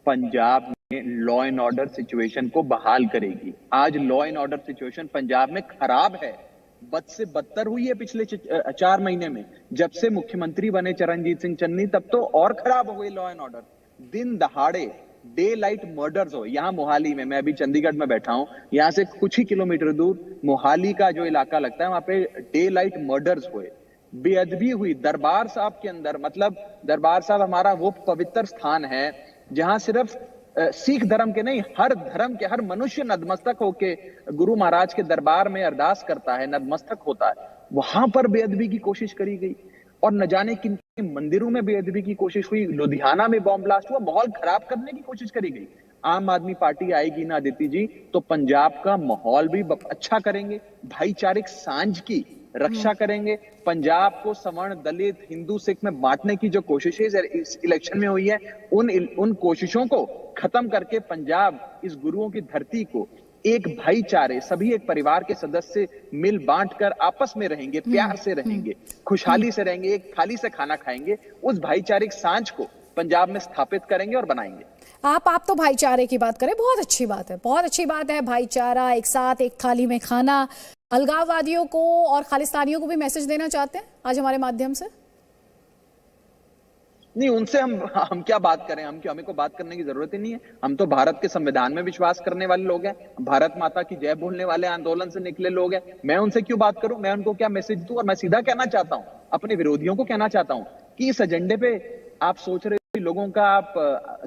पंजाब में लॉ एंड ऑर्डर सिचुएशन को बहाल करेगी। आज law and order situation Punjab में खराब है, बद से बदतर हुई है पिछले 4 महीने में। जब से मुख्यमंत्री बने चरणजीत सिंह चन्नी, तब तो और खराब हो गई लॉ एंड ऑर्डर। दिन दहाड़े डे लाइट मर्डर्स हो। यहाँ मोहाली में, मैं अभी चंडीगढ़ में बैठा हूं, यहाँ से कुछ ही किलोमीटर दूर मोहाली का जो इलाका लगता है, वहां पे डे लाइट मर्डर्स हुए, बेअदबी हुई दरबार साहब के अंदर। मतलब दरबार साहब हमारा वो पवित्र स्थान है जहां सिर्फ सिख धर्म के नहीं, हर धर्म के, हर मनुष्य नतमस्तक होके गुरु महाराज के दरबार में अरदास करता है, नतमस्तक होता है। वहां पर बेअदबी की कोशिश करी गई, और न जाने किन मंदिरों में बेअदबी की कोशिश हुई। लुधियाना में बॉम्ब ब्लास्ट हुआ, माहौल खराब करने की कोशिश करी गई। आम आदमी पार्टी आएगी ना अदिति जी, तो पंजाब का माहौल भी अच्छा करेंगे, भाईचारिक सांझ की रक्षा करेंगे। पंजाब को सवर्ण, दलित, हिंदू, सिख में बांटने की जो कोशिशें इस इलेक्शन में हुई है, उन कोशिशों को खत्म करके पंजाब इस गुरुओं की धरती को एक भाईचारे, सभी एक परिवार के सदस्य मिल बांट कर आपस में रहेंगे, प्यार से रहेंगे, खुशहाली से रहेंगे, एक थाली से खाना खाएंगे, उस भाईचारिक सांच को पंजाब में स्थापित करेंगे और बनाएंगे। आप तो भाईचारे की बात करें, बहुत अच्छी बात है, बहुत अच्छी बात है। भाईचारा, एक साथ एक थाली में खाना। अलगाववादियों को और खालिस्तानियों को भी मैसेज देना चाहते हैं आज हमारे माध्यम से? नहीं, उनसे हम क्या बात करें, हमें को बात करने की जरूरत ही नहीं है। हम तो भारत के संविधान में विश्वास करने वाले लोग हैं, भारत माता की जय बोलने वाले आंदोलन से निकले लोग हैं। मैं उनसे क्यों बात करूं, मैं उनको क्या मैसेज दूं? और मैं सीधा कहना चाहता हूं, अपने विरोधियों को कहना चाहता हूं कि इस एजेंडे पे आप सोच रहे लोगों का आप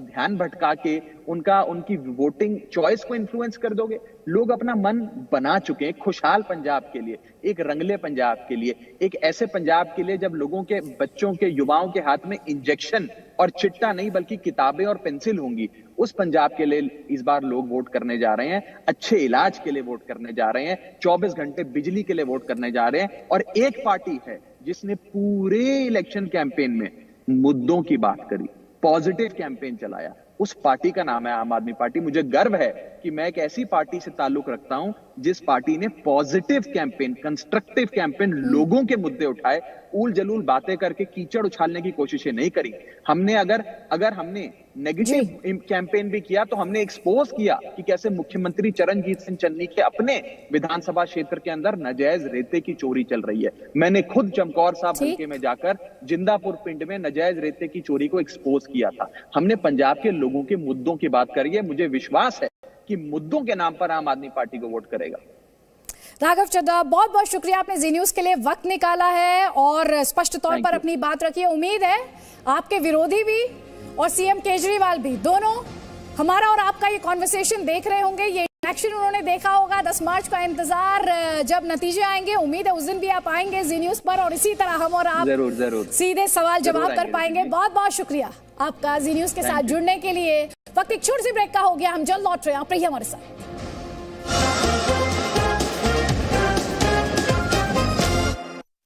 ध्यान भटका के उनकी वोटिंग चॉइस को इन्फ्लुएंस कर दोगे। लोग अपना मन बना चुके हैं खुशहाल पंजाब के लिए, एक रंगले पंजाब के लिए, एक ऐसे पंजाब के लिए जब लोगों के, बच्चों के, युवाओं के हाथ में इंजेक्शन और चिट्टा नहीं बल्कि किताबें और पेंसिल होंगी। उस पंजाब के लिए इस बार लोग वोट करने जा रहे हैं, अच्छे इलाज के लिए वोट करने जा रहे हैं, 24 घंटे बिजली के लिए वोट करने जा रहे हैं। और एक पार्टी है जिसने पूरे इलेक्शन कैंपेन में मुद्दों की बात करी, पॉजिटिव कैंपेन चलाया, उस पार्टी का नाम है आम आदमी पार्टी। मुझे गर्व है कि मैं एक ऐसी पार्टी से ताल्लुक रखता हूं जिस पार्टी ने पॉजिटिव कैंपेन, कंस्ट्रक्टिव कैंपेन, लोगों के मुद्दे उठाए, उल जलूल बातें करके कीचड़ उछालने की कोशिशें नहीं करी। हमने अगर हमने नेगेटिव कैंपेन भी किया तो हमने एक्सपोज किया कि कैसे मुख्यमंत्री चरणजीत सिंह चन्नी के अपने विधानसभा क्षेत्र के अंदर नाजायज रेते की चोरी चल रही है। मैंने खुद चमकौर साहब हल्के में जाकर जिंदापुर पिंड में नाजायज रेते की चोरी को एक्सपोज किया था। हमने पंजाब के लोगों के मुद्दों की बात करी है। मुझे विश्वास है कि मुद्दों के नाम पर आम आदमी पार्टी को वोट करेगा। राघव चड्ढा, बहुत बहुत शुक्रिया, आपने जी न्यूज के लिए वक्त निकाला है और स्पष्ट तौर पर अपनी बात रखी है। उम्मीद है आपके विरोधी भी और सीएम केजरीवाल भी, दोनों हमारा और आपका ये कॉन्वर्सेशन देख रहे होंगे, ये एक्शन उन्होंने देखा होगा। 10 मार्च का इंतजार, जब नतीजे आएंगे, उम्मीद है उस दिन भी आप आएंगे जी न्यूज पर और इसी तरह हम और आप जरूर सीधे सवाल जवाब कर पाएंगे। बहुत बहुत शुक्रिया आपका जी न्यूज के साथ जुड़ने के लिए। वक्त एक छोटी सी ब्रेक का हो गया, हम जल्द लौट रहे हैं, आप रहिए हमारे साथ।